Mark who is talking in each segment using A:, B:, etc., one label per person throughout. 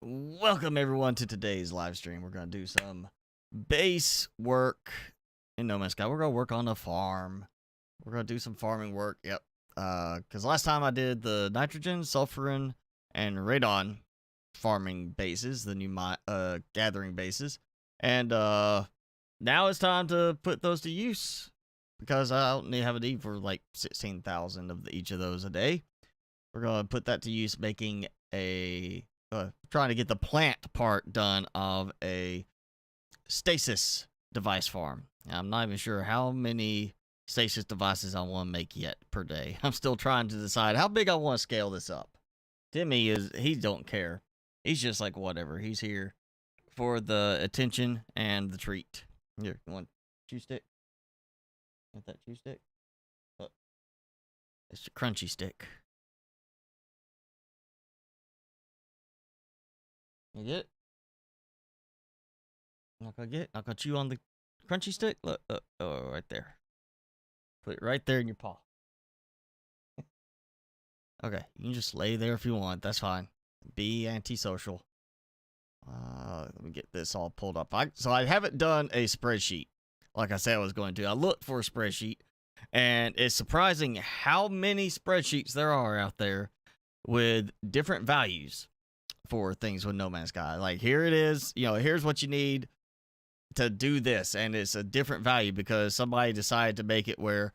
A: Welcome everyone to today's live stream. We're gonna do some base work in No Man's Sky. We're gonna work on the farm. We're gonna do some farming work. Yep. Because last time I did the nitrogen, sulfurin, and radon farming bases, the new gathering bases, and now it's time to put those to use because I only have a need for like 16,000 of each of those a day. We're gonna put that to use making a trying to get the plant part done of a stasis device farm. Now, I'm not even sure how many stasis devices I want to make yet per day. I'm still trying to decide how big I want to scale this up. Timmy he don't care. He's just like, whatever. He's here for the attention and the treat. Here, you want chew stick? Want that chew stick? Look. It's a crunchy stick. You get it? Not gonna chew on the crunchy stick. Look, oh, right there. Put it right there in your paw. Okay, you can just lay there if you want. That's fine. Be antisocial. Let me get this all pulled up. So I haven't done a spreadsheet like I said I was going to. I looked for a spreadsheet, and it's surprising how many spreadsheets there are out there with different values for things with No Man's Sky. Like, here it is, here's what you need to do this, and it's a different value because somebody decided to make it where,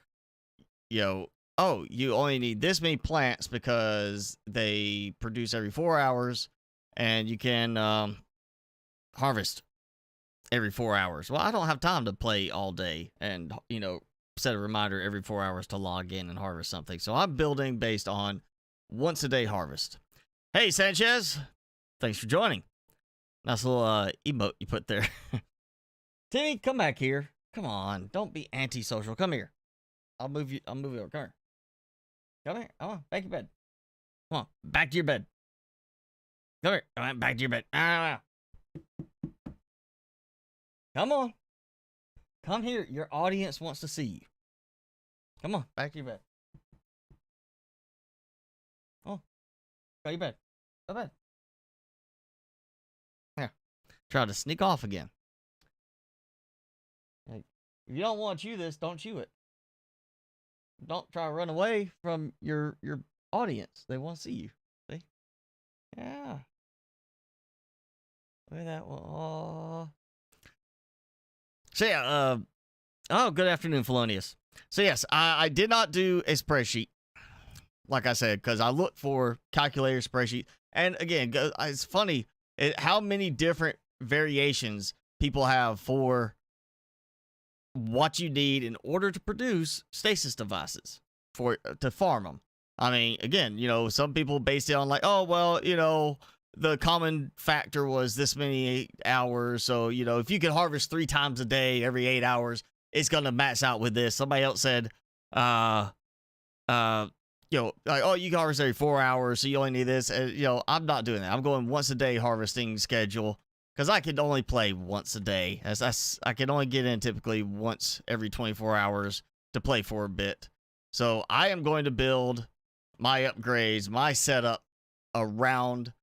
A: oh, you only need this many plants because they produce every 4 hours, and you can harvest every 4 hours. Well, I don't have time to play all day and, set a reminder every 4 hours to log in and harvest something. So I'm building based on once a day harvest. Hey, Sanchez. Thanks for joining. Nice little emote you put there. Timmy, come back here. Come on. Don't be antisocial. Come here. I'll move you over. Come here. Come here. Come on. Back to your bed. Come on. Back to your bed. Come here. Come on. Back to your bed. Come on. Come here. Your audience wants to see you. Come on. Back to your bed. Oh. Go to your bed. Go to bed. Try to sneak off again. Like, if you don't want to chew this, don't chew it. Don't try to run away from your audience. They want to see you. See? Yeah. Look at that one. Oh. So yeah, oh, good afternoon, Felonius. So yes, I did not do a spreadsheet, like I said, because I looked for calculator spreadsheet. And again, it's funny how many different variations people have for what you need in order to produce stasis devices to farm them. I mean, again, some people base it on like, oh, well, the common factor was this many hours. So, if you could harvest 3 times a day every 8 hours, it's going to max out with this. Somebody else said, like, oh, you can harvest every 4 hours, so you only need this. I'm not doing that. I'm going once a day harvesting schedule because I can only play once a day. I can only get in typically once every 24 hours to play for a bit. So I am going to build my upgrades, my setup around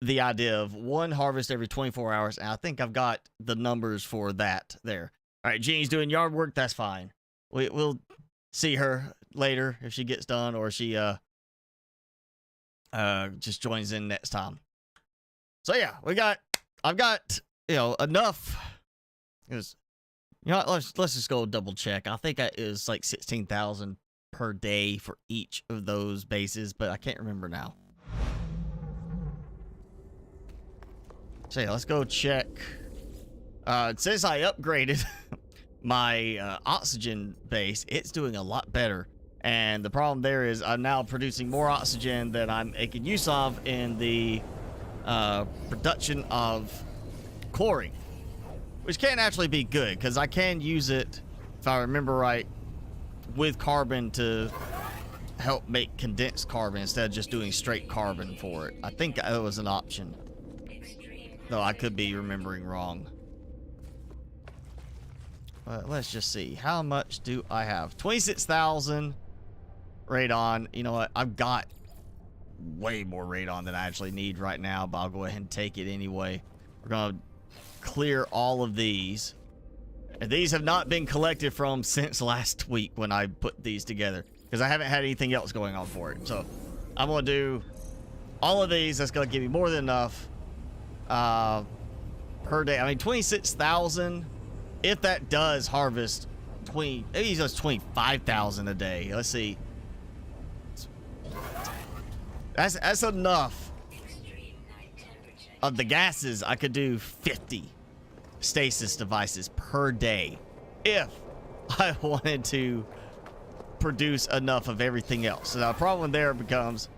A: the idea of one harvest every 24 hours. And I think I've got the numbers for that there. All right, Jeannie's doing yard work. That's fine. We'll see her later if she gets done or she just joins in next time. So yeah, I've got enough. It was let's just go double check. I think it was like 16,000 per day for each of those bases, but I can't remember now. So yeah, let's go check. Since I upgraded my oxygen base, it's doing a lot better. And the problem there is I'm now producing more oxygen than I'm making use of in the production of chlorine, which can actually be good because I can use it, if I remember right, with carbon to help make condensed carbon instead of just doing straight carbon for it. I think that was an option, though I could be remembering wrong. But let's just see. How much do I have? 26,000 radon. You know what? I've got way more radon than I actually need right now, but I'll go ahead and take it anyway. We're going to clear all of these. And these have not been collected from since last week when I put these together, because I haven't had anything else going on for it. So I'm going to do all of these. That's going to give me more than enough per day. I mean, 26,000, if that does harvest 20, maybe he does 25,000 a day. Let's see. That's enough of the gases. I could do 50 stasis devices per day if I wanted to produce enough of everything else. So the problem there becomes,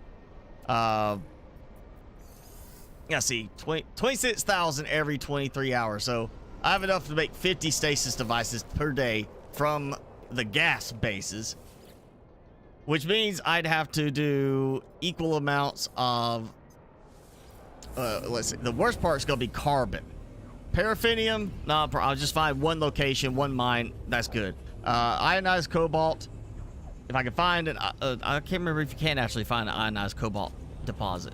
A: let's see, 26,000 every 23 hours. So I have enough to make 50 stasis devices per day from the gas bases, which means I'd have to do equal amounts of, let's see, the worst part is going to be carbon. Paraffinium, no, I'll just find one location, one mine, that's good. Ionized cobalt, if I can find it, I can't remember if you can actually find an ionized cobalt deposit.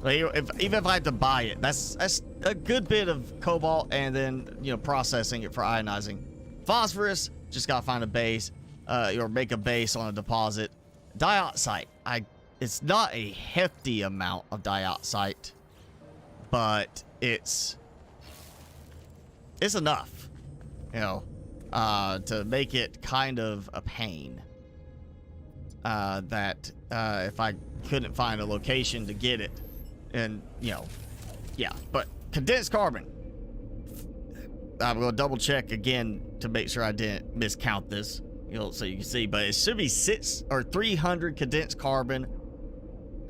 A: But even if I had to buy it, that's a good bit of cobalt, and then, you know, processing it for ionizing. Phosphorus, just gotta find a base, or make a base on a deposit. Dioxide, it's not a hefty amount of dioxide, but it's enough, you know, to make it kind of a pain. That if I couldn't find a location to get it, and, you know, yeah. But condensed carbon, I'm gonna double check again to make sure I didn't miscount this, you know, so you can see, but it should be 300 condensed carbon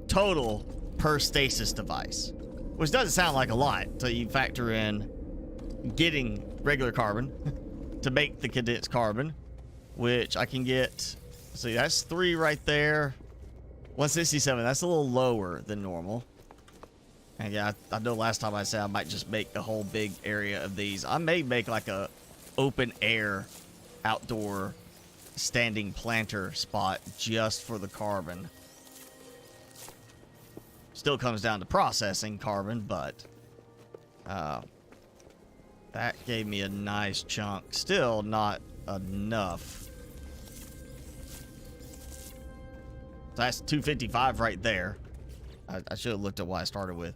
A: total per stasis device, which doesn't sound like a lot until you factor in getting regular carbon to make the condensed carbon, which I can get. See, that's 3 right there. 167, that's a little lower than normal. And yeah, I know last time I said I might just make a whole big area of these. I may make like a open air outdoor standing planter spot just for the carbon. Still comes down to processing carbon, but that gave me a nice chunk. Still not enough. So that's 255 right there. I should have looked at what I started with.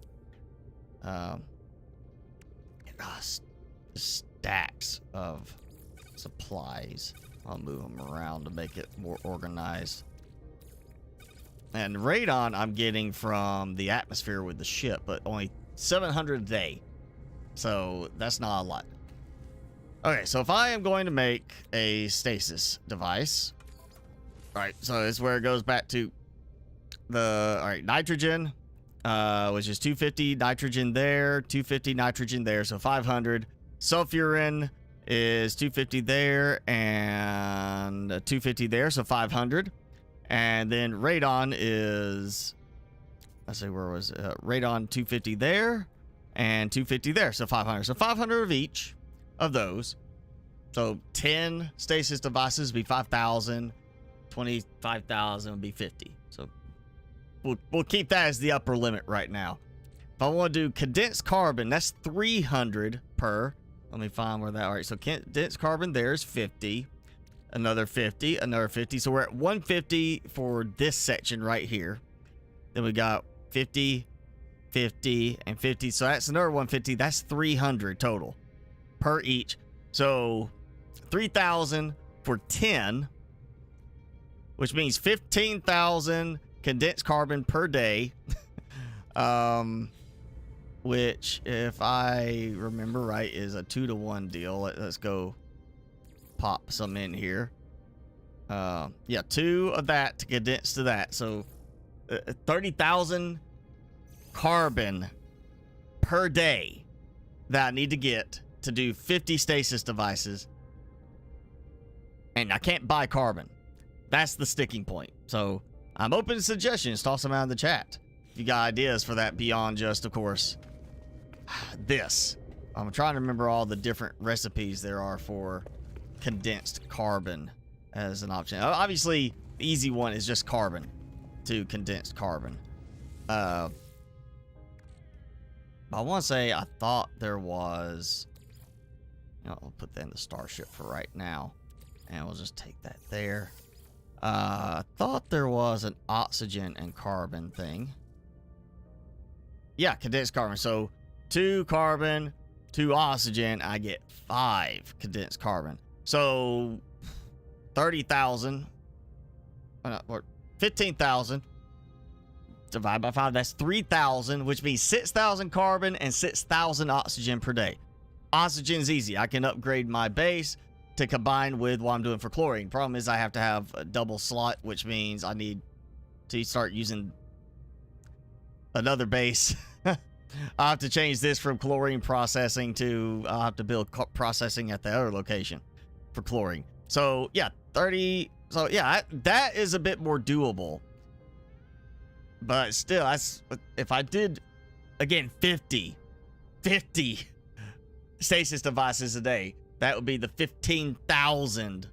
A: Stacks of supplies. I'll move them around to make it more organized. And radon I'm getting from the atmosphere with the ship, but only 700 a day. So that's not a lot. Okay, so if I am going to make a stasis device, all right, so it's where it goes back to the, all right, nitrogen, which is 250 nitrogen there, 250 nitrogen there, so 500. Sulfurin is 250 there and 250 there, so 500. And then radon is, let's see, where was it? Radon 250 there and 250 there, so 500. So 500 of each of those. So 10 stasis devices would be 5,000. 25,000 would be 50. So we'll keep that as the upper limit right now. If I want to do condensed carbon, that's 300 per. Let me find where that. All right, so condensed carbon there is 50. Another 50, another 50. So we're at 150 for this section right here. Then we got 50, 50, and 50. So that's another 150. That's 300 total per each. So 3,000 for 10, which means 15,000 condensed carbon per day. Which, if I remember right, is a 2-to-1 deal. Let's go pop some in here. Yeah, 2 of that to condense to that. So 30,000 carbon per day that I need to get to do 50 stasis devices. And I can't buy carbon. That's the sticking point. So I'm open to suggestions. Toss them out in the chat if you got ideas for that beyond just, of course, this. I'm trying to remember all the different recipes there are for condensed carbon as an option. Obviously, the easy one is just carbon. to condensed carbon. I want to say I thought there was... You know, I'll put that in the starship for right now. And we'll just take that there. I thought there was an oxygen and carbon thing. Yeah, condensed carbon. So 2 carbon, 2 oxygen, I get 5 condensed carbon. So 30,000, or 15,000 divided by 5, that's 3,000, which means 6,000 carbon and 6,000 oxygen per day. Oxygen is easy. I can upgrade my base to combine with what I'm doing for chlorine. Problem is I have to have a double slot, which means I need to start using another base. I'll have to change this from chlorine processing to I'll have to build processing at the other location for chlorine. So yeah, 30. So yeah, that is a bit more doable. But still, if I did, again, 50 stasis devices a day, that would be the 15,000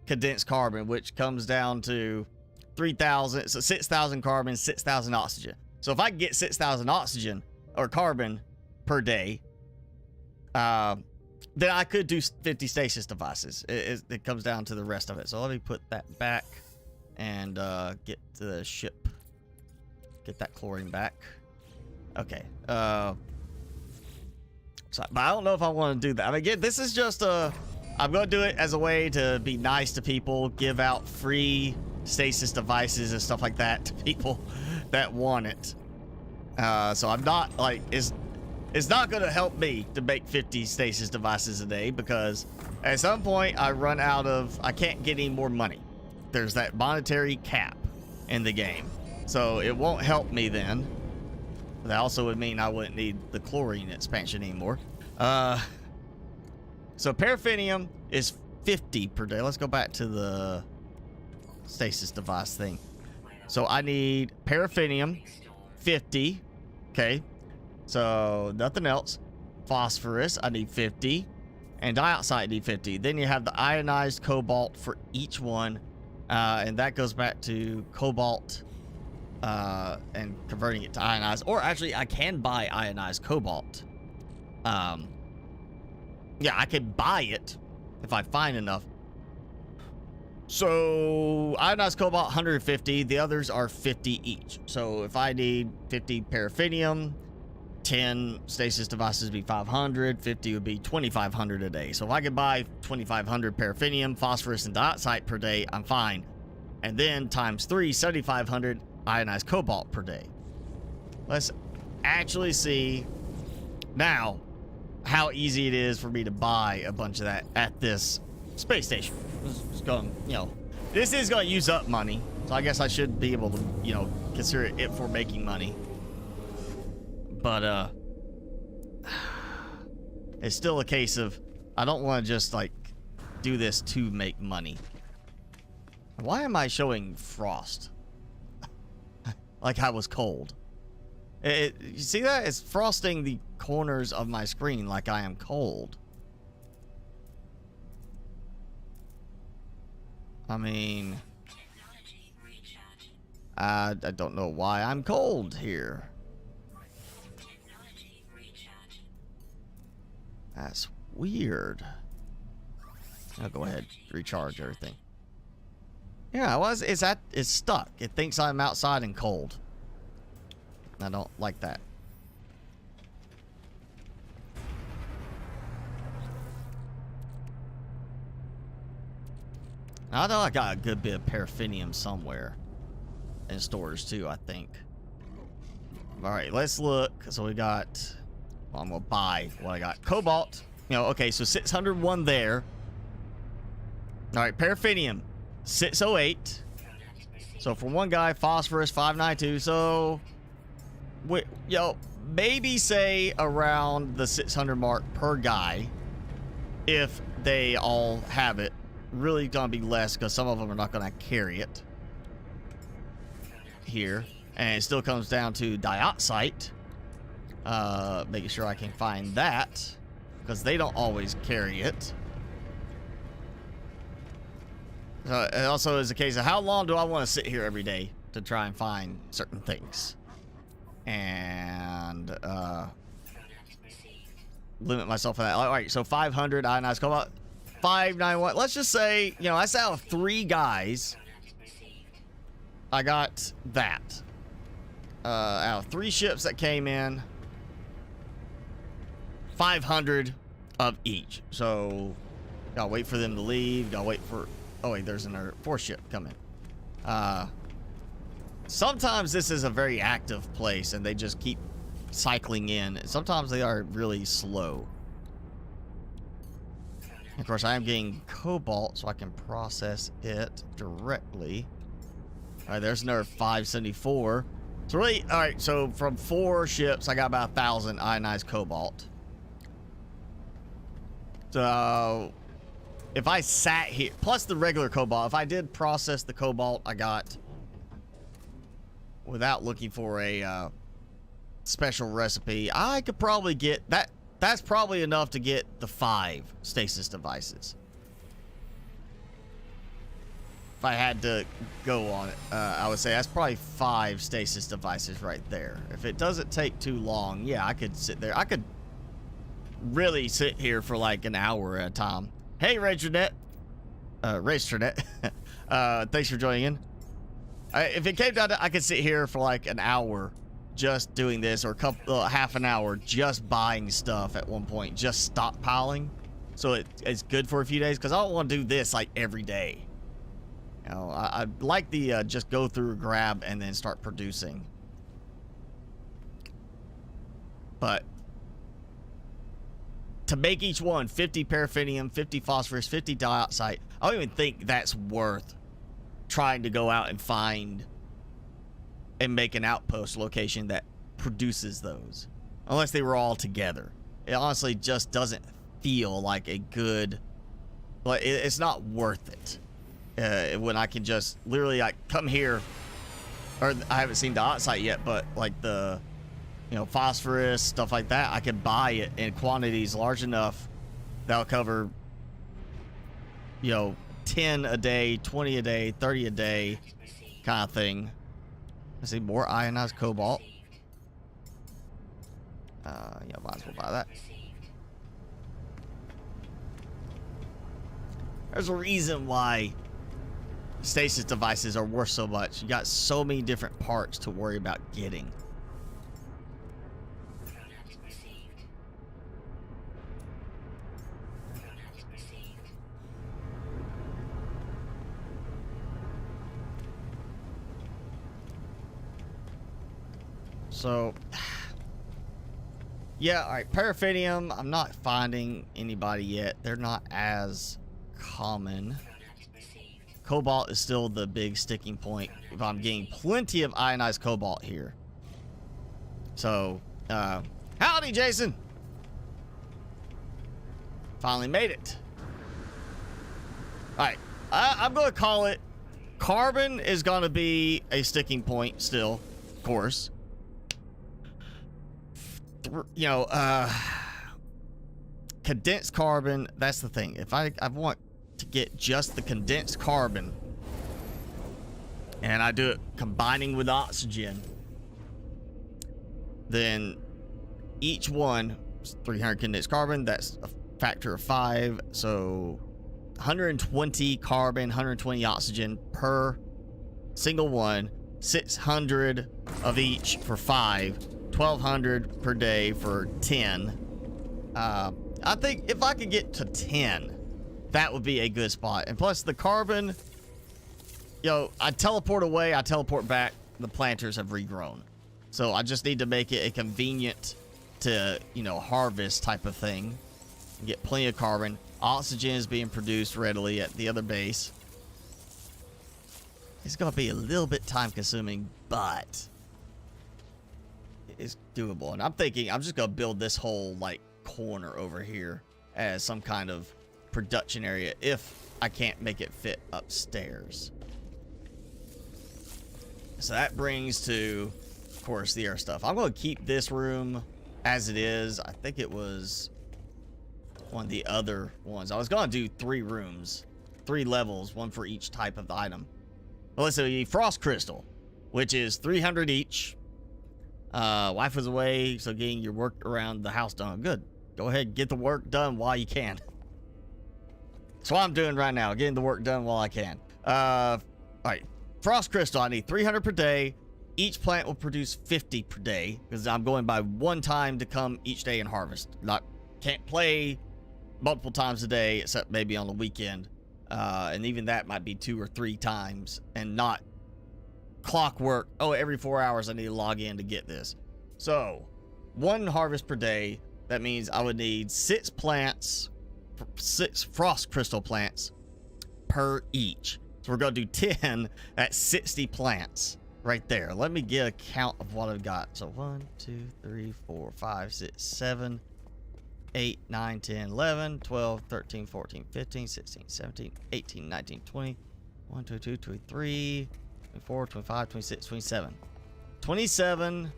A: condensed carbon, which comes down to 3,000, so 6,000 carbon, 6,000 oxygen. So if I get 6,000 oxygen or carbon per day, then I could do 50 stasis devices. It comes down to the rest of it. So let me put that back and get to the ship. Get that chlorine back. Okay. So, but I don't know if I want to do that. I mean, again, this is just I'm going to do it as a way to be nice to people, give out free stasis devices and stuff like that to people that want it. So I'm not like, it's not going to help me to make 50 stasis devices a day, because at some point I can't get any more money. There's that monetary cap in the game. So it won't help me then. That also would mean I wouldn't need the chlorine expansion anymore. So paraffinium is 50 per day. Let's go back to the stasis device thing. So I need paraffinium, 50. Okay. So nothing else. Phosphorus, I need 50. And dioxide, I need 50. Then you have the ionized cobalt for each one. And that goes back to cobalt. And converting it to ionized, or actually I can buy ionized cobalt. Yeah, I could buy it if I find enough. So ionized cobalt 150, the others are 50 each. So if I need 50 paraffinium, 10 stasis devices would be 500, 50 would be 2,500 a day. So if I could buy 2,500 paraffinium, phosphorus, and dioxide per day, I'm fine. And then times 3, 7,500 ionized cobalt per day. Let's actually see now how easy it is for me to buy a bunch of that at this space station. It's going, you know, this is going to use up money, so I guess I should be able to, you know, consider it for making money. But it's still a case of I don't want to just like do this to make money. Why am I showing frost? Like I was cold. You see that? It's frosting the corners of my screen like I am cold. I mean, I don't know why I'm cold here. That's weird. I'll go ahead, recharge everything. Yeah, it's stuck. It thinks I'm outside and cold. I don't like that. I know I got a good bit of paraffinium somewhere in storage too, I think. All right, let's look. So we got, well, I'm gonna buy what I got. Cobalt, you know, okay, so 601 there. All right, paraffinium. 608. So for one guy, phosphorus 592. So, maybe say around the 600 mark per guy. If they all have it, really gonna be less because some of them are not gonna carry it here. And it still comes down to dioxide. Making sure I can find that because they don't always carry it. It also is a case of how long do I want to sit here every day to try and find certain things. And limit myself for that. All right, so 500 ionized cobalt, 591. Let's just say, you know, that's out of 3 guys. I got that. Out of 3 ships that came in, 500 of each. So, gotta wait for them to leave. Gotta wait for... Oh, wait, there's another 4th ship coming. Sometimes this is a very active place, and they just keep cycling in. Sometimes they are really slow. Of course, I am getting cobalt, so I can process it directly. All right, there's another 574. So really, all right, so from 4 ships, I got about 1,000 ionized cobalt. So if I sat here, plus the regular cobalt, if I did process the cobalt I got without looking for a special recipe, I could probably get that. That's probably enough to get the 5 stasis devices. If I had to go on it, I would say that's probably 5 stasis devices right there. If it doesn't take too long, yeah, I could sit there. I could really sit here for like an hour at a time. Hey, Racernet. Thanks for joining in. If it came down to, I could sit here for like an hour just doing this, or half an hour just buying stuff at one point, just stockpiling. So it's good for a few days, because I don't want to do this like every day. You know, I like the just go through, grab, and then start producing. But to make each one 50 paraffinium, 50 phosphorus, 50 dioxide, I don't even think that's worth trying to go out and find and make an outpost location that produces those, unless they were all together. It honestly just doesn't feel like a good, like, it's not worth it when I can just literally like come here, or I haven't seen dioxide yet, but like the, you know, phosphorus, stuff like that, I can buy it in quantities large enough that'll cover, you know, 10 a day, 20 a day, 30 a day kind of thing. I see more ionized cobalt. Yeah, might as well buy that. There's a reason why stasis devices are worth so much. You got so many different parts to worry about getting. So, yeah, all right, paraffinium, I'm not finding anybody yet. They're not as common. Cobalt is still the big sticking point. If I'm getting plenty of ionized cobalt here. So, howdy, Jason. Finally made it. All right, I'm going to call it. Carbon is going to be a sticking point still, of course. You know, condensed carbon, that's the thing. If I want to get just the condensed carbon, and I do it combining with oxygen, then each one is 300 condensed carbon. That's a factor of 5. So 120 carbon, 120 oxygen per single one. 600 of each for 5. 1,200 per day for 10. I think if I could get to 10, that would be a good spot. And plus the carbon, you know, I teleport away, I teleport back, the planters have regrown. So I just need to make it a convenient to, you know, harvest type of thing. Get plenty of carbon. Oxygen is being produced readily at the other base. It's going to be a little bit time consuming, but it's doable. And I'm thinking I'm just going to build this whole like corner over here as some kind of production area if I can't make it fit upstairs. So that brings to, of course, the air stuff. I'm going to keep this room as it is. I think it was one of the other ones. I was going to do 3 rooms, 3 levels, one for each type of the item. Well, let's see, frost crystal. which is 300 each. Wife was away, so getting your work around the house done. Good. Go ahead, get the work done while you can. That's what I'm doing right now, getting the work done while I can. All right, frost crystal. I need 300 per day. Each plant will produce 50 per day because I'm going by one time to come each day and harvest. Can't play multiple times a day except maybe on the weekend, and even that might be 2 or 3 times, and not clockwork. Oh, every 4 hours I need to log in to get this. So 1 harvest per day. That means I would need 6 plants, 6 frost crystal plants per each. So we're gonna do 10 at 60 plants right there. Let me get a count of what I've got. So 1, 2, 3, 4, 5, 6, 7, 8, 9, 10, 11, 12, 13, 14, 15, 16, 17, 18, 19, 20, 1, 2, 2, 23, 24, 25, 26, 27. 27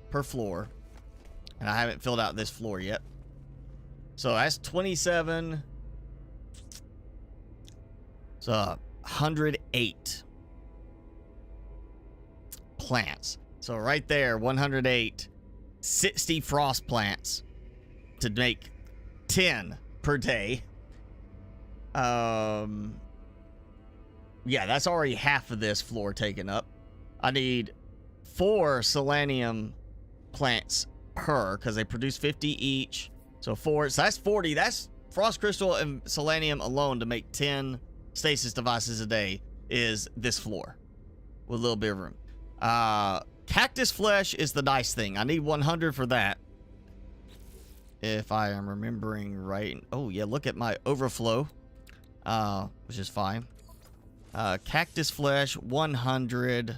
A: per floor. And I haven't filled out this floor yet. So that's 27. So 108 plants. So right there, 108, 60 frost plants to make 10 per day. Yeah, that's already half of this floor taken up. I need 4 selenium plants per, because they produce 50 each. So 4, so that's 40. That's frost crystal and selenium alone to make 10 stasis devices a day is this floor with a little bit of room. Cactus flesh is the nice thing. I need 100 for that, if I am remembering right. Oh yeah, look at my overflow, which is fine. Cactus flesh, 100.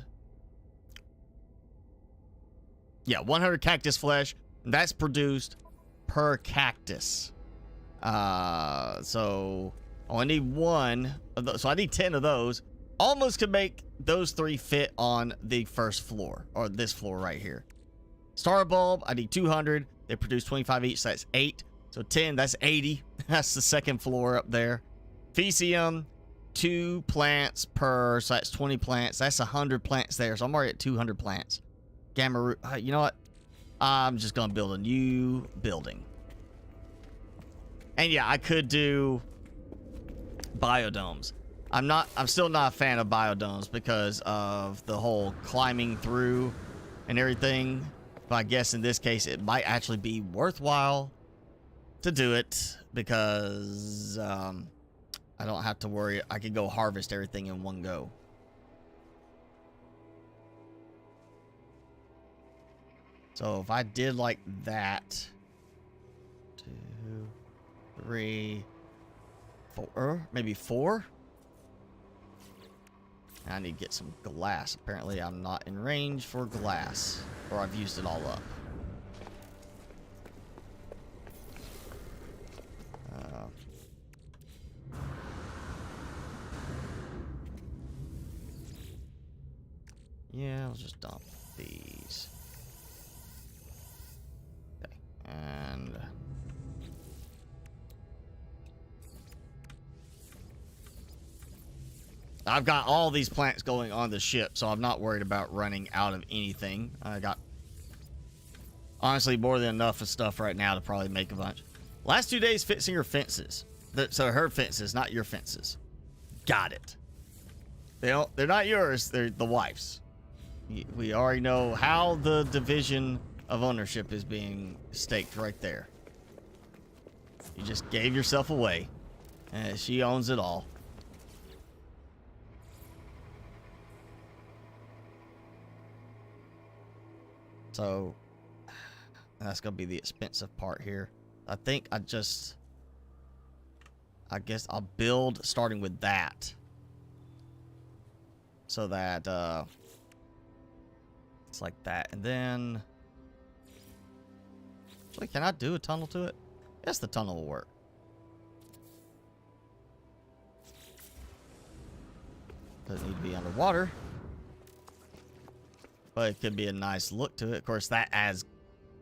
A: Yeah, 100 cactus flesh. That's produced per cactus. So I need 1 of those. So I need 10 of those. Almost could make those 3 fit on the first floor, or this floor right here. Star bulb, I need 200. They produce 25 each, so that's 8. So 10, that's 80. That's the second floor up there. Fecium, 2 plants per, so that's 20 plants. That's 100 plants there, so I'm already at 200 plants. Gamma root, you know what? I'm just gonna build a new building. And yeah, I could do biodomes. I'm still not a fan of biodomes because of the whole climbing through and everything. But I guess in this case, it might actually be worthwhile to do it because I don't have to worry. I can go harvest everything in one go. So if I did like that, 2, 3, 4, maybe 4. I need to get some glass. Apparently I'm not in range for glass, or I've used it all up. Yeah, I'll just dump these. Okay, and I've got all these plants going on the ship, so I'm not worried about running out of anything. I got, honestly, more than enough of stuff right now to probably make a bunch. Last 2 days fixing her fences. So her fences, not your fences. Got it. They're not yours, they're the wife's. We already know how the division of ownership is being staked right there. You just gave yourself away, and she owns it all. So that's gonna be the expensive part here. I think I guess I'll build starting with that, so that it's like that. And then actually, can I do a tunnel to it? Yes, the tunnel will work. Doesn't need to be underwater, but it could be a nice look to it. Of course, that adds,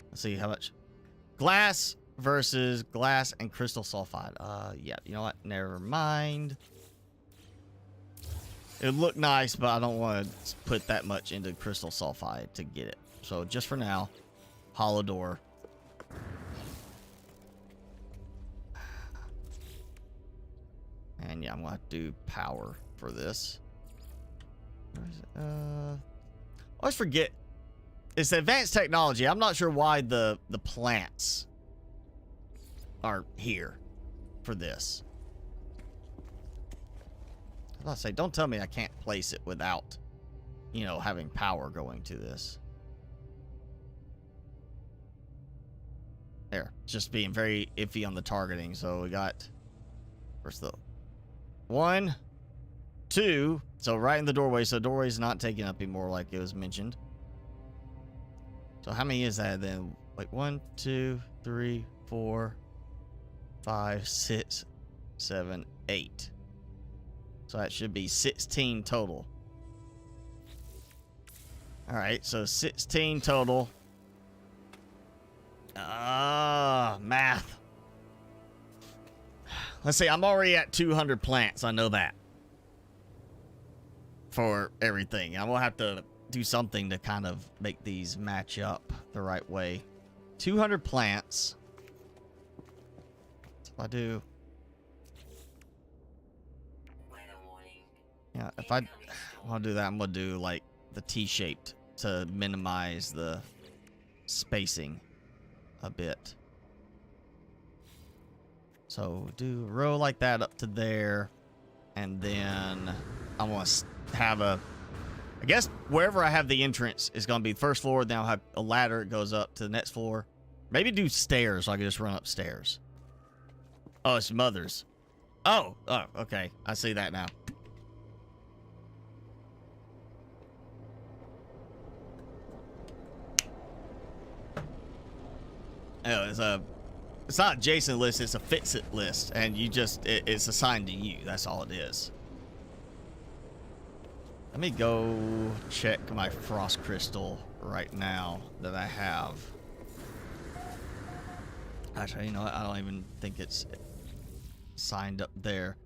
A: let's see how much. Glass versus glass and crystal sulfide. Yeah, you know what? Never mind. It looked nice, but I don't want to put that much into crystal sulfide to get it. So just for now, hollow door. And yeah, I'm going to have to do power for this. Where is it? I always forget. It's advanced technology. I'm not sure why the plants are here for this. I was about to say, don't tell me I can't place it without, you know, having power going to this. There, just being very iffy on the targeting. So we got, where's the 1, 2. So right in the doorway. So the doorway's not taking up anymore like it was mentioned. So how many is that then? Like 1, 2, 3, 4, 5, 6, 7, 8. So that should be 16 total. All right, so 16 total. Math. Let's see, I'm already at 200 plants. I know that. For everything. I'm going to have to do something to kind of make these match up the right way. 200 plants. So if I do... Yeah, if I want to do that, I'm going to do like the T-shaped to minimize the spacing a bit. So do a row like that up to there. And then I want to have a... I guess wherever I have the entrance is going to be the first floor. Then I'll have a ladder. It goes up to the next floor. Maybe do stairs so I can just run upstairs. Oh, it's Mother's. Oh, okay. I see that now. Oh, it's not a Jason list, it's a Fix-It list. And you just, it's assigned to you. That's all it is. Let me go check my frost crystal right now that I have. Actually, you know what? I don't even think it's signed up there.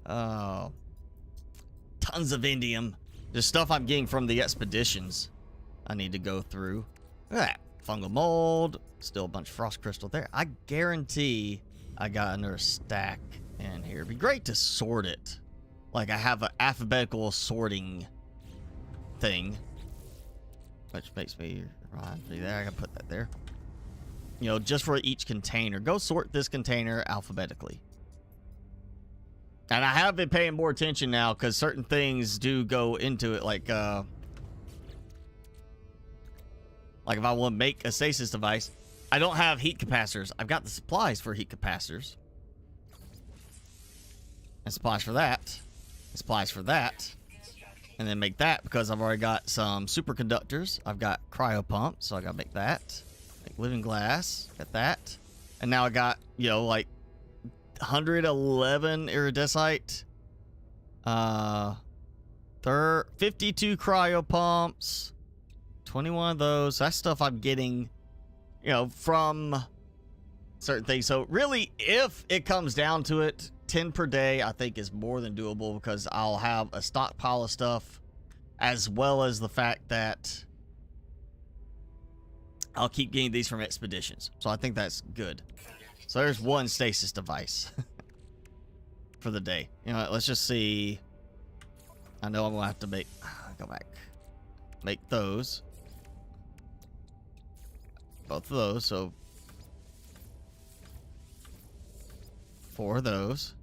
A: Oh. Tons of indium. There's stuff I'm getting from the expeditions I need to go through. Look at that. Fungal mold. Still a bunch of frost crystal there. I guarantee I got another stack in here. It'd be great to sort it. Like I have an alphabetical sorting thing. Which makes me remind me there. I gotta put that there. You know, just for each container. Go sort this container alphabetically. And I have been paying more attention now because certain things do go into it. Like if I want to make a stasis device, I don't have heat capacitors. I've got the supplies for heat capacitors. And supplies for that. And supplies for that. And then make that because I've already got some superconductors. I've got cryo pump, so I gotta make that. Make living glass. Got that. And now I got, you know, like 111 iridescite. 52 cryo pumps. 21 of those. That's stuff I'm getting, you know, from certain things. So really, if it comes down to it, 10 per day I think is more than doable because I'll have a stockpile of stuff as well as the fact that I'll keep getting these from expeditions. So I think that's good. So there's one stasis device for the day. You know, let's just see. I know I'm gonna have to make, go back, make those. Both of those, so 4 of those.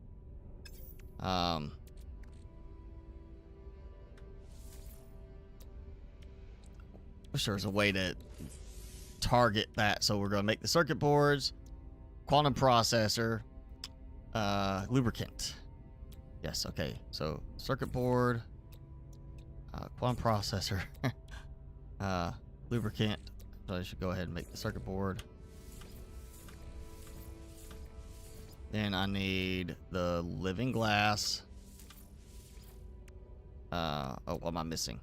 A: Wish there was a way to target that. So we're going to make the circuit boards, quantum processor, lubricant. Yes, okay. So circuit board, quantum processor, lubricant. So I should go ahead and make the circuit board. Then I need the living glass. Oh, what am I missing?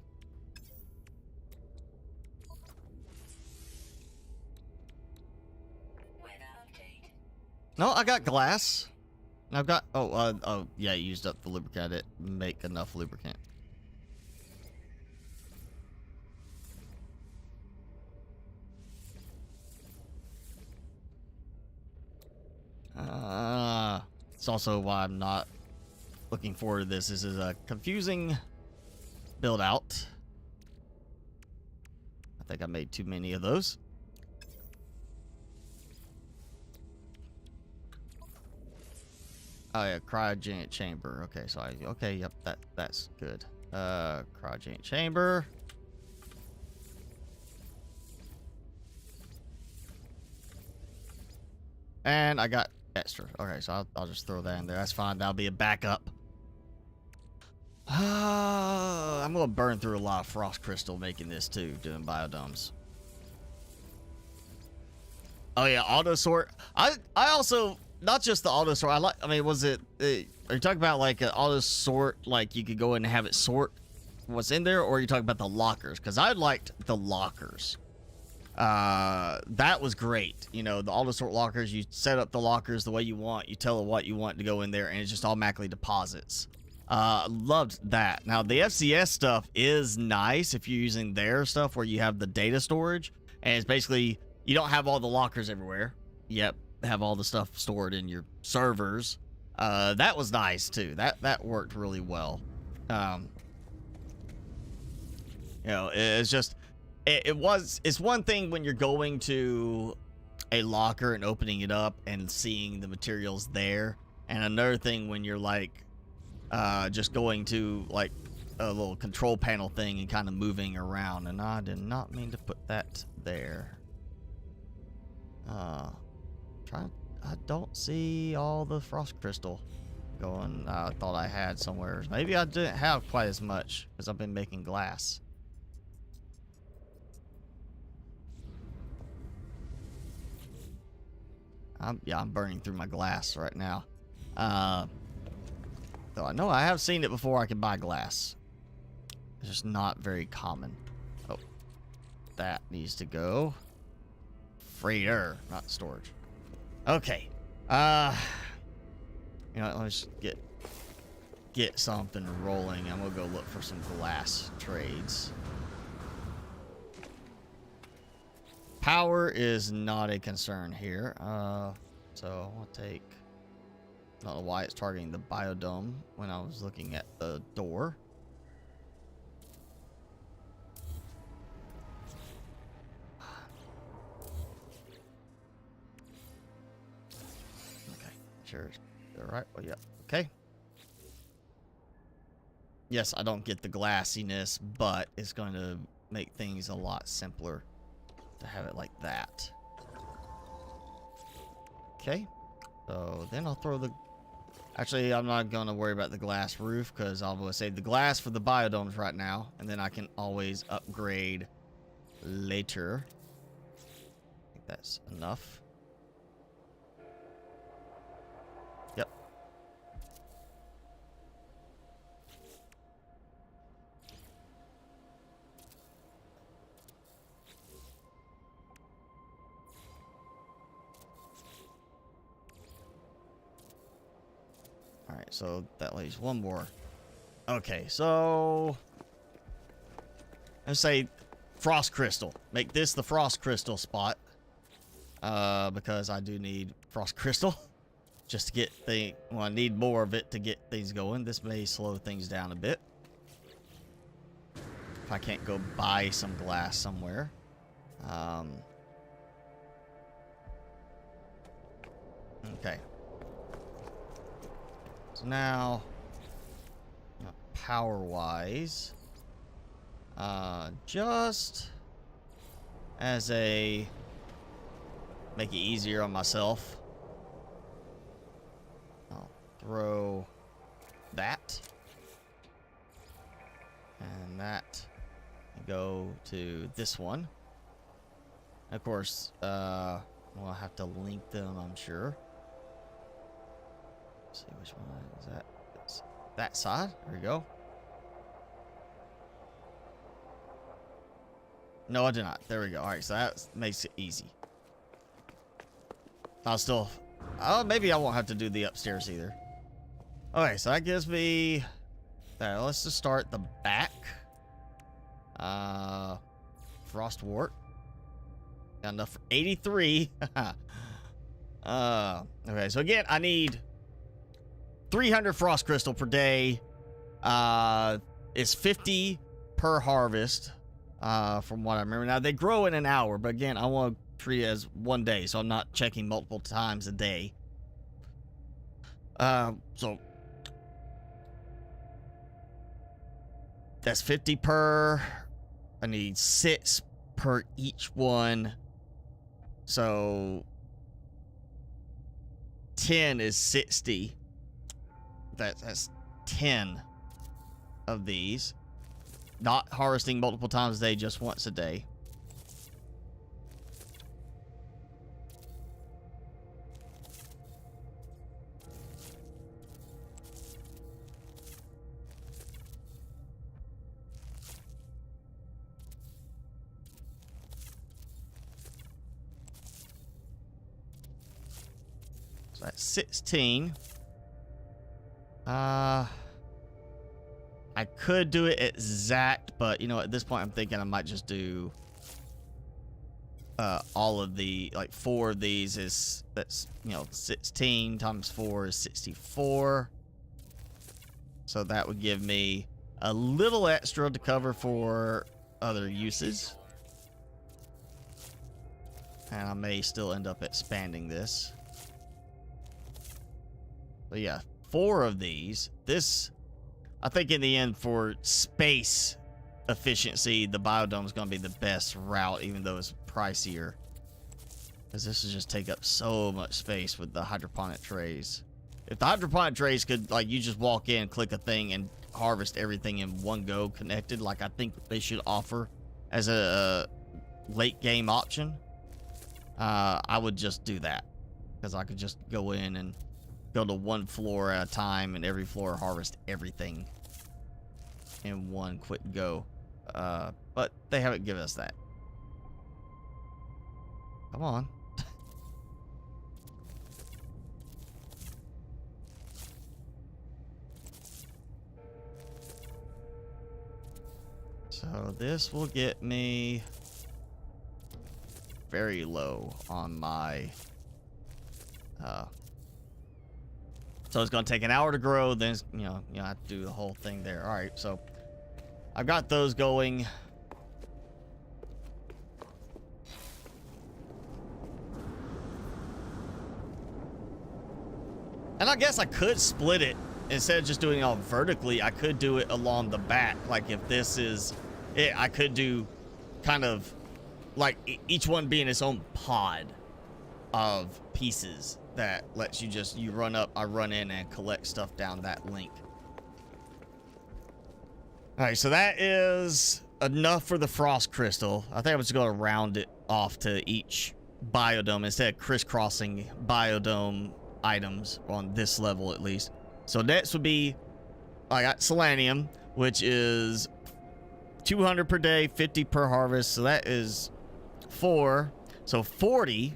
A: No, I got glass. And I've got, oh yeah, I used up the lubricant. I didn't make enough lubricant. That's also why I'm not looking forward to this. This is a confusing build out. I think I made too many of those. Oh yeah, cryogenic chamber. Okay, so okay, yep, that's good. Cryogenic chamber. And I got extra. Okay, so I'll just throw that in there. That's fine. That'll be a backup. I'm gonna burn through a lot of frost crystal making this too, doing biodomes. Oh yeah, auto sort. I also, not just the auto sort. I mean, was it? Are you talking about like an auto sort? Like you could go in and have it sort what's in there, or are you talking about the lockers? Because I liked the lockers. That was great. You know, the auto sort lockers. You set up the lockers the way you want. You tell it what you want to go in there, and it just automatically deposits. Loved that. Now the FCS stuff is nice if you're using their stuff where you have the data storage, and it's basically you don't have all the lockers everywhere. Yep, have all the stuff stored in your servers. That was nice too. That worked really well. You know, it's just it's one thing when you're going to a locker and opening it up and seeing the materials there, and another thing when you're like just going to like a little control panel thing and kind of moving around. And I did not mean to put that there. I don't see all the frost crystal going. I thought I had somewhere. Maybe I didn't have quite as much because I've been making glass. I'm burning through my glass right now. Though I know I have seen it before. I can buy glass. It's just not very common. Oh, that needs to go. Freighter, not storage. Okay. You know, let's get something rolling. I'm gonna go look for some glass trades. Power is not a concern here. So I'll take. I don't know why it's targeting the biodome when I was looking at the door. Okay, sure. All right. Well, yeah. Okay. Yes, I don't get the glassiness, but it's going to make things a lot simpler to have it like that. Okay. So then I'll throw the... Actually, I'm not going to worry about the glass roof because I'm going to save the glass for the biodomes right now. And then I can always upgrade later. I think that's enough. Yep. Alright, so that leaves one more. Okay, so let's say frost crystal. Make this the frost crystal spot. Because I do need frost crystal. Just to get the... Well, I need more of it to get things going. This may slow things down a bit. If I can't go buy some glass somewhere. Okay. So now, power-wise, just as a make it easier on myself, I'll throw that and that and go to this one. Of course, we'll have to link them, I'm sure. Let's see which one is that. It's that side. There we go. No, I did not. There we go. All right, so that makes it easy. I'll still... Oh, maybe I won't have to do the upstairs either. Okay, so that gives me... There, let's just start the back. Frost wart. Got enough for 83. Okay, so again, I need 300 frost crystal per day. It's 50 per harvest, from what I remember. Now, they grow in an hour, but again, I want to treat it as one day, so I'm not checking multiple times a day. So that's 50 per. I need 6 per each one. So 10 is 60. That's 10 of these. Not harvesting multiple times a day, just once a day. So that's 16. I could do it exact, but you know, at this point I'm thinking I might just do all of the, like 4 of these is, that's, you know, 16 times 4 is 64. So that would give me a little extra to cover for other uses. And I may still end up expanding this. But yeah, 4 of these. This, I think in the end, for space efficiency, the biodome is going to be the best route, even though it's pricier. Because this will just take up so much space with the hydroponic trays. If the hydroponic trays could, like, you just walk in, click a thing, and harvest everything in one go connected, like I think they should offer as a late game option, I would just do that. Because I could just go in and go to one floor at a time, and every floor harvest everything in one quick go. But they haven't given us that. Come on. So this will get me very low on my so it's going to take an hour to grow, then you know I have to do the whole thing there. All right, so I've got those going. And I guess I could split it. Instead of just doing it all vertically, I could do it along the back. Like if this is it, I could do kind of like each one being its own pod of pieces that lets you just, you run up, I run in and collect stuff down that link. All right, so that is enough for the frost crystal. I think I'm just going to round it off to each biodome instead of crisscrossing biodome items on this level at least. So next would be, I got selenium, which is 200 per day, 50 per harvest. So that is 4. So 40,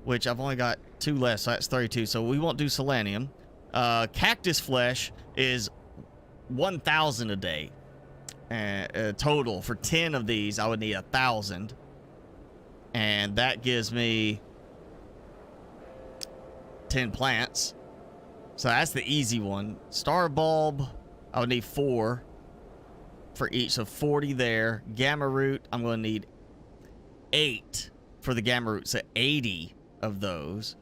A: which I've only got 2 left, so that's 32. So we won't do selenium. Cactus flesh is 1,000 a day. Total for 10 of these, I would need 1,000. And that gives me 10 plants. So that's the easy one. Star bulb, I would need 4 for each, so 40 there. Gamma root, I'm going to need 8 for the gamma root, so 80 of those.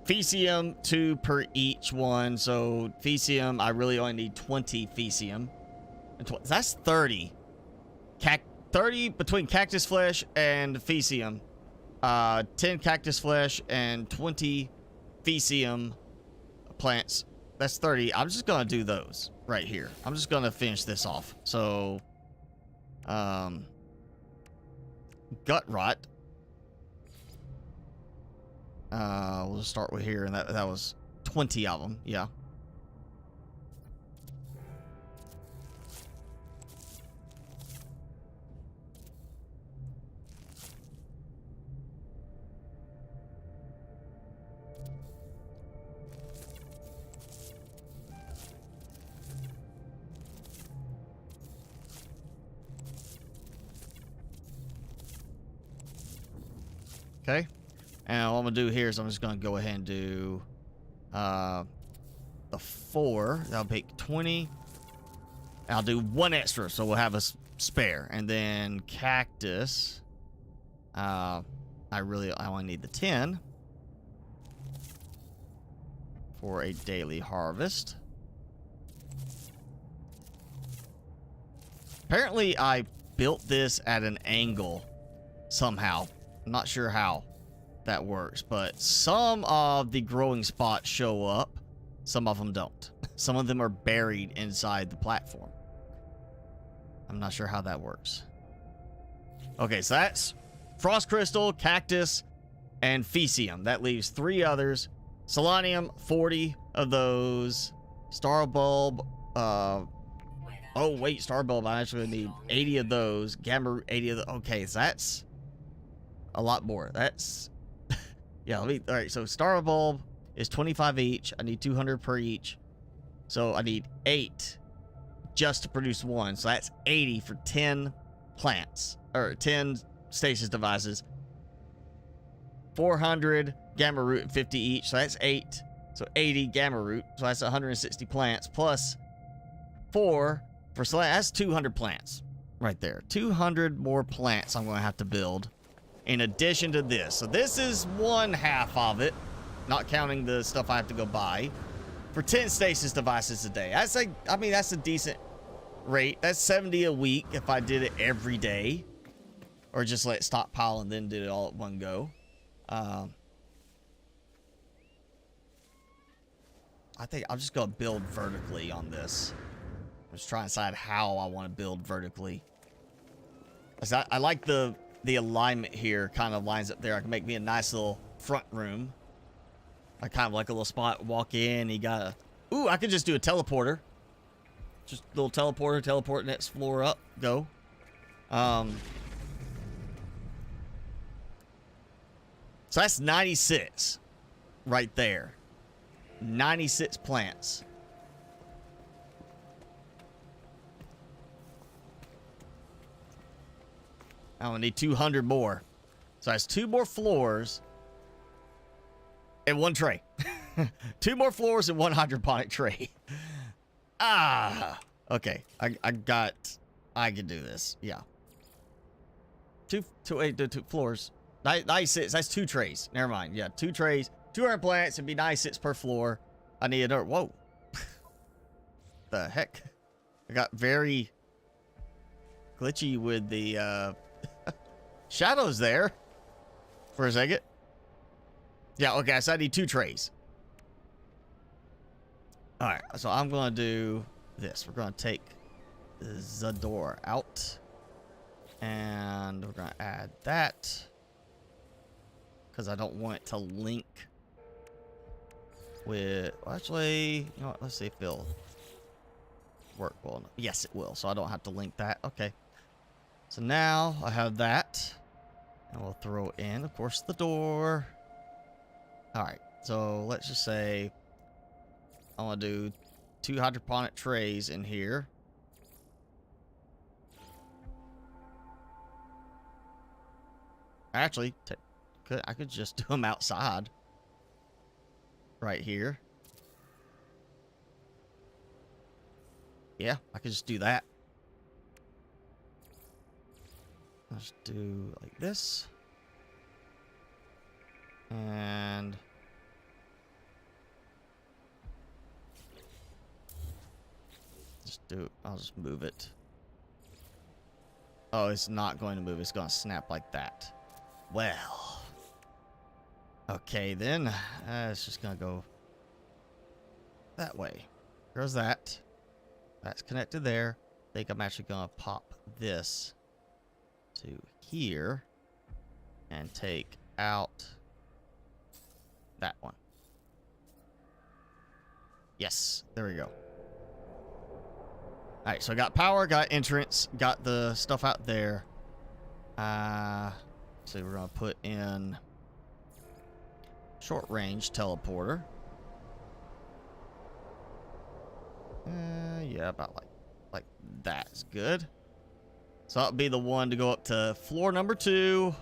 A: Fecium, 2 per each one, so Fecium, I really only need 20 Fecium. That's 30. 30 between cactus flesh and Fecium. 10 cactus flesh and 20 Fecium plants. That's 30. I'm just gonna do those right here. I'm just gonna finish this off. So gut rot, we'll just start with here, and that was 20 of them. Yeah. Okay, and what I'm gonna do here is I'm just gonna go ahead and do the 4. That'll make 20. I'll do 1 extra, so we'll have a spare. And then cactus. I only need the 10 for a daily harvest. Apparently, I built this at an angle somehow. I'm not sure how that works, but some of the growing spots show up. Some of them don't. Some of them are buried inside the platform. I'm not sure how that works. Okay, so that's frost crystal, cactus, and Fecium. That leaves 3 others. Selenium, 40 of those. Star bulb, oh wait, star bulb, I actually need 80 of those. Gamma root, 80 of the, okay, so that's a lot more. That's, yeah, all right, so star bulb is 25 each. I need 200 per each. So I need 8 just to produce 1. So that's 80 for 10 plants, or 10 stasis devices. 400 gamma root and 50 each, so that's 8. So 80 gamma root, so that's 160 plants, plus 4 for select. That's 200 plants right there. 200 more plants I'm going to have to build in addition to this. So this is 1/2 of it, not counting the stuff I have to go buy, for 10 stasis devices a day. That's like, I mean, that's a decent rate. That's 70 a week if I did it every day, or just let it stockpile and then did it all at one go. I think I'm just going to build vertically on this. I'm just trying to decide how I want to build vertically. I like the alignment here, kind of lines up there. I can make me a nice little front room. I kind of like a little spot, walk in, you got a... Ooh, I could just do a teleporter. Just a little teleporter, teleport next floor up, go. So that's 96 right there. 96 plants. I only need 200 more. So that's 2 more floors and 1 tray. 2 more floors and 1 hydroponic tray. Okay. I can do this. Yeah. 2 floors. 96. That's 2 trays. Never mind. Yeah, 2 trays. 200 plants. It'd be 96 per floor. I need another. Whoa. The heck? I got very glitchy with the shadows there for a second. Yeah, okay, so I need 2 trays. Alright, so I'm going to do this. We're going to take the door out. And we're going to add that. Because I don't want it to link with... Well, actually, you know what? Let's see if it'll work well. Yes, it will. So I don't have to link that. Okay. So now I have that. And we'll throw in, of course, the door. Alright. So let's just say I want to do 2 hydroponic trays in here. Actually, I could just do them outside. Right here. Yeah, I could just do that. Let's do like this. And I'll just move it. Oh, it's not going to move. It's going to snap like that. Well. Okay, then. It's just going to go that way. There's that. That's connected there. I think I'm actually going to pop this to here and take out that one. Yes, there we go. Alright, so I got power, got entrance, got the stuff out there. So we're going to put in short range teleporter. Yeah, about like that's good. So that'll be the one to go up to floor number 2.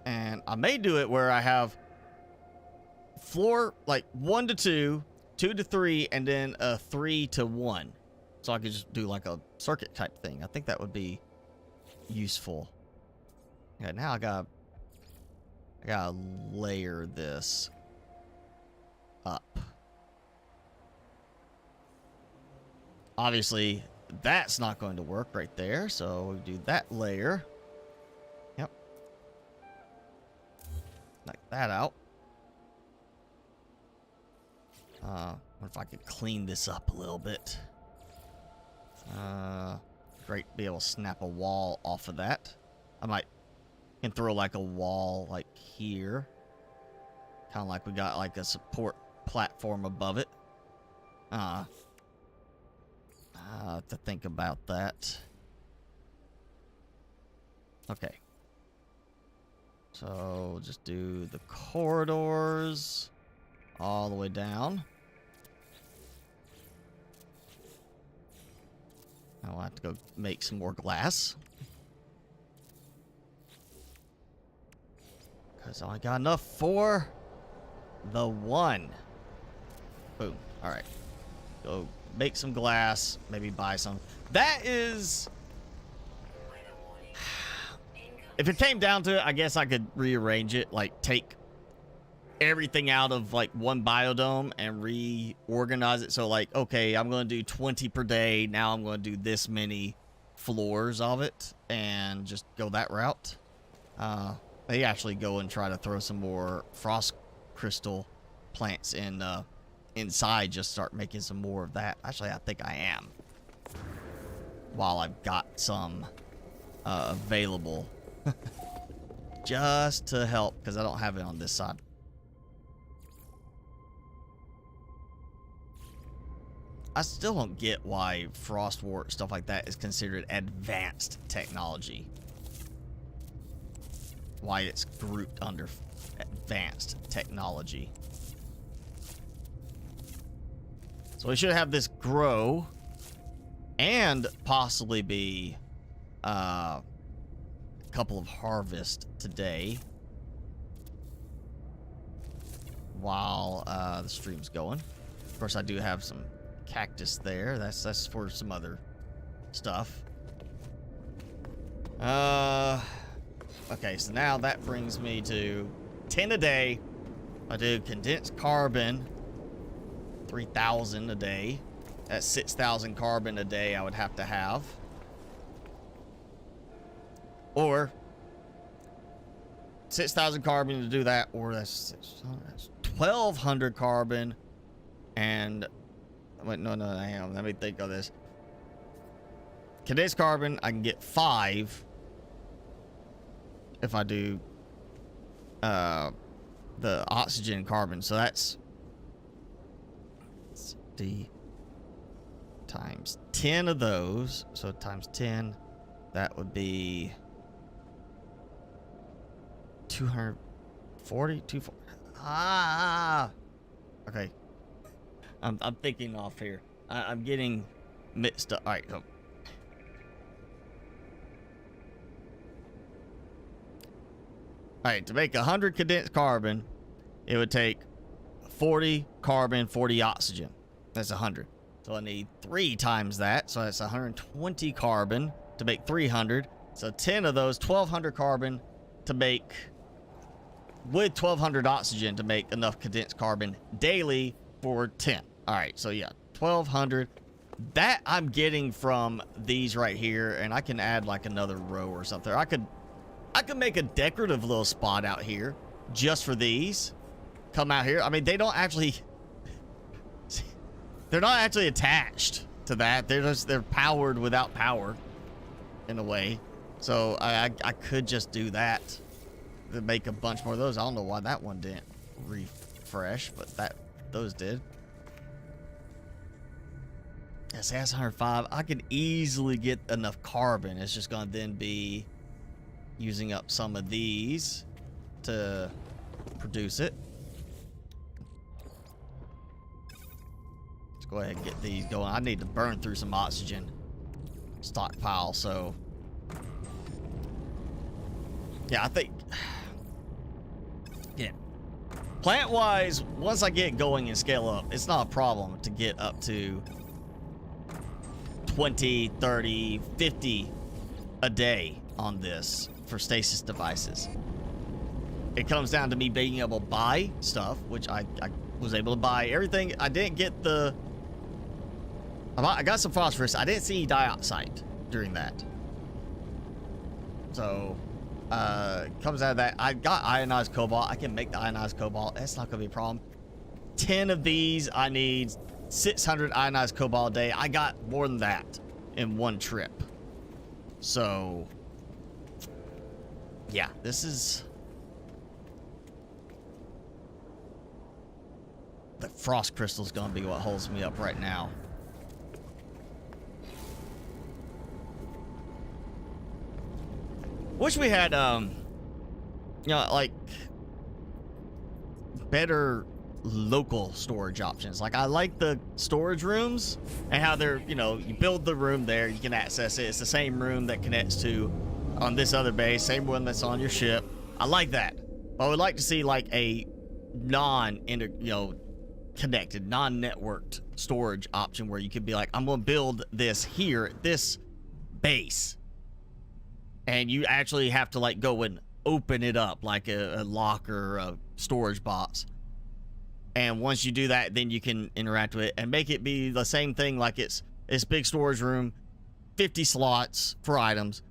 A: And I may do it where I have floor like 1 to 2, 2 to 3, and then a 3 to 1. So I could just do like a circuit type thing. I think that would be useful. Yeah, now I gotta layer this up. Obviously, that's not going to work right there, so we do that layer. Yep. Knock that out. What if I could clean this up a little bit? Great, be able to snap a wall off of that. I can throw like a wall like here. Kind of like we got like a support platform above it. To think about that. Okay. So just do the corridors all the way down. I'll have to go make some more glass. Because I got enough for the one. Boom. Alright. Go make some glass. Maybe buy some. That is... If it came down to it, I guess I could rearrange it. Like, take everything out of, like, one biodome and reorganize it. So, like, okay, I'm going to do 20 per day. Now I'm going to do this many floors of it. And just go that route. They actually go and try to throw some more frost crystal plants in inside. Just start making some more of that. Actually, I think I am. While I've got some available. Just to help, because I don't have it on this side. I still don't get why frost wart, stuff like that, is considered advanced technology. Why it's grouped under advanced technology. So we should have this grow and possibly be a couple of harvest today while the stream's going. Of course, I do have some cactus there. That's for some other stuff. Okay, so now that brings me to 10 a day. I do condensed carbon, 3,000 a day. That's 6,000 carbon a day I would have to have. Or 6,000 carbon to do that, or that's 1,200 carbon. And wait, no, hang on. Let me think of this. Condensed carbon, I can get 5 if I do the oxygen and carbon. So that's D times 10 of those. So times 10, that would be 240, 240. Okay. I'm thinking off here. I'm getting mixed up. All right, go. All right, to make 100 condensed carbon, it would take 40 carbon, 40 oxygen. That's 100. So I need 3 times that. So that's 120 carbon to make 300. So 10 of those, 1,200 carbon to make, with 1,200 oxygen to make enough condensed carbon daily for 10. All right, so yeah, 1,200. That I'm getting from these right here, and I can add like another row or something. I could make a decorative little spot out here just for these. Come out here. I mean, they're not actually attached to that. They're powered without power in a way. So I could just do that to make a bunch more of those. I don't know why that one didn't refresh, but those did. Yes, that's 105. I could easily get enough carbon. It's just gonna then be using up some of these to produce it. Let's go ahead and get these going. I need to burn through some oxygen stockpile, so yeah, I think, yeah, Plant-wise, once I get going and scale up, it's not a problem to get up to 20, 30, 50 a day on this for stasis devices. It comes down to me being able to buy stuff, which I was able to buy everything. I didn't get the... I got some phosphorus. I didn't see dioxide during that. So, comes out of that. I got ionized cobalt. I can make the ionized cobalt. That's not going to be a problem. 10 of these, I need 600 ionized cobalt a day. I got more than that in one trip. So, yeah, this is... The frost crystal is going to be what holds me up right now. Wish we had, you know, like, better local storage options. Like, I like the storage rooms and how they're, you know, you build the room there, you can access it. It's the same room that connects to on this other base, same one that's on your ship. I like that. But I would like to see, like, a connected, non-networked storage option where you could be like, I'm going to build this here at this base. And you actually have to, like, go and open it up like a locker or a storage box. And once you do that, then you can interact with it and make it be the same thing, like it's big storage room, 50 slots for items.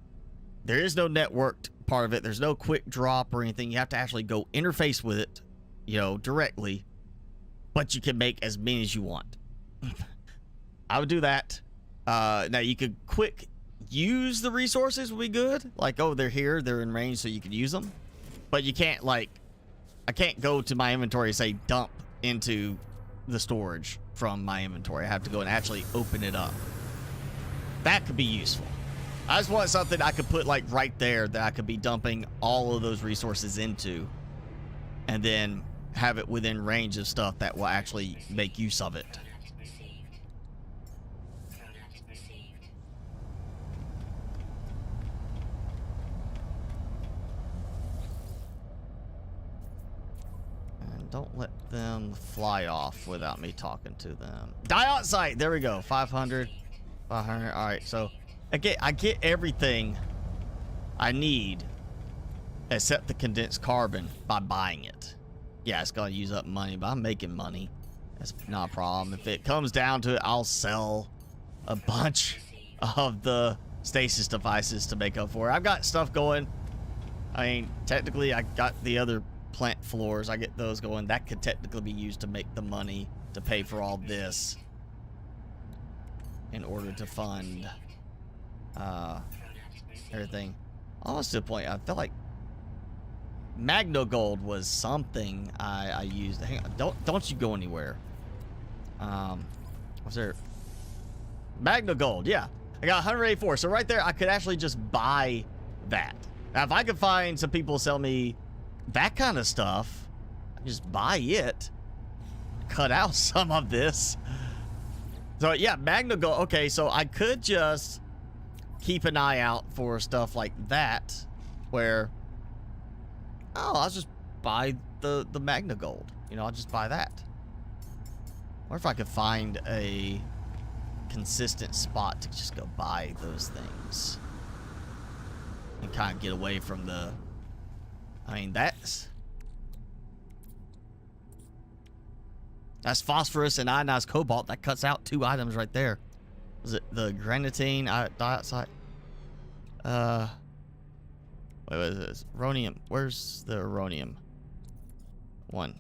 A: There is no networked part of it. There's no quick drop or anything. You have to actually go interface with it, you know, directly. But you can make as many as you want. I would do that. Now, you could quick use the resources would be good. Like, oh, they're here, they're in range, so you can use them. But you can't, like, I can't go to my inventory and say dump into the storage from my inventory. I have to go and actually open it up. That could be useful. I just want something I could put, like, right there that I could be dumping all of those resources into. And then have it within range of stuff that will actually make use of it. And don't let them fly off without me talking to them. Dioxide, there we go. 500, 500. All right, so I get everything I need except the condensed carbon by buying it. Yeah, it's gonna use up money, but I'm making money. That's not a problem. If it comes down to it, I'll sell a bunch of the stasis devices to make up for it. I've got stuff going. I mean, technically, I got the other plant floors. I get those going. That could technically be used to make the money to pay for all this in order to fund everything. Almost to the point, I feel like Magno Gold was something I used. Hang on, don't you go anywhere. What's there? Magno Gold, yeah. I got 184. So right there, I could actually just buy that. Now, if I could find some people sell me that kind of stuff, I just buy it. Cut out some of this. So yeah, Magno Gold. Okay, so I could just keep an eye out for stuff like that, where I'll just buy the Magna Gold. You know, I'll just buy that. Or if I could find a consistent spot to just go buy those things. And kind of get away from the... I mean, that's phosphorus and ionized cobalt. That cuts out 2 items right there. Is it the granitine dioxide? Wait, what is this? Rhonium. Where's the rhonium? 1.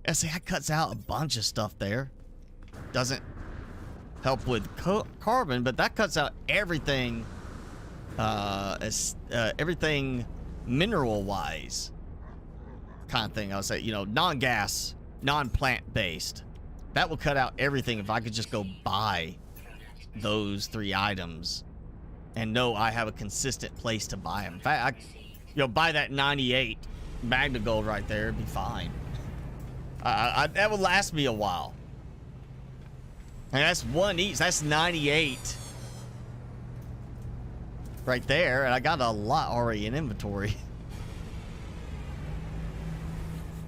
A: Yeah, see, that cuts out a bunch of stuff there. Doesn't help with carbon, but that cuts out everything. Everything mineral-wise, kind of thing. I would say, you know, non-gas, non-plant-based. That will cut out everything if I could just go buy those 3 items and know I have a consistent place to buy them. In fact, buy that 98 Magna Gold right there. It'd be fine. That would last me a while. And that's 1 each. That's 98 right there. And I got a lot already in inventory.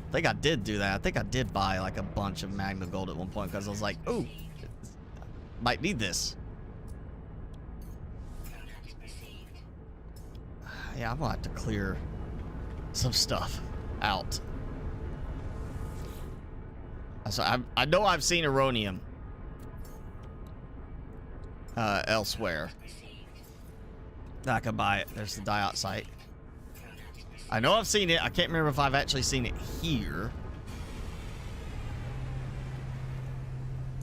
A: I think I did do that. I think I did buy like a bunch of Magna Gold at one point because I was like, ooh, might need this. Yeah, I'm gonna have to clear some stuff out. So I know I've seen Aronium elsewhere. I can buy it. There's the dioxide. I know I've seen it. I can't remember if I've actually seen it here.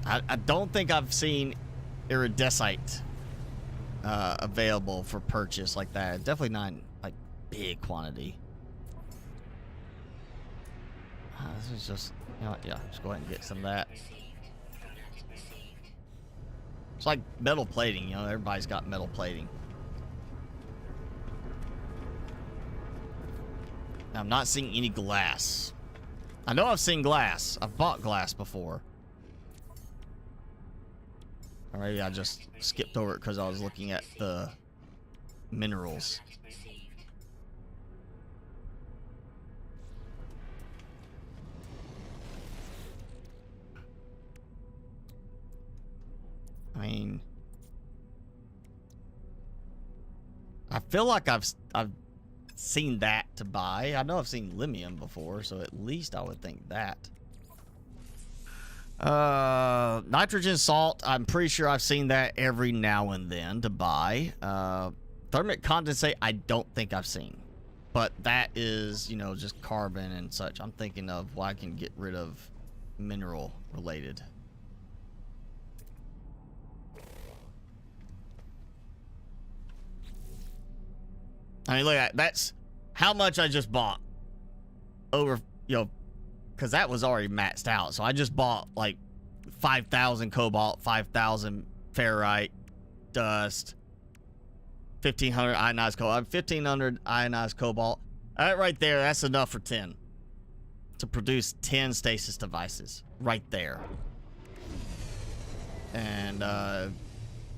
A: I don't think I've seen iridescite available for purchase like that. Definitely not in, like, big quantity. This is just, you know what, yeah, just go ahead and get some of that. It's like metal plating, you know, everybody's got metal plating. Now, I'm not seeing any glass. I know I've seen glass. I've bought glass before. Or maybe I just skipped over it because I was looking at the minerals. I mean, I feel like I've seen that to buy. I know I've seen Limium before, so at least I would think that. Nitrogen salt, I'm pretty sure I've seen that every now and then to buy. Thermic condensate, I don't think I've seen. But that is, you know, just carbon and such. I'm thinking of what I can get rid of mineral related. I mean, look at that. That's how much I just bought over, you know, because that was already maxed out. So I just bought like 5,000 cobalt, 5,000 ferrite, dust, 1,500 ionized cobalt, 1,500 ionized cobalt. That right there, that's enough for 10. To produce 10 stasis devices. Right there. And,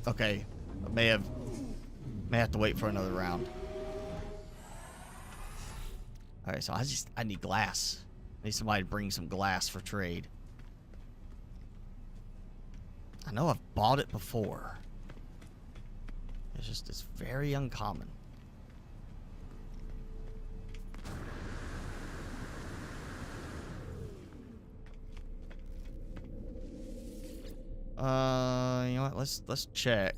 A: okay. I may have to wait for another round. Alright, so I need glass. I need somebody to bring some glass for trade. I know I've bought it before. It's very uncommon. You know what? Let's check.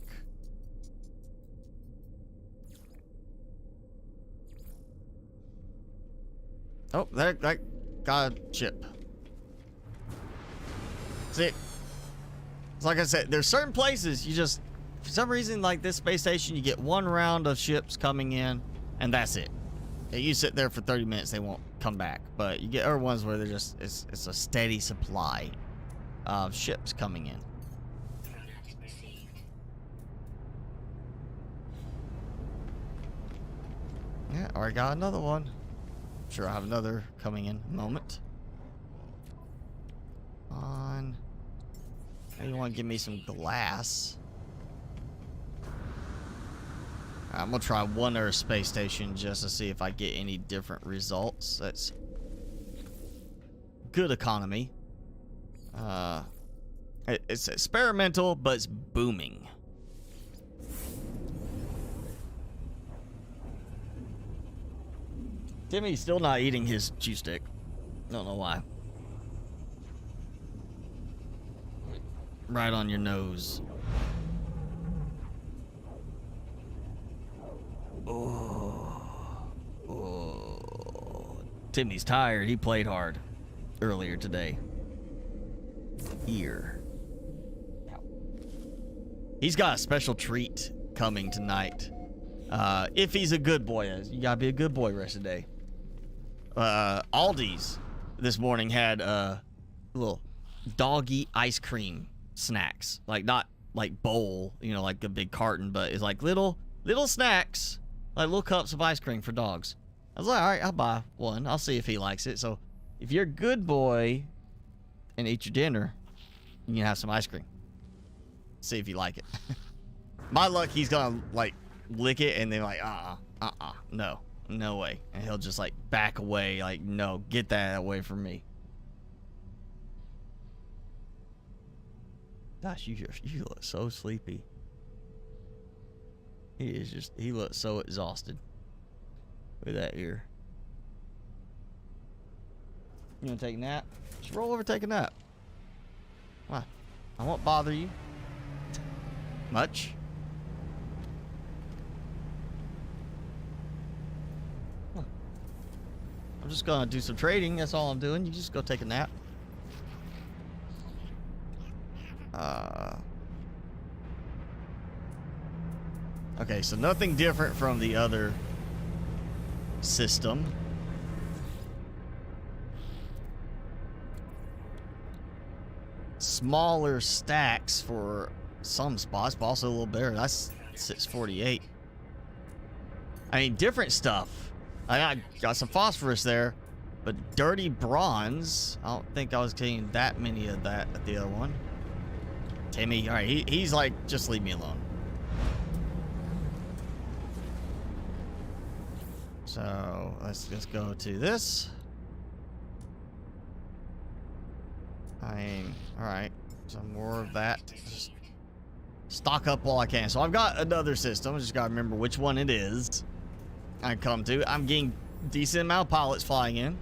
A: Oh, that got a chip. See, it's like I said, there's certain places you just, for some reason, like this space station, you get one round of ships coming in, and that's it. And you sit there for 30 minutes, they won't come back. But you get other ones where they're just, it's a steady supply of ships coming in. Yeah, already got another one. Sure, I have another coming in a moment. On. You want to give me some glass? I'm gonna try one Earth space station just to see if I get any different results. That's good economy. It's experimental, but it's booming. Timmy's still not eating his chew stick. Don't know why. Right on your nose. Oh. Timmy's tired. He played hard earlier today. Here. He's got a special treat coming tonight. If he's a good boy. You gotta be a good boy the rest of the day. Aldi's this morning had little doggy ice cream snacks, like not like bowl, you know, like a big carton, but it's like little snacks, like little cups of ice cream for dogs. I was like, all right, I'll buy one. I'll see if he likes it. So if you're a good boy and eat your dinner, you can have some ice cream. See if you like it. My luck, he's gonna like lick it and then like no. No way. And he'll just like back away, like, no, get that away from me. Gosh, you look so sleepy. He looks so exhausted with that ear. You wanna take a nap? Just roll over, take a nap. Why? I won't bother you much. I'm just gonna do some trading. That's all I'm doing. You just go take a nap. Okay, so nothing different from the other system. Smaller stacks for some spots, but also a little better. That's 648. I mean, different stuff. I got some phosphorus there, but dirty bronze. I don't think I was getting that many of that at the other one. Timmy, all right, he's like, just leave me alone. So let's go to this. I mean, all right, some more of that. Just stock up while I can. So I've got another system. I just gotta remember which one it is. I come to. I'm getting decent amount of pilots flying in,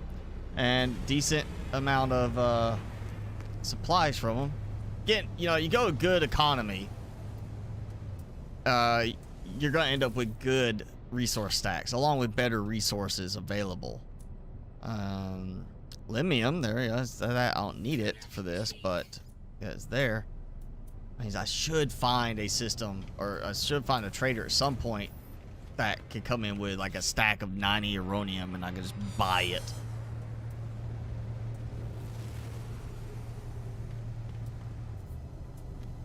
A: and decent amount of supplies from them. Again, you know, you go good economy, you're gonna end up with good resource stacks, along with better resources available. Limium, there it is. That I don't need it for this, but it's there. Means I should find a system, or I should find a trader at some point that can come in with like a stack of 90 uranium, and I can just buy it.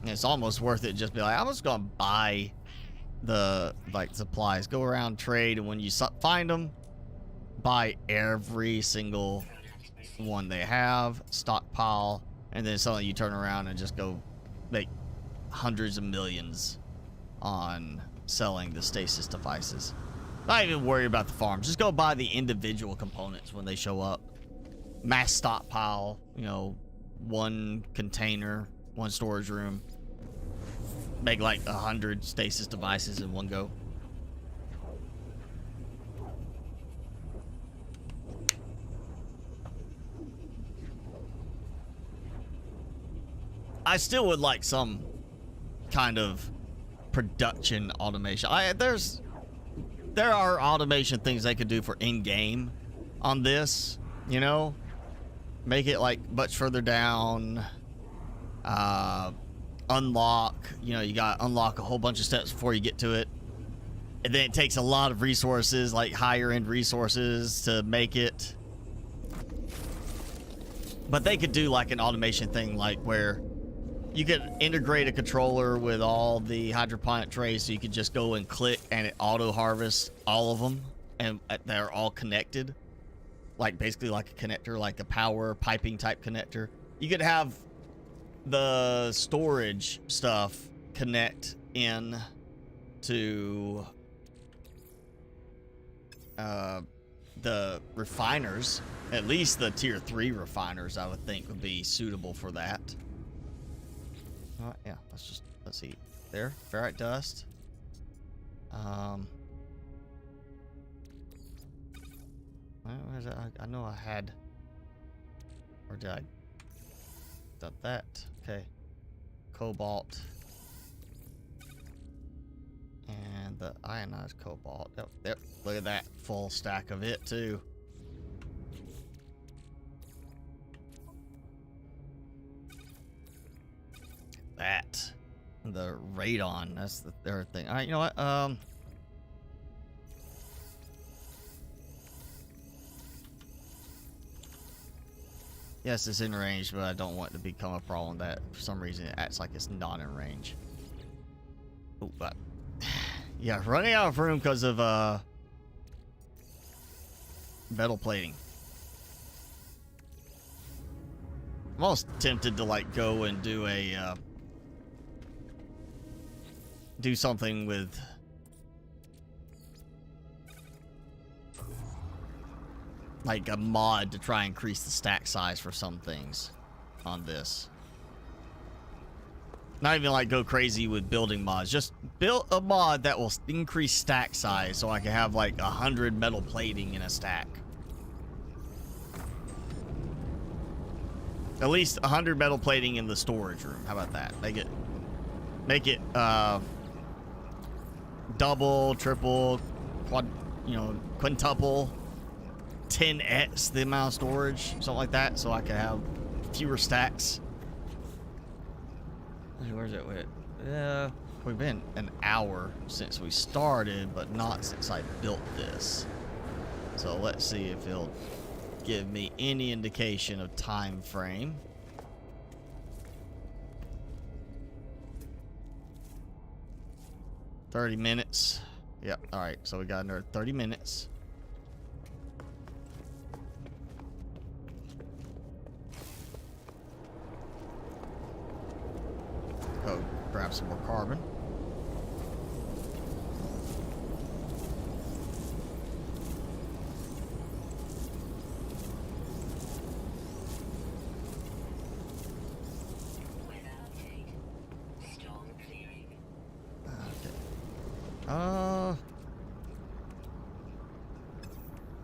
A: And it's almost worth it. Just be like, I'm just gonna buy the like supplies, go around, trade, and when you find them, buy every single one they have, stockpile, and then suddenly you turn around and just go make hundreds of millions on selling the stasis devices. Not even worry about the farms. Just go buy the individual components when they show up. Mass stockpile, you know, one container, one storage room. Make like 100 stasis devices in one go. I still would like some kind of production automation. There are automation things they could do for in-game on this, you know? Make it like much further down. Unlock, you know, you gotta unlock a whole bunch of steps before you get to it. And then it takes a lot of resources, like higher end resources, to make it. But they could do like an automation thing, like where you could integrate a controller with all the hydroponic trays, so you could just go and click and it auto harvests all of them, and they're all connected, like basically like a connector, like a power piping type connector. You could have the storage stuff connect in to the refiners. At least the tier 3 refiners, I would think, would be suitable for that. Yeah, let's see. There, ferrite dust. Where's that? I know I had, or did I? Done that. Okay. Cobalt. And the ionized cobalt. Yep. Look at that full stack of it too. That. The radon. That's the third thing. All right, you know what? Yes, it's in range, but I don't want it to become a problem that for some reason it acts like it's not in range. Oh, but yeah, running out of room because of metal plating. I'm almost tempted to like go and do a do something with like a mod to try and increase the stack size for some things on this. Not even like go crazy with building mods. Just build a mod that will increase stack size so I can have like 100 metal plating in a stack. At least 100 metal plating in the storage room. How about that? Make it double, triple, quintuple, 10x the amount of storage, something like that, so I can have fewer stacks. Where's it? We've been an hour since we started, but not since I built this. So let's see if it'll give me any indication of time frame. $30 minutes. Yep. All right. So we got another 30 minutes. Go grab some more carbon.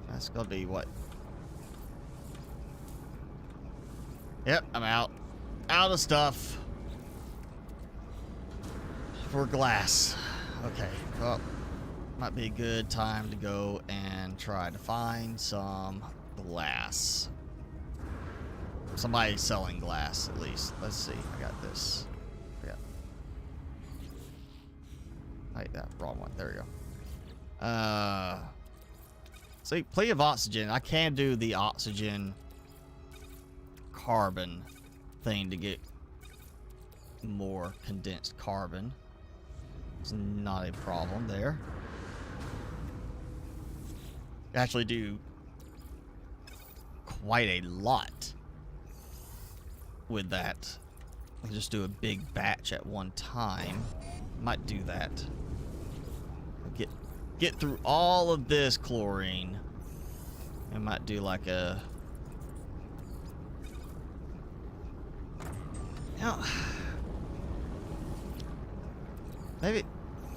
A: That's gonna be what? Yep, I'm out of stuff for glass. Okay, well, might be a good time to go and try to find some glass. Somebody selling glass, at least. Let's see. I got this. Yeah. Wait, that wrong one. There we go. See, plenty of oxygen. I can do the oxygen carbon thing to get more condensed carbon. It's not a problem there. Actually do quite a lot with that. I'll just do a big batch at one time. Might do that. Get through all of this chlorine. I might do like a... Now, maybe...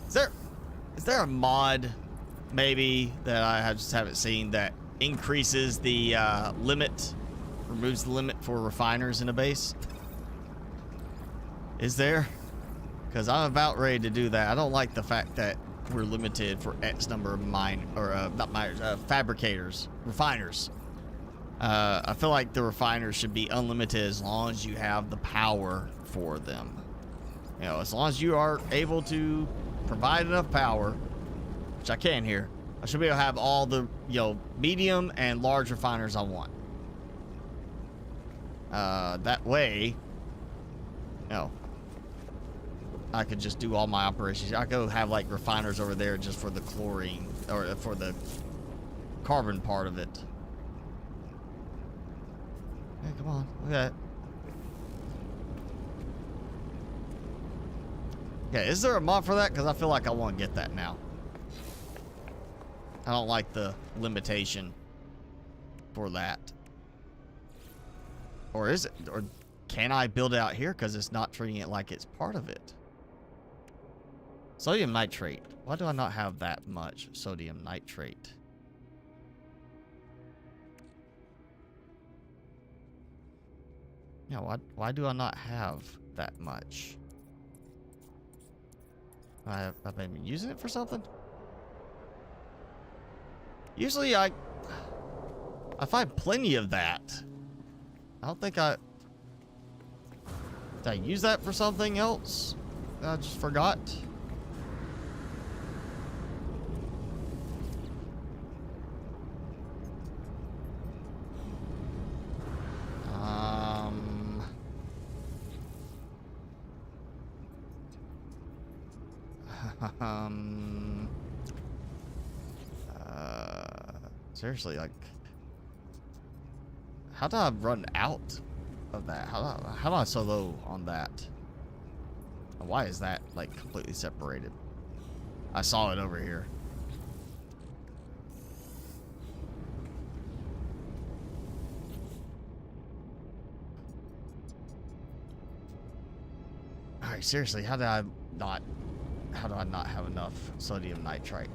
A: Is there a mod, maybe, that I just haven't seen that increases the limit, removes the limit for refiners in a base? Is there? Because I'm about ready to do that. I don't like the fact that we're limited for X number of fabricators, refiners. I feel like the refiners should be unlimited as long as you have the power for them. You know, as long as you are able to provide enough power, which I can here, I should be able to have all the, medium and large refiners I want. That way, I could just do all my operations. I go have like refiners over there just for the chlorine or for the carbon part of it. Hey, come on, look at that. Yeah, is there a mod for that? Because I feel like I want to get that now. I don't like the limitation for that. Or is it? Or can I build it out here? Because it's not treating it like it's part of it. Sodium nitrate. Why do I not have that much sodium nitrate? Yeah, why do I not have that much? I've been using it for something? Usually I find plenty of that. I don't think did I use that for something else? I just forgot. Seriously, like, how do I run out of that? How do I so low on that? Why is that like completely separated? I saw it over here. Like, seriously, how do I not have enough sodium nitrite?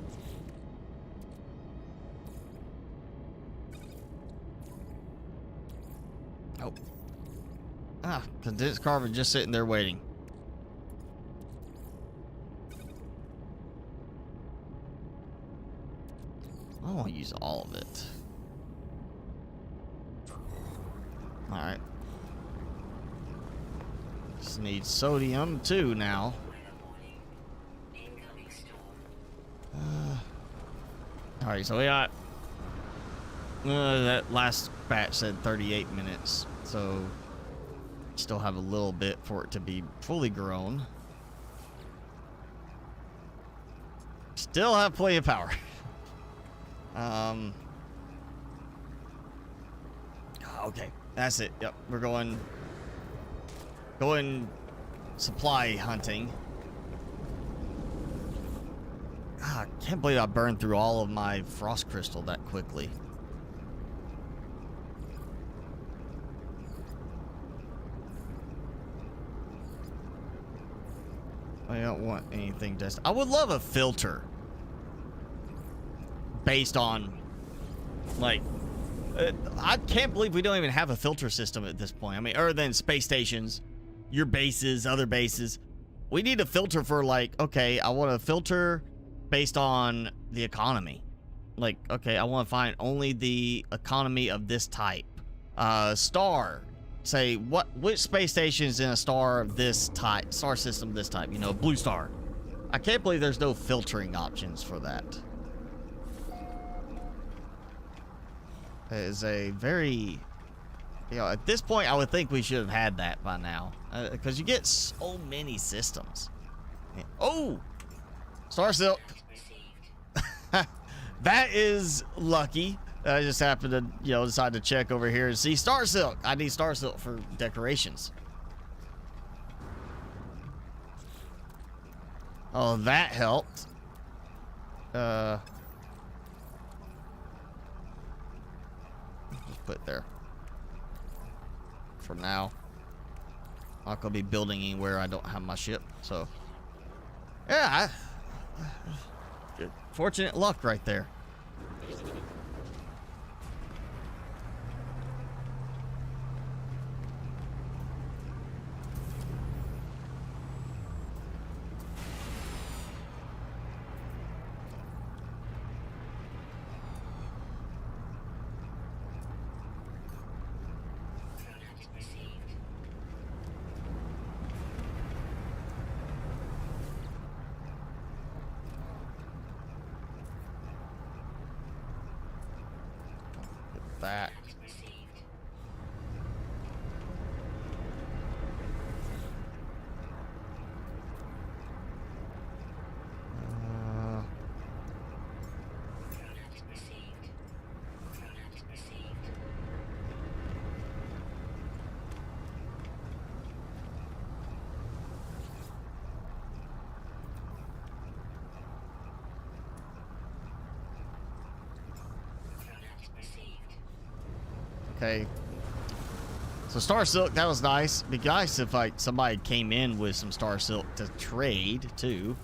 A: Oh. Ah, condensed carbon just sitting there waiting. I don't want to use all of it. Alright. Just need sodium too now. Alright, so we got that last batch said 38 minutes, so still have a little bit for it to be fully grown. Still have plenty of power. Okay, that's it. Yep, we're going supply hunting. God, I can't believe I burned through all of my frost crystal that quickly. I don't want anything just... I would love a filter based on, like... I can't believe we don't even have a filter system at this point. I mean, other than space stations, your bases, other bases. We need a filter for, like, okay, I want a filter based on the economy. Like, okay, I want to find only the economy of this type. Star. Say, which space station is in a star of this type, star system this type, you know, blue star. I can't believe there's no filtering options for that. It is a very, you know, at this point, I would think we should have had that by now. Because you get so many systems. Oh! Star Silk. That is lucky. I just happened to, you know, decide to check over here and see Star Silk. I need Star Silk for decorations. Oh, that helped. Just put it there. For now. I'm not gonna be building anywhere I don't have my ship, so. Yeah, good. Fortunate luck right there. That. Okay. So Star Silk, that was nice. It'd be nice if like somebody came in with some Star Silk to trade too.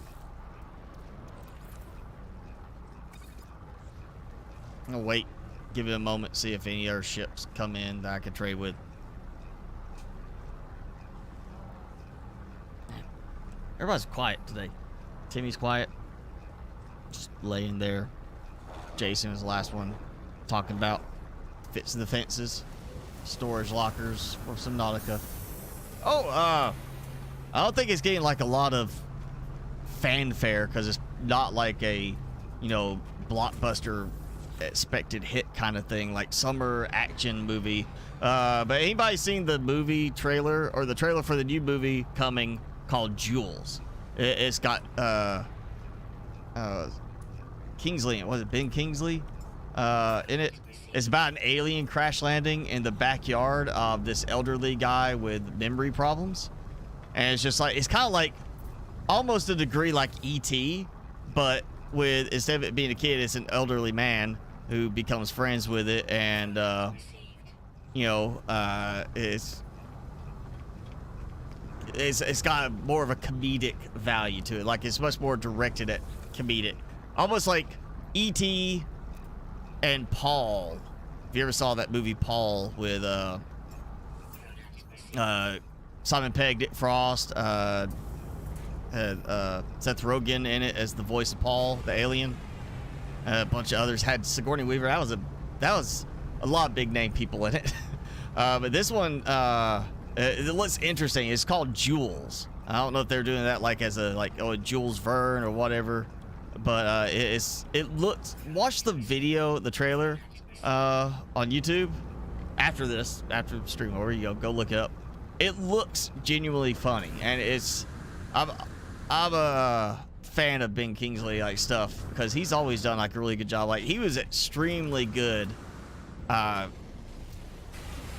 A: I'm gonna wait, give it a moment, see if any other ships come in that I can trade with. Everybody's quiet today. Timmy's quiet. Just laying there. Jason was the last one talking about fits in the fences, storage lockers, or some Nautica. Oh, I don't think it's getting like a lot of fanfare because it's not like a, you know, blockbuster expected hit kind of thing, like summer action movie. But anybody seen the movie trailer or the trailer for the new movie coming called Jules? It's got Kingsley. Was it Ben Kingsley in it? It's about an alien crash landing in the backyard of this elderly guy with memory problems. And it's just like, it's kind of like almost a degree like E.T., but with, instead of it being a kid, it's an elderly man who becomes friends with it. And, it it's got more of a comedic value to it. Like, it's much more directed at comedic, almost like E.T. and Paul. If you ever saw that movie Paul with Simon Pegg, Dick Frost, Seth Rogen in it as the voice of Paul, the alien. A bunch of others had Sigourney Weaver. That was a lot of big name people in it. But this one, it looks interesting. It's called Jules. I don't know if they're doing that like as a Jules Verne or whatever. But it looks. Watch the video, the trailer, on YouTube after the stream. Over you go look it up. It looks genuinely funny, and I'm a fan of Ben Kingsley stuff because he's always done a really good job. He was extremely good,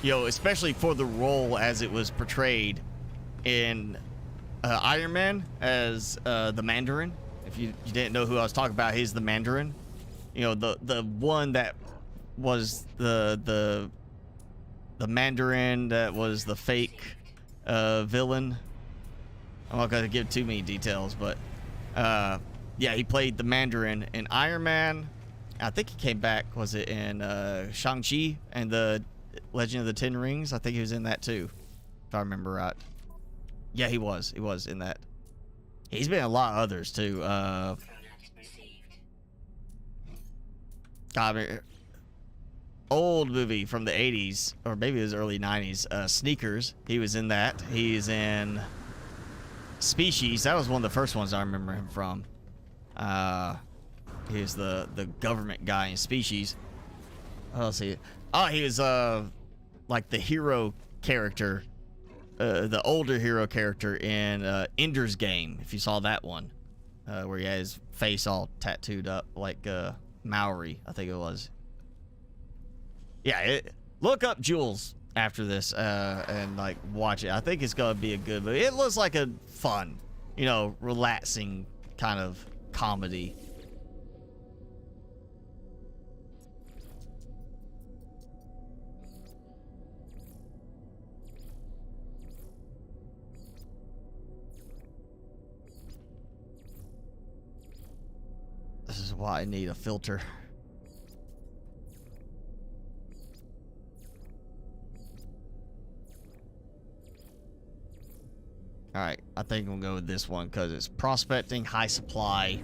A: especially for the role as it was portrayed in Iron Man as the Mandarin. If you didn't know who I was talking about, he's the Mandarin. The one that was the Mandarin that was the fake villain. I'm not gonna give too many details, but yeah, he played the Mandarin in Iron Man. I think he came back. Was it in Shang-Chi and the Legend of the Ten Rings? I think he was in that too, if I remember right. Yeah, he was. He was in that. He's been in a lot of others too. God, old movie from the 80s, or maybe it was early 90s. Sneakers. He was in that. He's in Species. That was one of the first ones I remember him from. He was the government guy in Species. Let's see. Oh, he was like the hero character, the older hero character in Ender's Game. If you saw that one, where he had his face all tattooed up like Maori, I think it was. Yeah, look up Jules after this and watch it. I think it's gonna be a good movie. It looks like a fun, relaxing kind of comedy. This is why I need a filter. Alright, I think we'll go with this one because it's prospecting, high supply.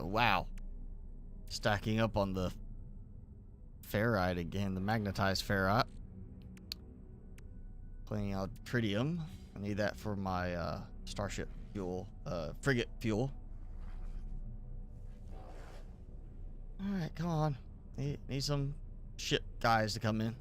A: Wow. Stacking up on the ferrite again, the magnetized ferrite. Plenty of tritium. I need that for my starship fuel, frigate fuel. Alright, come on. Need some ship guys to come in.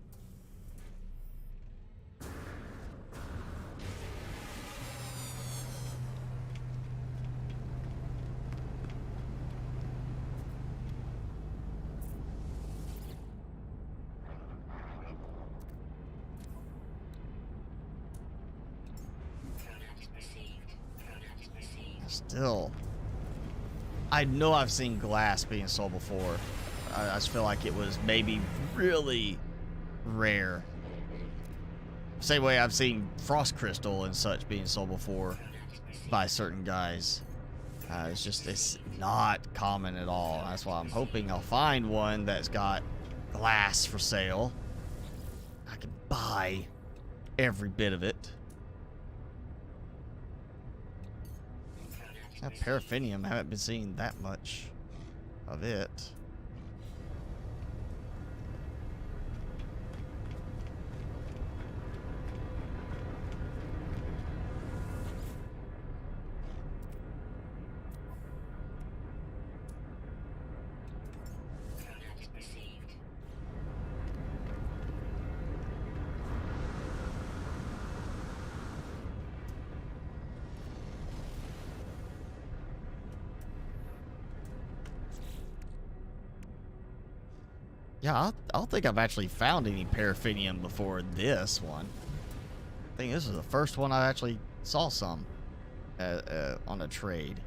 A: Still, I know I've seen glass being sold before. I just feel like it was maybe really rare. Same way I've seen frost crystal and such being sold before by certain guys. It's not common at all. That's why I'm hoping I'll find one that's got glass for sale. I can buy every bit of it. That paraffinium, I haven't been seeing that much of it. Yeah, I don't think I've actually found any paraffinium before this one. I think this is the first one I actually saw some on a trade.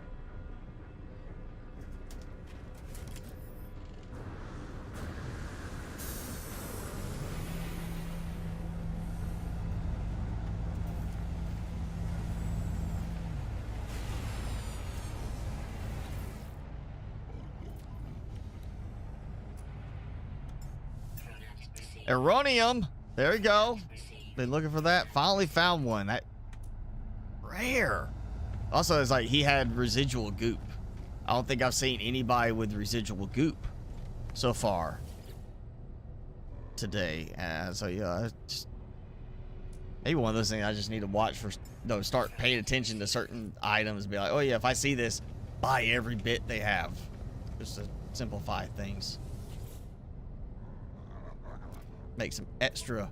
A: Eronium. There we go. Been looking for that. Finally found one. That rare. Also, it's like he had residual goop. I don't think I've seen anybody with residual goop so far today. So yeah, just maybe one of those things I just need to watch for. No, start paying attention to certain items. Be like, oh yeah, if I see this, buy every bit they have. Just to simplify things. Make some extra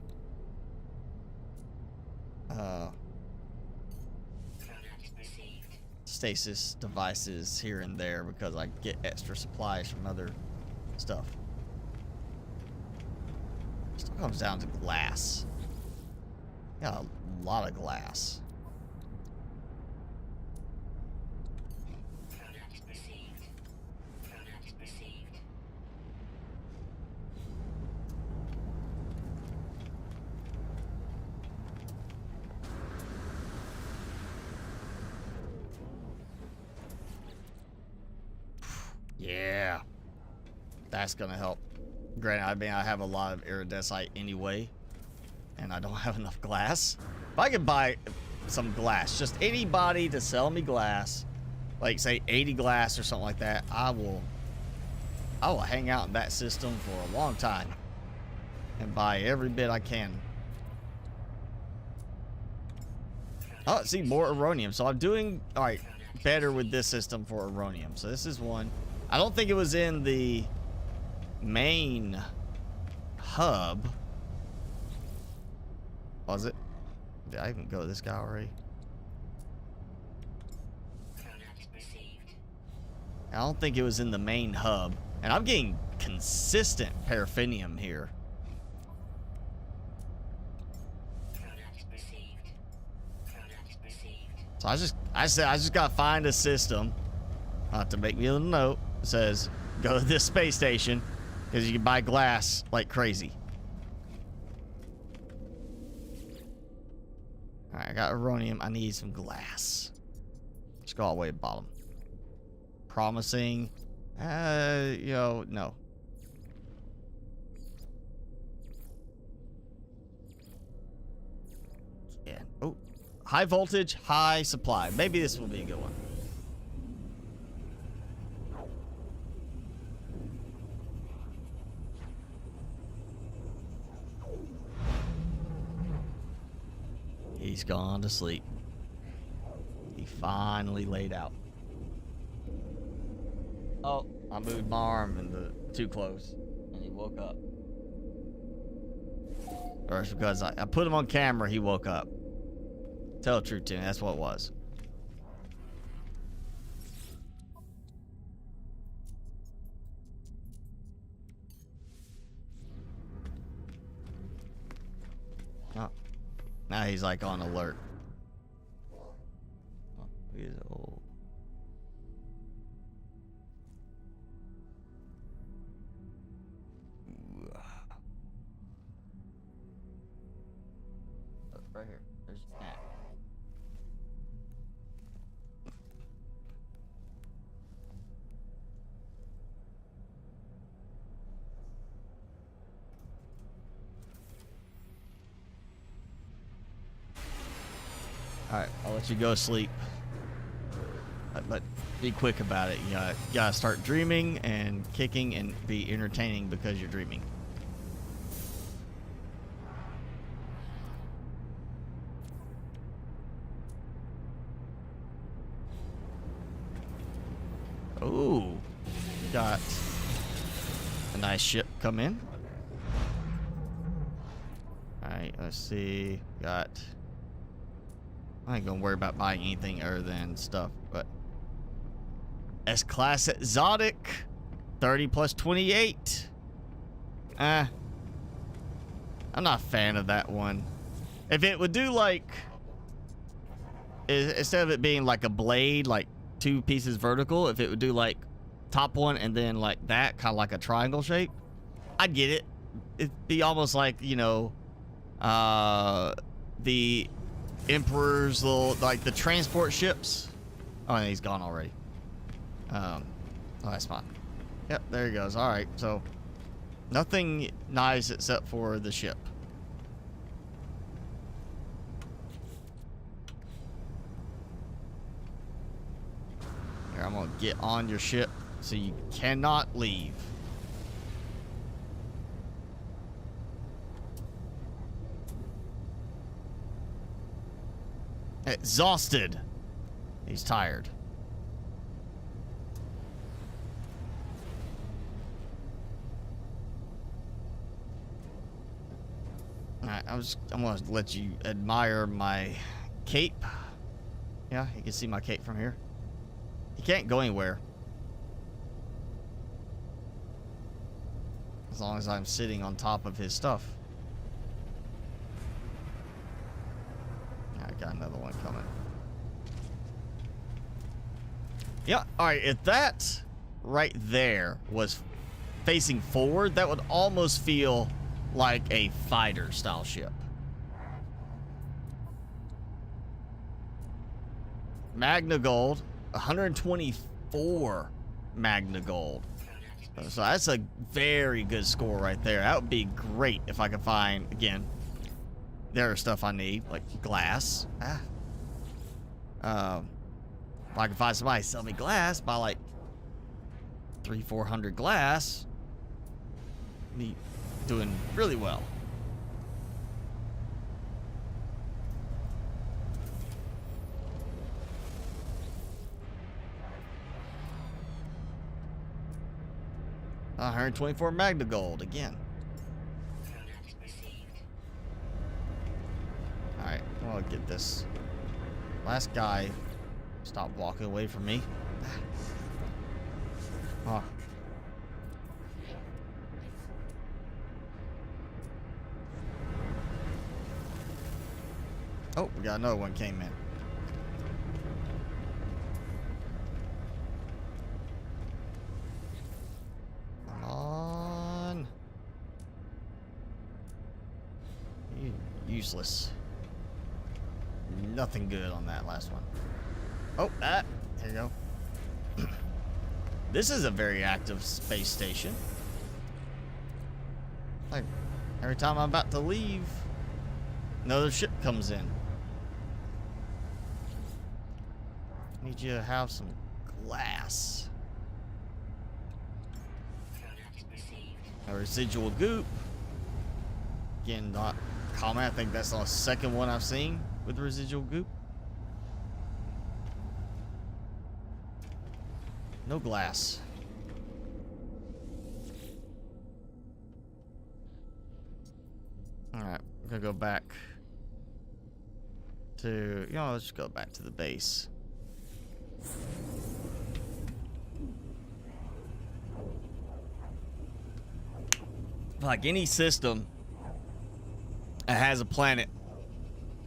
A: stasis devices here and there because I get extra supplies from other stuff. Still comes down to glass. Got a lot of glass. Yeah, that's gonna help. Granted, I mean, I have a lot of iridescite anyway, and I don't have enough glass. If I could buy some glass, just anybody to sell me glass, like say 80 glass or something like that, I will hang out in that system for a long time and buy every bit I can. Oh, see, more Eronium. So I'm doing all right, better with this system for Eronium. So this is one. I don't think it was in the main hub. Was it? Did I even go to this guy already? I don't think it was in the main hub. And I'm getting consistent paraffinium here. So I just gotta find a system. I'll have to make me a little note. It says, go to this space station, because you can buy glass like crazy. Alright, I got Eronium. I need some glass. Let's go all the way to the bottom. Promising. No. Yeah. Oh. High voltage, high supply. Maybe this will be a good one. He's gone to sleep. He finally laid out. Oh, I moved my arm too close, and he woke up. Or it's because I put him on camera, he woke up. Tell the truth, Tim. That's what it was. Oh. Now he's like on alert. Oh, he's old. Right here. There's that. Alright, I'll let you go to sleep. But be quick about it. You gotta start dreaming and kicking and be entertaining because you're dreaming. Ooh, got a nice ship come in. Alright, let's see. Got. I ain't gonna worry about buying anything other than stuff, but S-Class Exotic 30 plus 28. I'm not a fan of that one. If it would do like, instead of it being like a blade, like 2 pieces vertical, if it would do like top one and then like that, kind of like a triangle shape, I'd get it. It'd be almost like, you know, the Emperor's little, like the transport ships. Oh, and he's gone already. Oh, that's fine. Yep, there he goes. All right, so nothing nice except for the ship. Here, I'm gonna get on your ship so you cannot leave. Exhausted. He's tired. Alright, I'm gonna let you admire my cape. Yeah, you can see my cape from here. He can't go anywhere. As long as I'm sitting on top of his stuff. I got another one coming. Yeah, alright, if that right there was facing forward, that would almost feel like a fighter style ship. Magna Gold, 124 Magna Gold. So that's a very good score right there. That would be great if I could find, again, there are stuff I need, like glass. If I can find somebody to sell me glass by like 300-400 glass, me doing really well. $124 Magna Gold again. Alright, I'll get this last guy. Stop walking away from me. Oh. Oh, we got another one came in. Come on. Useless. Nothing good on that last one. Oh, there you go. This is a very active space station. Like, every time I'm about to leave, another ship comes in. Need you to have some glass. A residual goop. Again, not common. I think that's the second one I've seen with residual goop. No glass. Alright, we're gonna go back to, you know, let's just go back to the base. Like any system that has a planet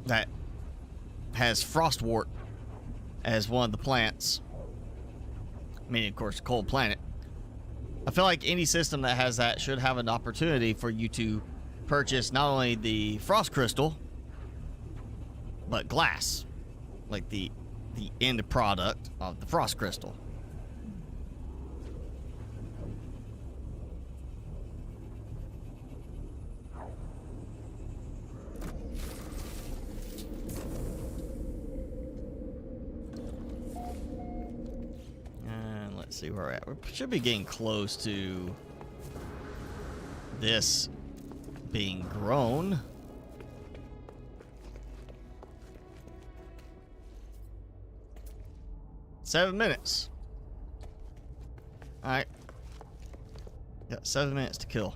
A: that has frostwort as one of the plants, meaning, of course, a cold planet. I feel like any system that has that should have an opportunity for you to purchase not only the frost crystal, but glass, like the end product of the frost crystal. Let's see where we're at. We should be getting close to this being grown. Seven minutes. Alright. Got 7 minutes to kill.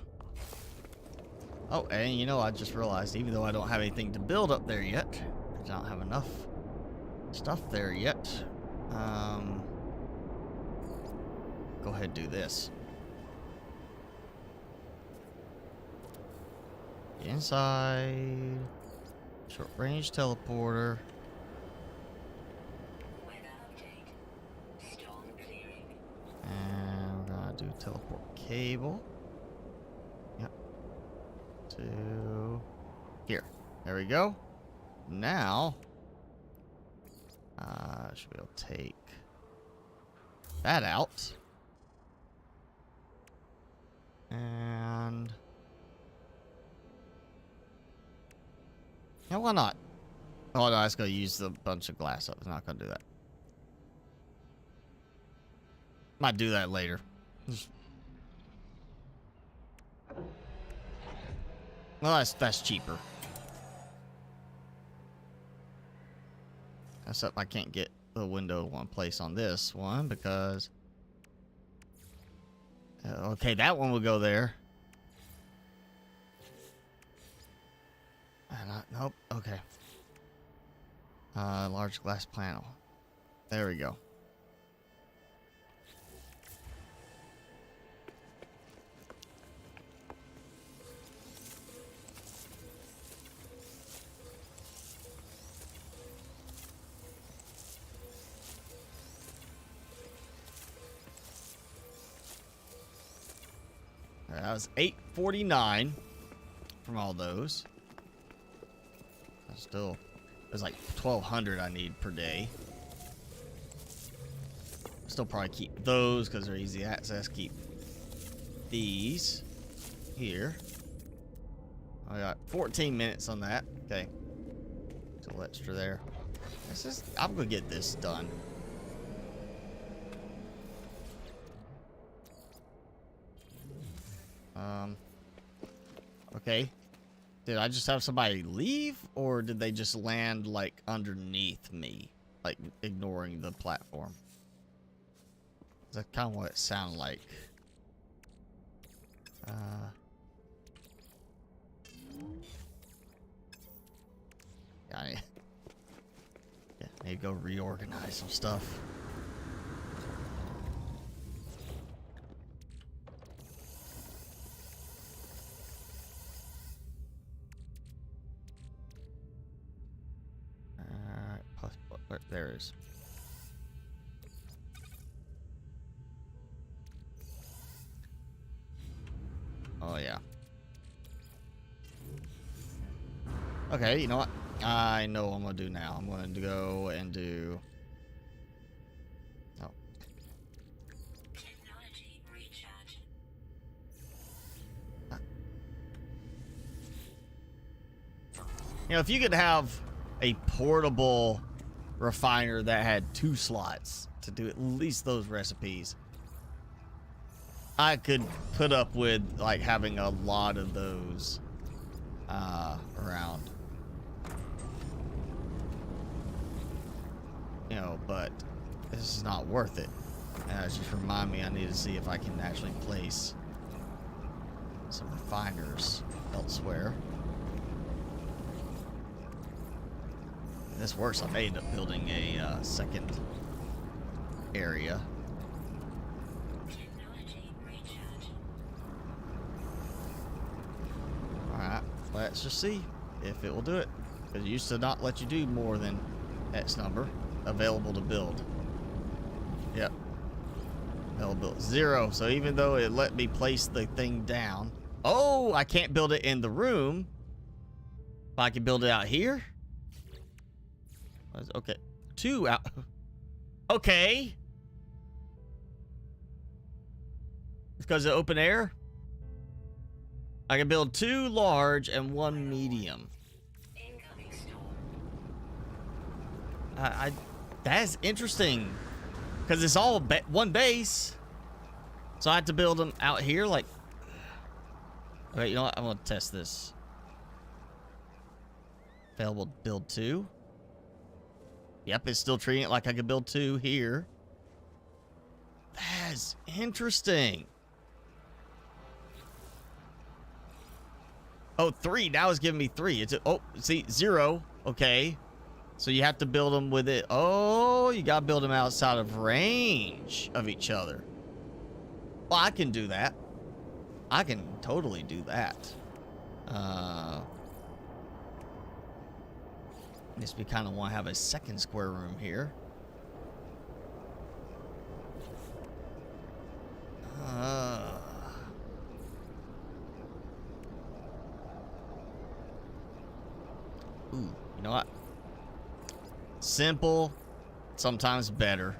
A: Oh, and you know, I just realized, even though I don't have anything to build up there yet, because I don't have enough stuff there yet, go ahead and do this. Inside. Short range teleporter. And we're gonna do teleport cable. Yep. To here. There we go. Now, should be able to take that out. And yeah, why not? Oh no, I was gonna use the bunch of glass up. I'm not gonna do that. Might do that later. Well, that's cheaper. Except I can't get the window in one place on this one because okay, that one will go there. Nope. Okay. Large glass panel. There we go. That was $8.49 from all those. Still, there's like 1,200 I need per day. Still probably keep those because they're easy access. Keep these here. I got 14 minutes on that. Okay, a little extra there. I'm gonna get this done. Okay. Did I just have somebody leave, or did they just land like underneath me, like ignoring the platform? That's kind of what it sounded like. Yeah, I need to go reorganize some stuff. There it is. Oh yeah. Okay, you know what? I know what I'm gonna do now. I'm going to go and do. Oh. You know, if you could have a portable refiner that had 2 slots to do at least those recipes, I could put up with like having a lot of those around, you know, but this is not worth it. Just remind me I need to see if I can actually place some refiners elsewhere. This works. I may end up building a second area. Alright, let's just see if it will do it. Because it used to not let you do more than X number available to build. Yep. Available 0. So even though it let me place the thing down. Oh, I can't build it in the room. But I can build it out here. Okay, 2 out. Okay. It's because of open air. I can build 2 large and 1 medium. That's interesting because it's all one base. So I have to build them out here. Like, okay, you know what? I'm gonna test this. Available to build 2. Yep, it's still treating it like I could build 2 here. That's interesting. Oh, 3. Now it's giving me 3. It's oh, see, 0. Okay. So you have to build them with it. Oh, you got to build them outside of range of each other. Well, I can do that. I can totally do that. Guess we kind of want to have a second square room here. Ooh, you know what? Simple, sometimes better.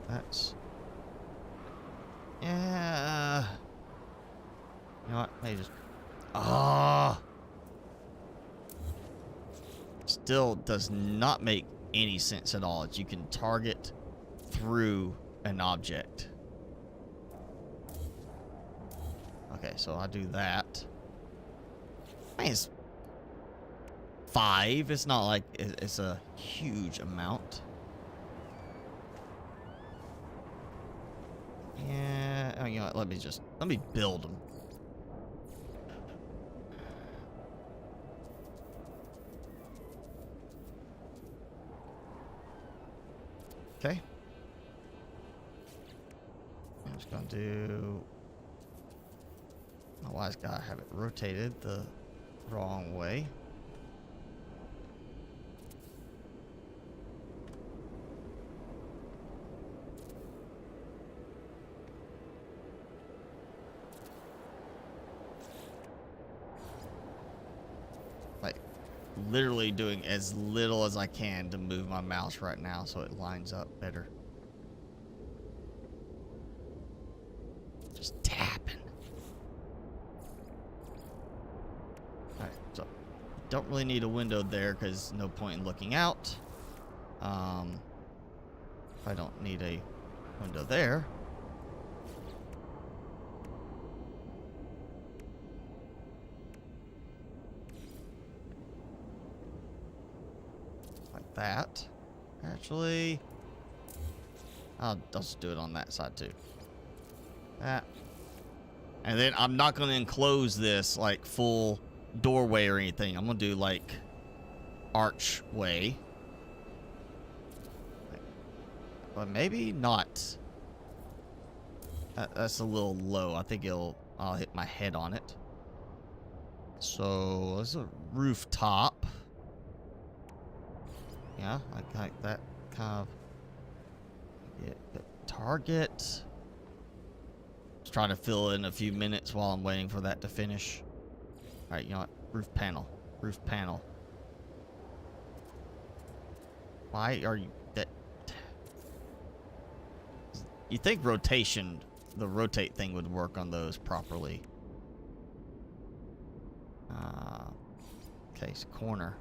A: That's... Yeah. You know what? Maybe just... Ah. Still does not make any sense at all that you can target through an object. Okay, so I do that. I mean, it's 5. It's not like it's a huge amount. Yeah, oh, you know what? Let me build them. Okay. I'm just gonna do... My wise guy have it rotated the wrong way. Like, literally doing as little as I can to move my mouse right now so it lines up better. Just tapping. Alright, so don't really need a window there because no point in looking out. I don't need a window there. Like that. Actually, I'll just do it on that side too. That. And then I'm not going to enclose this like full doorway or anything. I'm going to do like archway. But maybe not. That's a little low. I think I'll hit my head on it. So this is a rooftop. Yeah, like that kind of. Yeah, target. Just trying to fill in a few minutes while I'm waiting for that to finish. All right, you know what? Roof panel. Roof panel. Why are you that? You think rotation, the rotate thing would work on those properly. Okay, so corner.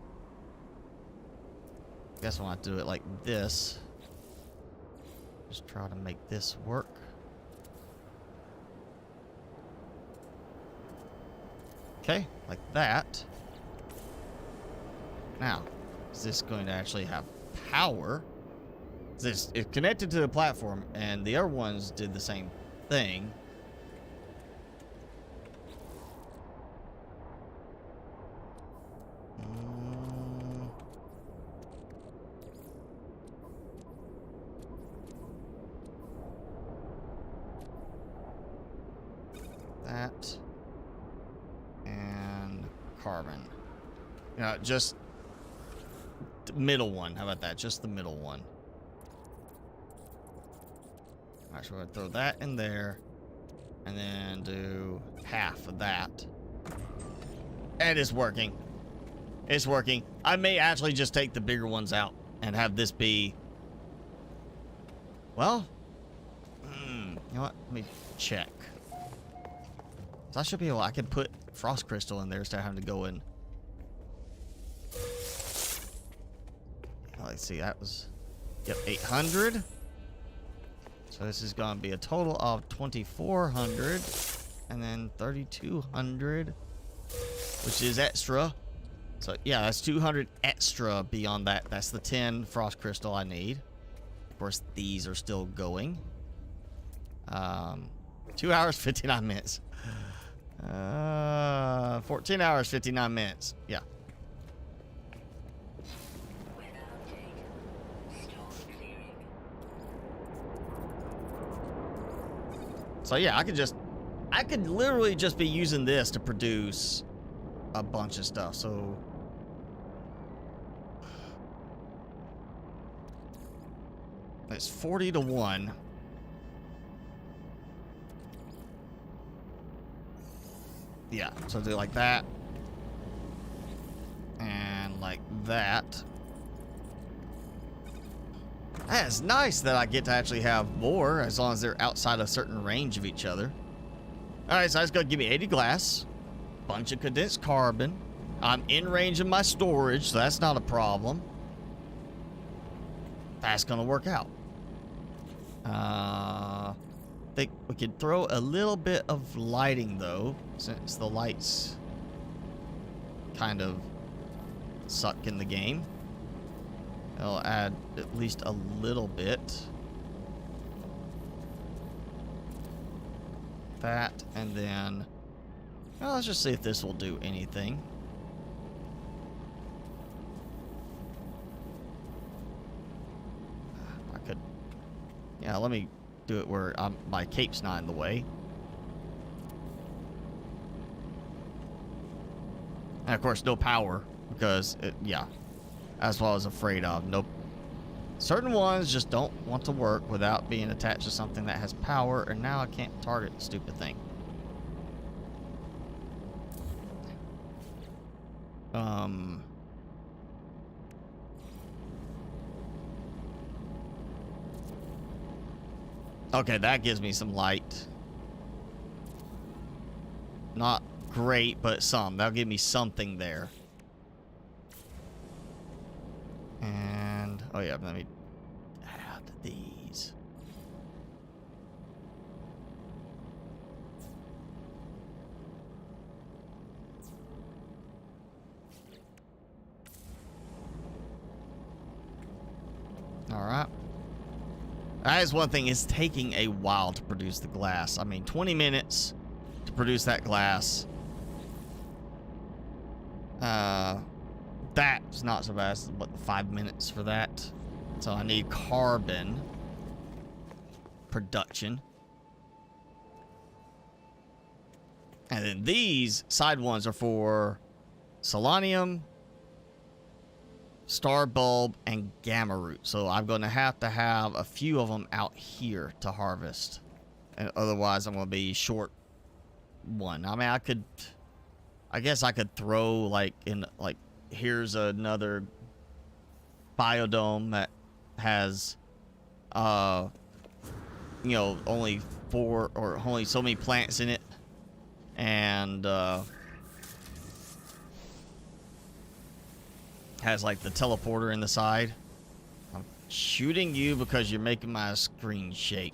A: Guess I'll have to do it like this. Just try to make this work. Okay, like that. Now, is this going to actually have power? This is connected to the platform, and the other ones did the same thing. That and carbon. You know, just the middle one. How about that? Just the middle one. Alright, so we're gonna throw that in there, and then do half of that. And it's working. It's working. I may actually just take the bigger ones out and have this be... Well, you know what? Let me check. So I should be able... I can put frost crystal in there instead of having to go in. Let's see, that was... Yep, 800. So this is going to be a total of 2,400, and then 3,200, which is extra. So yeah, that's 200 extra beyond that. That's the 10 frost crystal I need. Of course, these are still going. 2 hours, 59 minutes. 14 hours, 59 minutes. Yeah. So yeah, I could literally just be using this to produce a bunch of stuff. So it's 40 to 1. Yeah, so do like that. And like that. That's nice that I get to actually have more as long as they're outside a certain range of each other. Alright, so that's going to give me 80 glass. Bunch of condensed carbon. I'm in range of my storage, so that's not a problem. That's going to work out. I think we could throw a little bit of lighting, though, since the lights kind of suck in the game. I'll add at least a little bit. That, and then well, let's just see if this will do anything. I could, yeah, let me do it where my cape's not in the way. And of course, no power because yeah, that's what I was afraid of. Nope. Certain ones just don't want to work without being attached to something that has power, and now I can't target the stupid thing. Okay, that gives me some light. Not great, but some. That'll give me something there. And, oh yeah, let me add these. All right. That is one thing. It's taking a while to produce the glass. I mean, 20 minutes to produce that glass. That's not so bad. It's what, 5 minutes for that. So I need carbon production. And then these side ones are for selenium, star bulb, and gamma root. So I'm going to have a few of them out here to harvest. And otherwise I'm going to be short one. I mean, I guess I could throw like here's another biodome that has you know, only 4 or only so many plants in it, and has like the teleporter in the side. I'm shooting you because you're making my screen shake.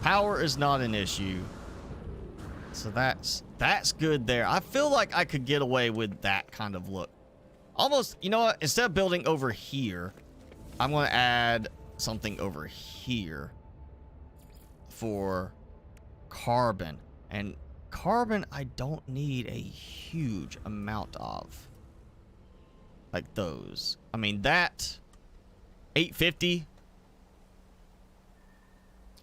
A: Power is not an issue. So that's good there. I feel like I could get away with that kind of look. Almost, you know what? Instead of building over here, I'm going to add something over here for carbon. And carbon, I don't need a huge amount of. Like those. I mean, that 850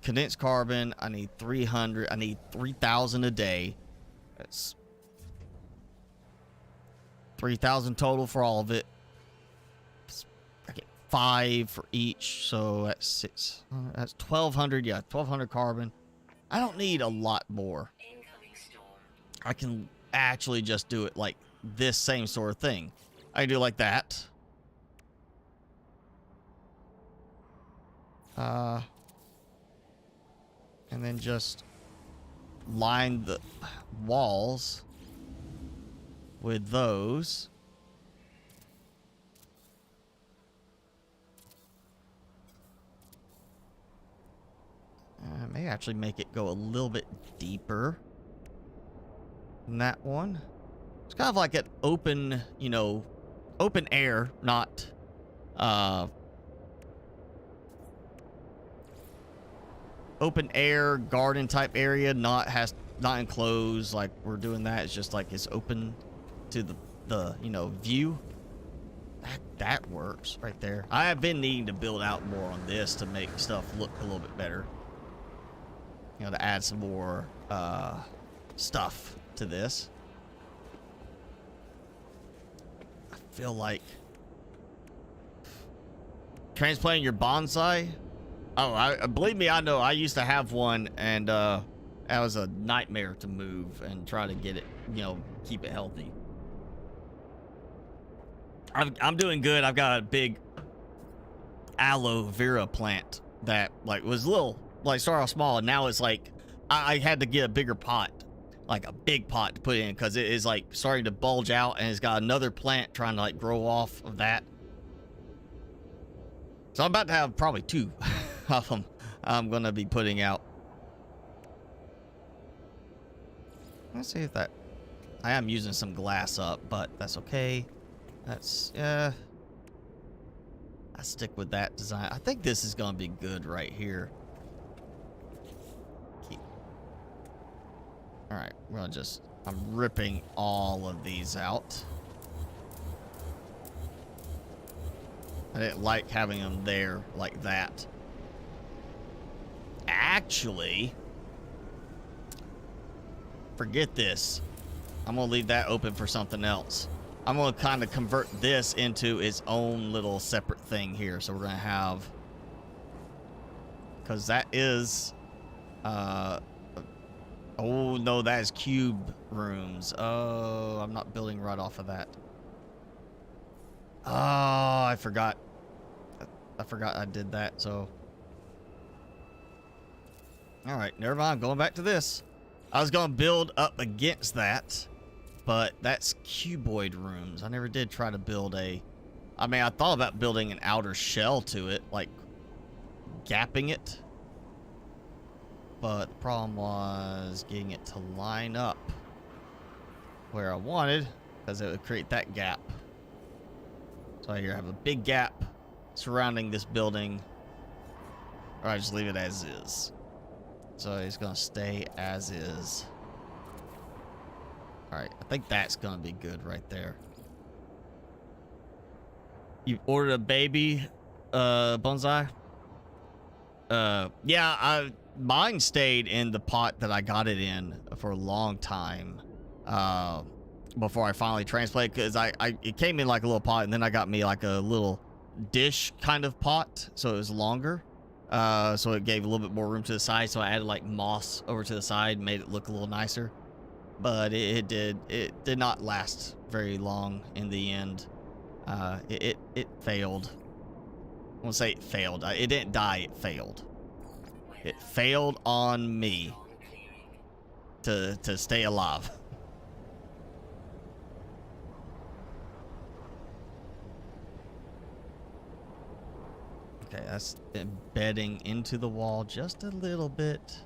A: condensed carbon, I need 300. I need 3,000 a day. That's 3,000 total for all of it. I get 5 for each, so that's 6. That's 1,200. Yeah, 1,200 carbon. I don't need a lot more. I can actually just do it like this same sort of thing. I can do it like that. And then just line the walls with those. May actually make it go a little bit deeper than that one. It's kind of like an open, you know, open air, not open air garden type area, not has not enclosed like we're doing that. It's just like it's open to the you know, view. That works right there. I have been needing to build out more on this to make stuff look a little bit better. You know, to add some more stuff to this. I feel like transplanting your bonsai. Oh, I believe me, I know. I used to have one, and that was a nightmare to move and try to get it, you know, keep it healthy. I'm doing good. I've got a big aloe vera plant that like was little, like started off small, and now it's like I had to get a bigger pot, like a big pot to put in, because it is like starting to bulge out, and it's got another plant trying to like grow off of that. So I'm about to have probably 2 of them I'm gonna be putting out. Let's see if that. I am using some glass up, but that's okay. That's I stick with that design. I think this is gonna be good right here. All right, we're gonna just. I'm ripping all of these out. I didn't like having them there like that. Actually, forget this. I'm gonna leave that open for something else. I'm gonna kind of convert this into its own little separate thing here. So we're gonna have, because that is, oh no, that is cube rooms. Oh, I'm not building right off of that. Oh, I forgot. I forgot I did that. So, all right, never mind. Going back to this. I was gonna build up against that. But that's cuboid rooms. I never did try to build a... I mean, I thought about building an outer shell to it, like gapping it. But the problem was getting it to line up where I wanted, because it would create that gap. So I here have a big gap surrounding this building. Or I just leave it as is. So it's going to stay as is. Alright, I think that's gonna be good right there. You ordered a baby bonsai? Yeah, mine stayed in the pot that I got it in for a long time. Before I finally transplanted, because it came in like a little pot, and then I got me like a little dish kind of pot, so it was longer. So it gave a little bit more room to the side, so I added like moss over to the side, made it look a little nicer. But it did not last very long in the end. It failed. I won't say it failed. It didn't die, it failed. It failed on me to stay alive. Okay, that's embedding into the wall just a little bit.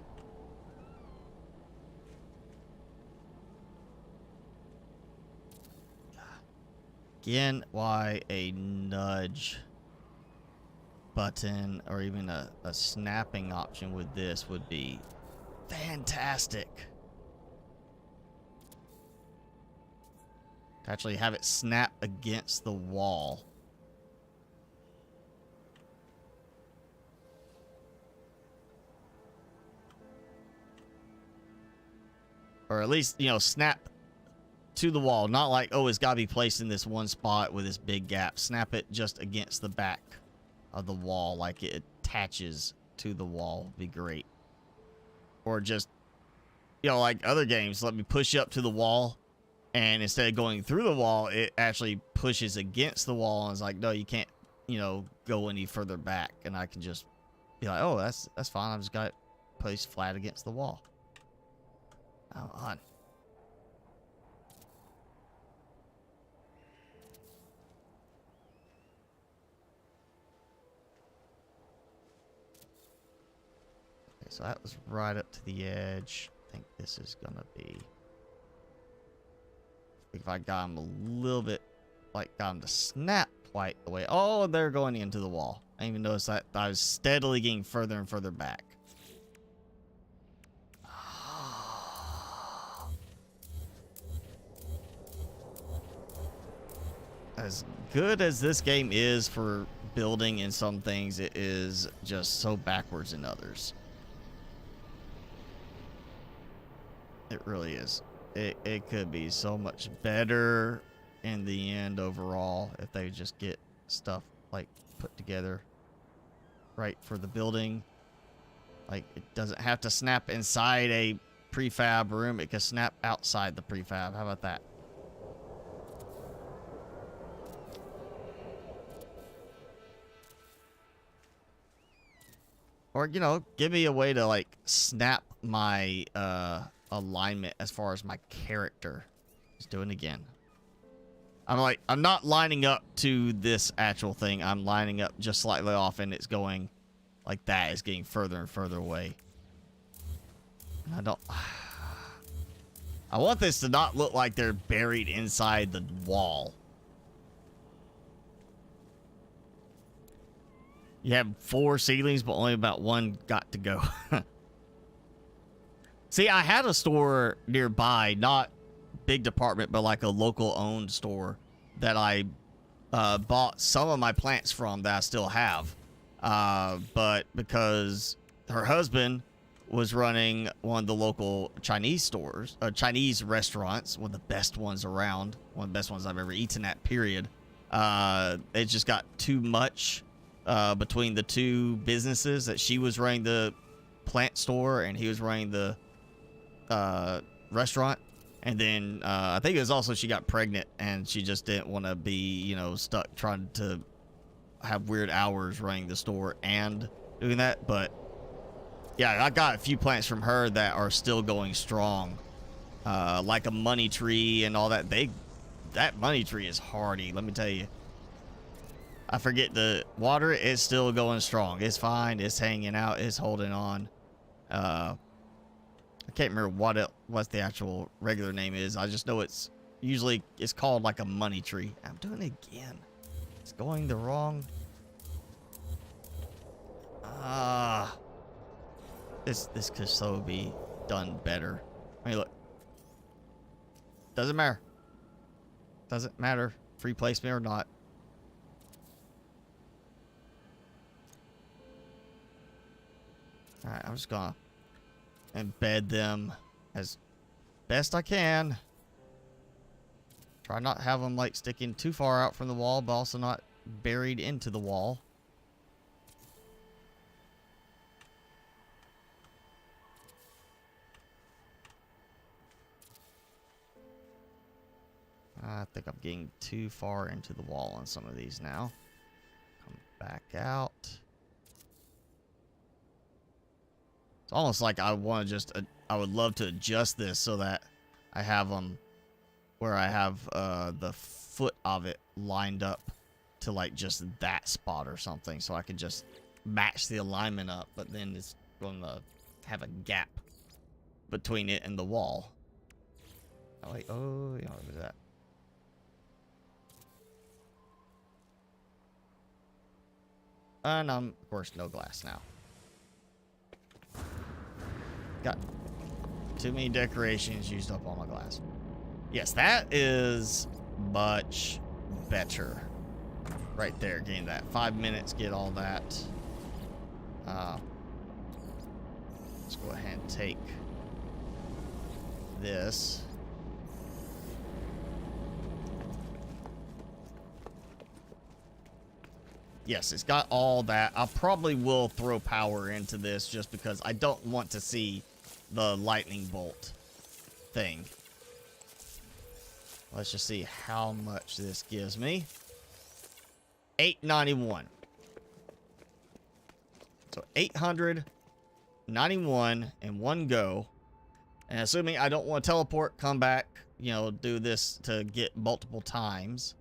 A: Again, why a nudge button or even a snapping option with this would be fantastic. To actually have it snap against the wall. Or at least, you know, snap to the wall. Not like, oh, it's got to be placed in this one spot with this big gap. Snap it just against the back of the wall, like it attaches to the wall. Would be great. Or just, you know, like other games, let me push up to the wall, and instead of going through the wall, it actually pushes against the wall, and it's like, no, you can't, you know, go any further back. And I can just be like, oh, that's fine. I just got it placed flat against the wall. Oh, on. So that was right up to the edge. I think this is gonna be, if I got them a little bit, like got them to snap quite the way. Oh, they're going into the wall. I didn't even notice that. I was steadily getting further and further back. as good as this game is for building in some things, it is just so backwards in others. It really is. It could be so much better in the end overall if they just get stuff like put together right for the building. Like, it doesn't have to snap inside a prefab room. It can snap outside the prefab. How about that? Or, you know, give me a way to, like, snap my alignment as far as my character. Let's do it again. I'm not lining up to this actual thing. I'm lining up just slightly off, and it's going like that. It's getting further and further away. I don't... I want this to not look like they're buried inside the wall. You have 4 ceilings, but only about 1 got to go. See, I had a store nearby, not big department, but like a local owned store that I bought some of my plants from that I still have. But because her husband was running one of the local Chinese stores, Chinese restaurants, one of the best ones around, one of the best ones I've ever eaten at, period. It just got too much between the two businesses, that she was running the plant store and he was running the restaurant. And then I think it was also she got pregnant and she just didn't want to be, you know, stuck trying to have weird hours running the store and doing that. But yeah, I got a few plants from her that are still going strong, like a money tree and all that. That money tree is hardy, let me tell you. I forget the water is still going strong. It's fine. It's hanging out. It's holding on. I can't remember what the actual regular name is. I just know it's called like a money tree. I'm doing it again. It's going the wrong. This could so be done better. I mean, look. Doesn't matter. Doesn't matter. Free placement or not. Alright, I'm just gonna embed them as best I can. Try not to have them like sticking too far out from the wall, but also not buried into the wall. I think I'm getting too far into the wall on some of these now. Come back out. It's almost like I want to just, I would love to adjust this so that I have them where I have the foot of it lined up to like just that spot or something, so I can just match the alignment up, but then it's going to have a gap between it and the wall. Oh, wait, oh, yeah, what was that? And of course, no glass now. Got too many decorations used up all my glass. Yes, that is much better. Right there, getting that 5 minutes, get all that. Let's go ahead and take this. Yes, it's got all that. I probably will throw power into this just because I don't want to see the lightning bolt thing. Let's just see how much this gives me. 891. So 891 in one go. And assuming I don't want to teleport, come back, you know, do this to get multiple times.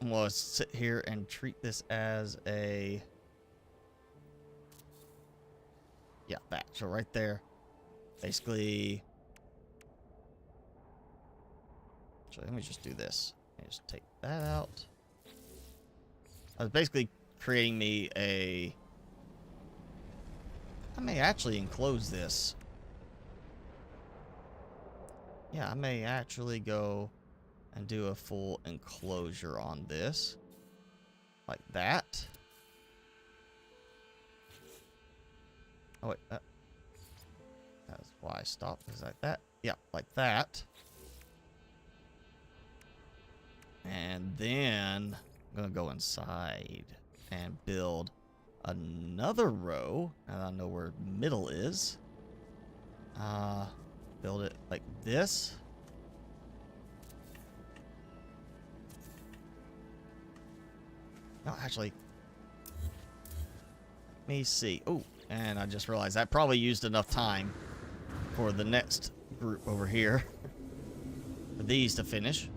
A: I'm going to sit here and treat this as a... Yeah, that. So right there. Basically... So let me just do this. Let me just take that out. I was basically creating me a... I may actually enclose this. Yeah, I may actually go and do a full enclosure on this. Like that. Oh, wait. That's why I stopped. Is like that? Yeah, like that. And then I'm going to go inside and build another row. Now I know where middle is. Build it like this. No, actually, let me see. Oh, and I just realized I probably used enough time for the next group over here for these to finish.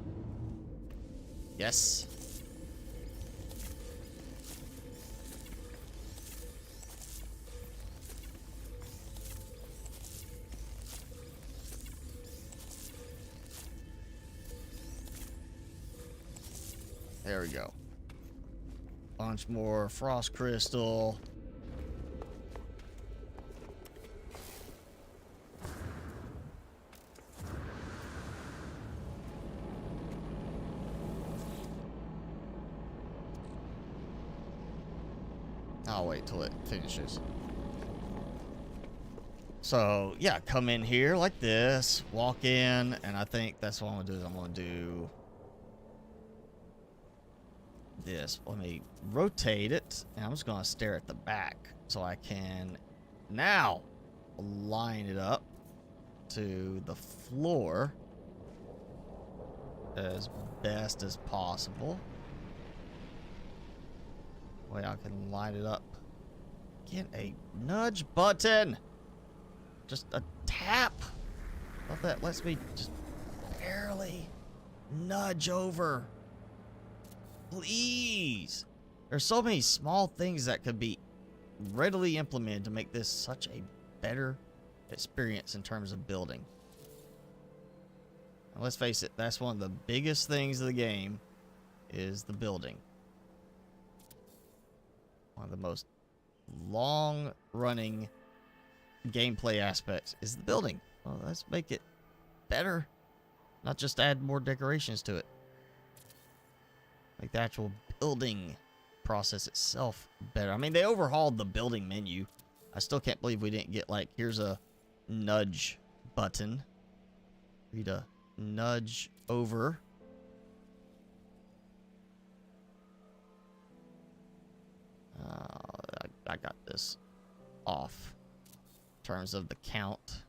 A: Yes. There we go. Bunch more frost crystal. I'll wait till it finishes. So, yeah, come in here like this, walk in, and I think that's what I'm going to do is I'm going to do this. Let me rotate it, and I'm just going to stare at the back so I can now line it up to the floor as best as possible. Way I can line it up. Get a nudge button. Just a tap. But that lets me just barely nudge over. Please. There's so many small things that could be readily implemented to make this such a better experience in terms of building. And let's face it, that's one of the biggest things of the game is the building. One of the most long-running gameplay aspects is the building. Well, let's make it better, not just add more decorations to it. Make the actual building process itself better. I mean, they overhauled the building menu. I still can't believe we didn't get, like, here's a nudge button for you to nudge over. I got this off in terms of the count.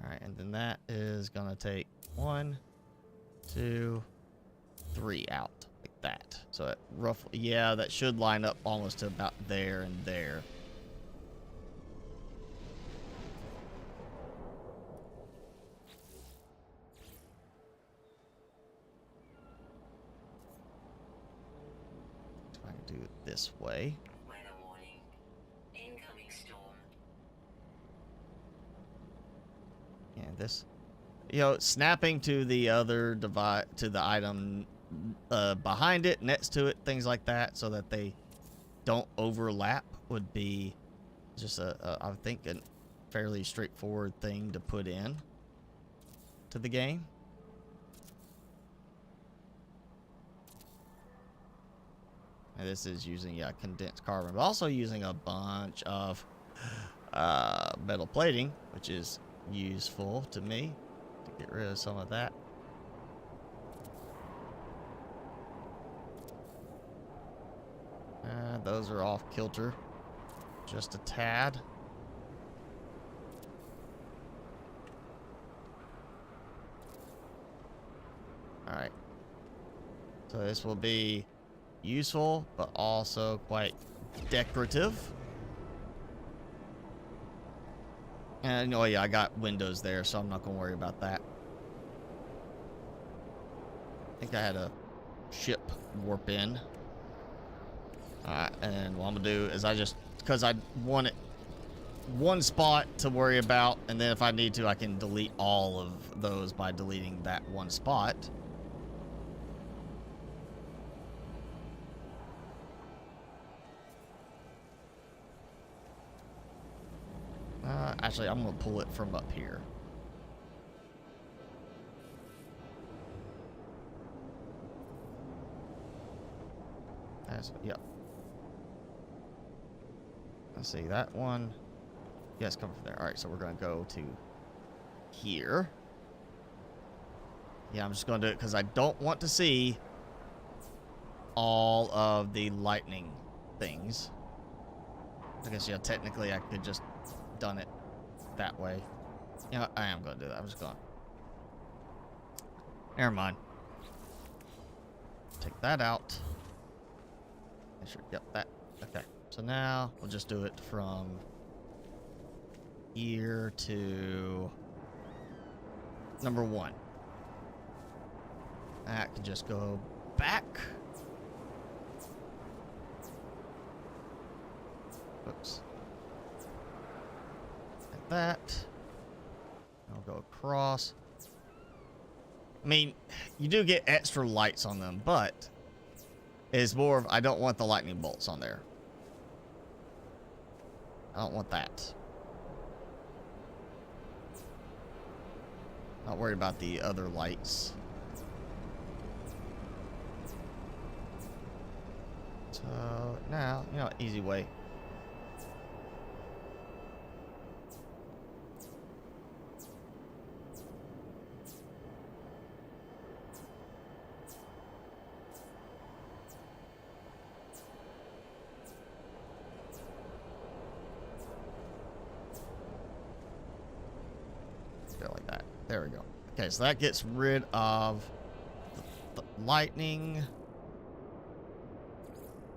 A: Alright, and then that is gonna take 1, 2, 3 out like that. So it roughly, yeah, that should line up almost to about there and there. So I can do it this way. And this, you know, snapping to the other device, to the item behind it, next to it, things like that, so that they don't overlap would be just I think, a fairly straightforward thing to put in to the game. And this is using condensed carbon, but also using a bunch of metal plating, which is useful to me to get rid of some of that. Those are off kilter just a tad. Alright, so this will be useful but also quite decorative. And oh yeah, I got windows there, so I'm not gonna worry about that. I think I had a ship warp in. Alright, and what I'm gonna do is I just, because I want it one spot to worry about, and then if I need to, I can delete all of those by deleting that one spot. Actually, I'm gonna pull it from up here. So, yep. Let's see, that one. Yes, coming from there. Alright, so we're going to go to here. Yeah, I'm just going to do it because I don't want to see all of the lightning things. I guess, yeah, technically I could just done it that way. You know, I am going to do that. I'm just going. Never mind. Take that out. Sure, yep, that. Okay. So now we'll just do it from here to number 1. That can just go back. Oops. Like that. I'll go across. I mean, you do get extra lights on them, but it's more of, I don't want the lightning bolts on there. I don't want that. Not worried about the other lights. So now, you know, easy way. Go like that. There we go. Okay, so that gets rid of the lightning.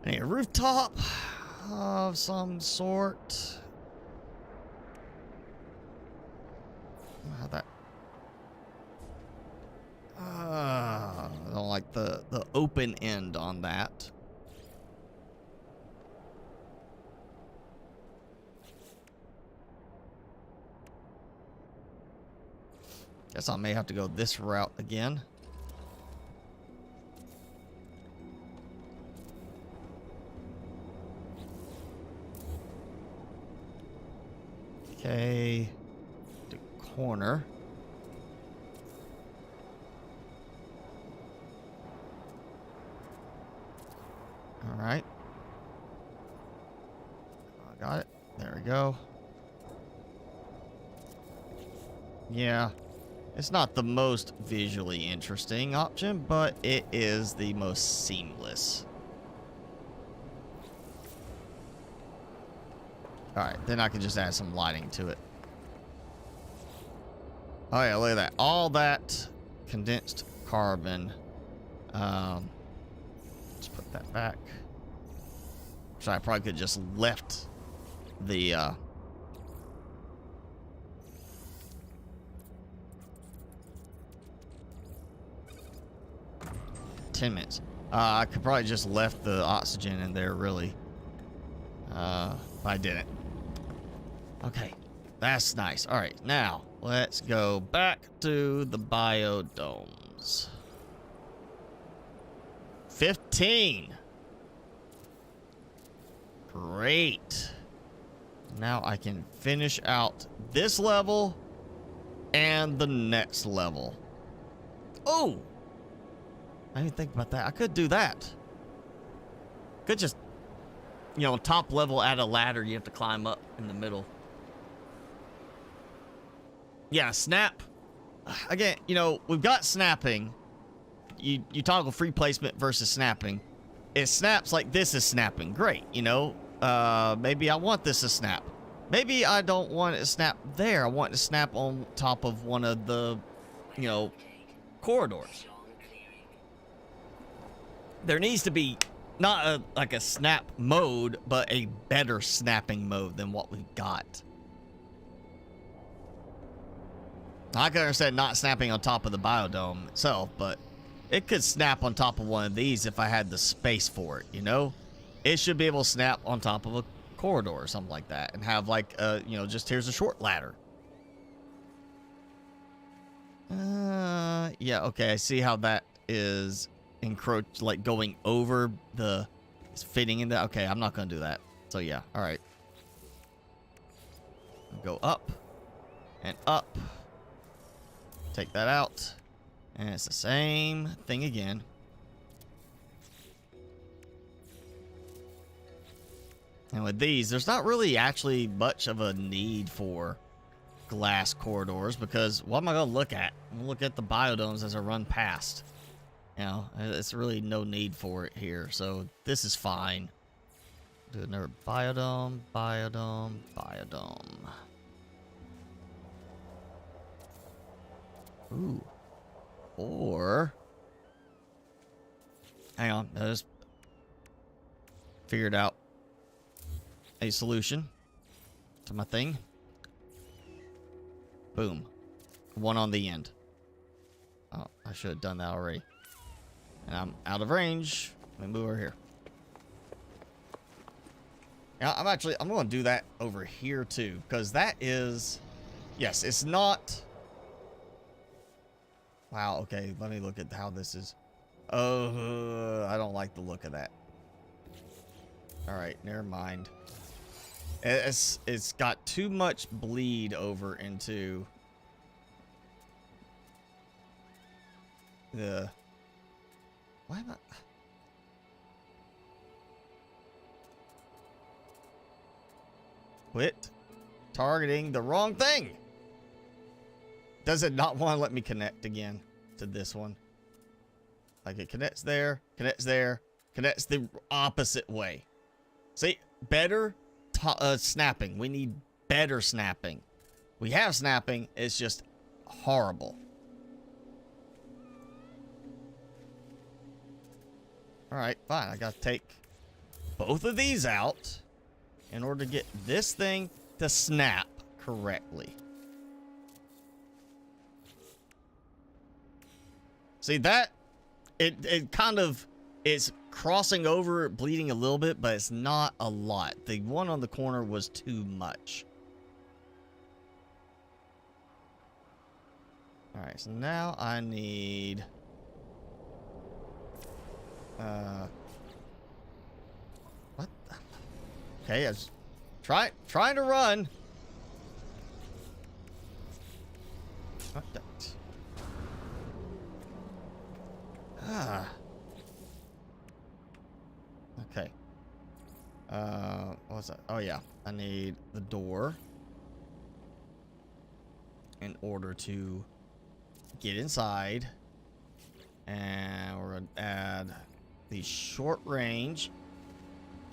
A: I need a rooftop of some sort. How that? I don't like the open end on that. Guess I may have to go this route again. Okay, the corner. All right. I got it. There we go. Yeah, it's not the most visually interesting option, but it is the most seamless. Alright, then I can just add some lighting to it. Oh yeah, look at that. All that condensed carbon. Let's put that back. So I probably could just left the 10 minutes. I could probably just left the oxygen in there, really. But I didn't. Okay, that's nice. All right, now let's go back to the biodomes. 15. Great. Now I can finish out this level and the next level. Oh! I didn't think about that. I could do that. Could just, you know, top level add a ladder. You have to climb up in the middle. Yeah, snap. Again, you know, we've got snapping. You toggle free placement versus snapping. It snaps like this is snapping. Great, you know. Maybe I want this to snap. Maybe I don't want it to snap there. I want it to snap on top of one of the, you know, corridors. There needs to be not like a snap mode, but a better snapping mode than what we've got. I can understand not snapping on top of the biodome itself, but it could snap on top of one of these if I had the space for it, you know? It should be able to snap on top of a corridor or something like that and have like, you know, just here's a short ladder. Yeah, okay, I see how that is encroached, like going over the, it's fitting in that. Okay, I'm not gonna do that. So yeah, all right. Go up and up. Take that out. And it's the same thing again. And with these, there's not really actually much of a need for glass corridors because what am I going to look at? I'm going to look at the biodomes as I run past. You know, it's really no need for it here. So this is fine. Do another biodome, biodome, biodome. Ooh. Or... hang on, I just figured out a solution to my thing. Boom. One on the end. Oh, I should have done that already. And I'm out of range. Let me move over here. Now, I'm going to do that over here too, because that is, yes, it's not. Wow, okay, let me look at how this is. Oh, I don't like the look of that. All right, never mind. It's got too much bleed over into the... why am I... quit targeting the wrong thing. Does it not want to let me connect again to this one? Like it connects there, connects there, connects the opposite way. See, better snapping. We need better snapping. We have snapping, it's just horrible. Alright, fine. I gotta take both of these out in order to get this thing to snap correctly. See that? It kind of is crossing over, bleeding a little bit, but it's not a lot. The one on the corner was too much. Alright, so now I need... what the... okay, I was trying to run. What the... ah. Okay. What's that? Oh yeah, I need the door in order to get inside, and we're gonna add the short range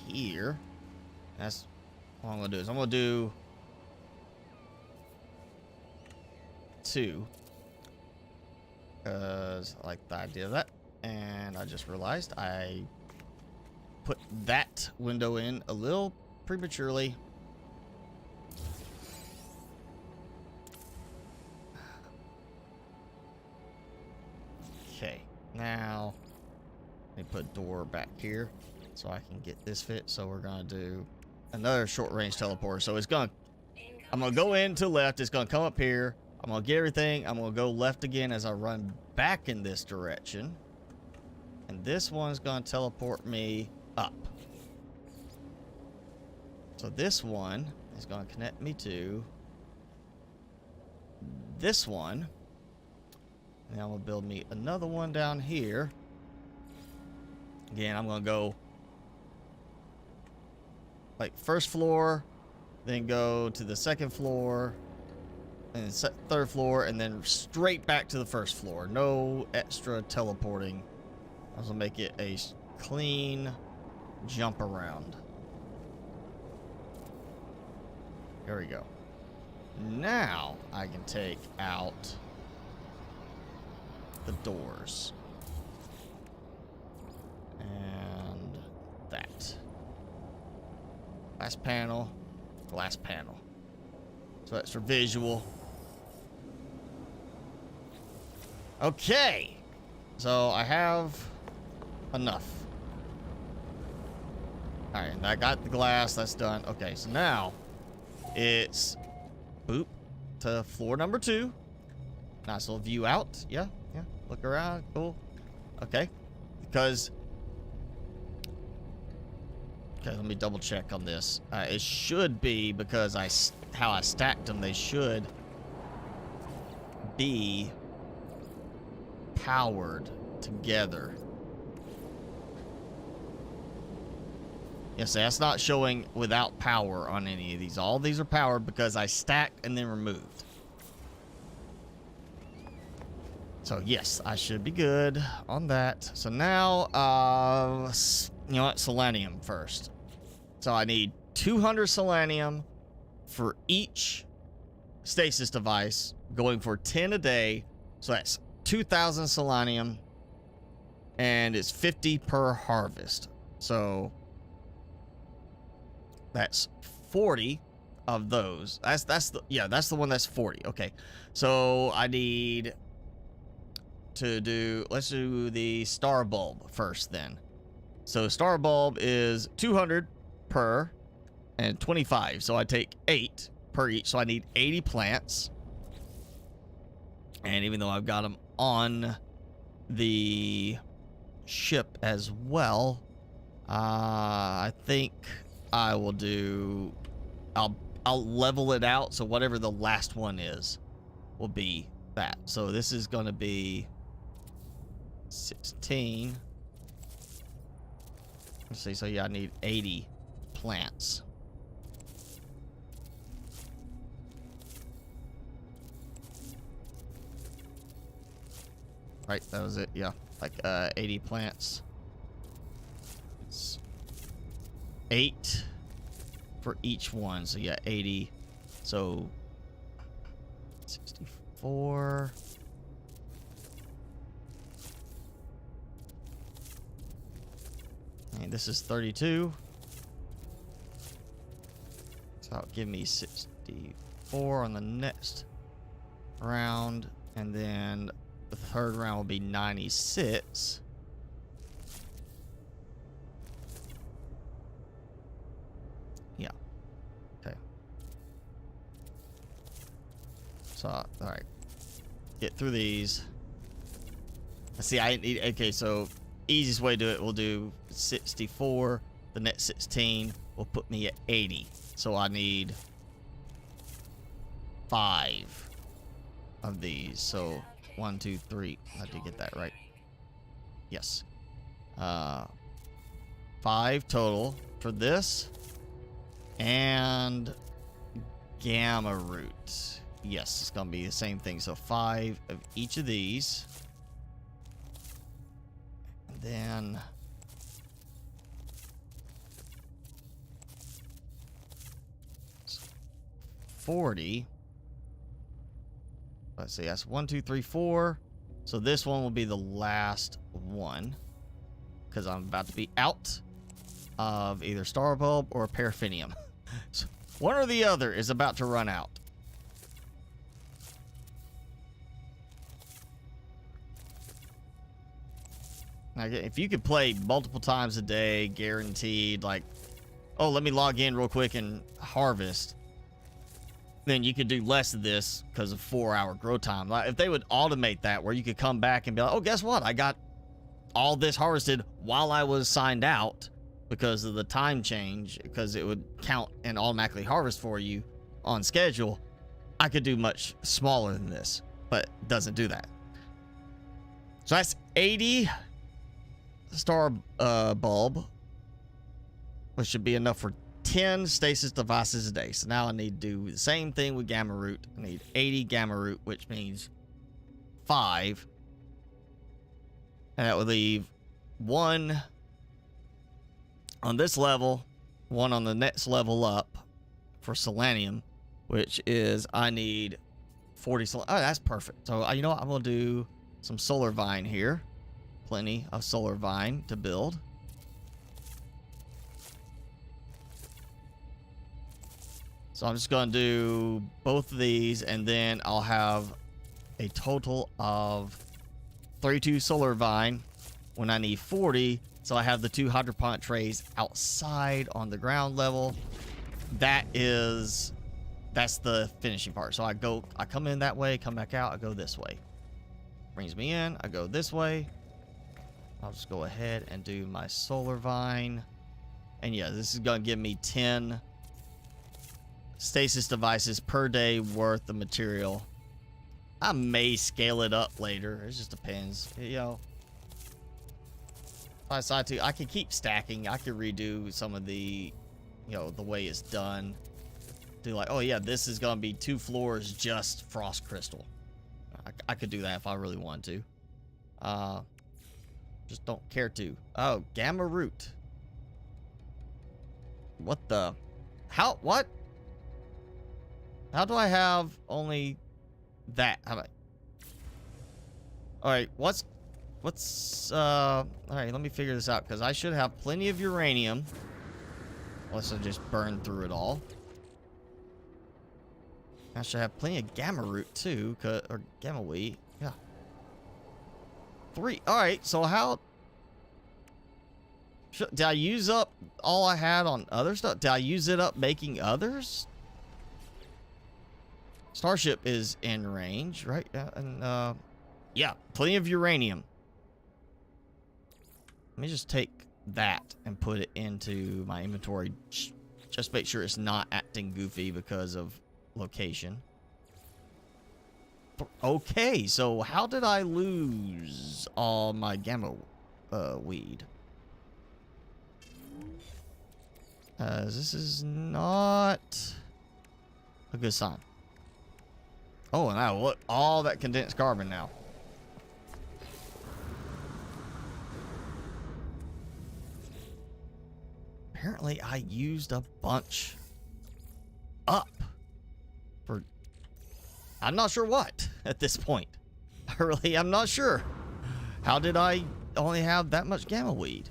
A: here. That's what I'm gonna do. Is I'm gonna do 2 because I like the idea of that, and I just realized I put that window in a little prematurely. Okay, now let me put a door back here so I can get this fit. So we're gonna do another short range teleporter. So it's gonna, I'm gonna go in to left, it's gonna come up here, I'm gonna get everything, I'm gonna go left again as I run back in this direction, and this one's gonna teleport me up. So this one is going to connect me to this one. And I'm going to build me another one down here. Again, I'm going to go like first floor, then go to the second floor, and third floor, and then straight back to the first floor. No extra teleporting. I was going to make it a clean jump around. There we go. Now I can take out the doors. And that. Glass panel, glass panel. So that's for visual. Okay. So I have enough. Alright, and I got the glass, that's done. Okay, so now it's boop to floor number 2. Nice little view out. Yeah. Look around. Cool. Okay. Because... okay, let me double check on this. It should be, because how I stacked them, they should be powered together. Yes, that's not showing without power on any of these. All these are powered because I stacked and then removed. So yes, I should be good on that. So now, you know what? Selenium first. So I need 200 selenium for each stasis device, going for 10 a day. So that's 2,000 selenium, and it's 50 per harvest. So that's 40 of those. That's the one that's 40. Okay. So I need to do, let's do the star bulb first then. So star bulb is 200 per and 25. So I take 8 per each. So I need 80 plants. And even though I've got them on the ship as well, I think I will do, I'll level it out. So whatever the last one is will be that. So this is going to be 16. Let's see. So yeah, I need 80 plants. Right, that was it. Yeah, like 80 plants. It's 8 for each one. So yeah, 80. So 64. And this is 32. So that'll give me 64 on the next round. And then the third round will be 96. Yeah. Okay. So, all right. Get through these. Let's see, I need, okay, so easiest way to do it, we'll do 64. The next 16 will put me at 80. So I need 5 of these. So 1, 2, 3. I did get that right. Yes. 5 total for this. And gamma root. Yes, it's gonna be the same thing. So 5 of each of these. And then 40. Let's see, that's 1, 2, 3, 4. So this one will be the last one, because I'm about to be out of either star bulb or paraffinium. So one or the other is about to run out. Now, if you could play multiple times a day, guaranteed, like, oh, let me log in real quick and harvest, then you could do less of this because of 4-hour grow time. Like, if they would automate that, where you could come back and be like, oh, guess what? I got all this harvested while I was signed out because of the time change, because it would count and automatically harvest for you on schedule. I could do much smaller than this, but it doesn't do that. So that's 80 star bulb, which should be enough for 10 stasis devices a day. So now I need to do the same thing with gamma root. I need 80 gamma root, which means 5. And that would leave 1 on this level, 1 on the next level up for selenium, which is I need 40 selenium. Oh, that's perfect. So you know what? I'm going to do some solar vine here. Plenty of solar vine to build. So I'm just going to do both of these, and then I'll have a total of 32 solar vine when I need 40. So I have the 2 hydroponic trays outside on the ground level. That's the finishing part. So I come in that way, come back out, I go this way. Brings me in, I go this way. I'll just go ahead and do my solar vine. And yeah, this is going to give me 10 stasis devices per day worth of material. I may scale it up later. It just depends. You know, if I decide to, I can keep stacking. I can redo some of the, you know, the way it's done. Do like, oh yeah, this is gonna be 2 floors just frost crystal. I could do that if I really wanted to. Just don't care to. Oh, gamma root. What the? How? What? How do I have only that? How about? All right, what's all right, let me figure this out, because I should have plenty of uranium. Unless I just burn through it all. I should have plenty of gamma root too, or gamma weed. Yeah. 3. All right, so how did I use up all I had on other stuff? Did I use it up making others? Starship is in range, right? And yeah, plenty of uranium. Let me just take that and put it into my inventory. Just make sure it's not acting goofy because of location. Okay, so how did I lose all my gamma weed? This is not a good sign. Oh, now look, all that condensed carbon now. Apparently, I used a bunch up for, I'm not sure what at this point. I'm not sure. How did I only have that much gamma weed?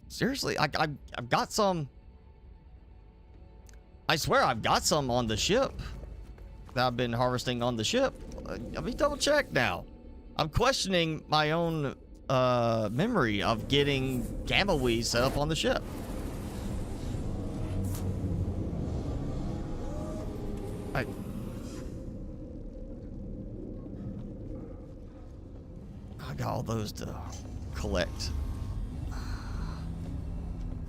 A: Seriously, I've got some. I swear I've got some on the ship that I've been harvesting on the ship. Let me double check now. I'm questioning my own memory of getting gamma weed set up on the ship. I got all those to collect.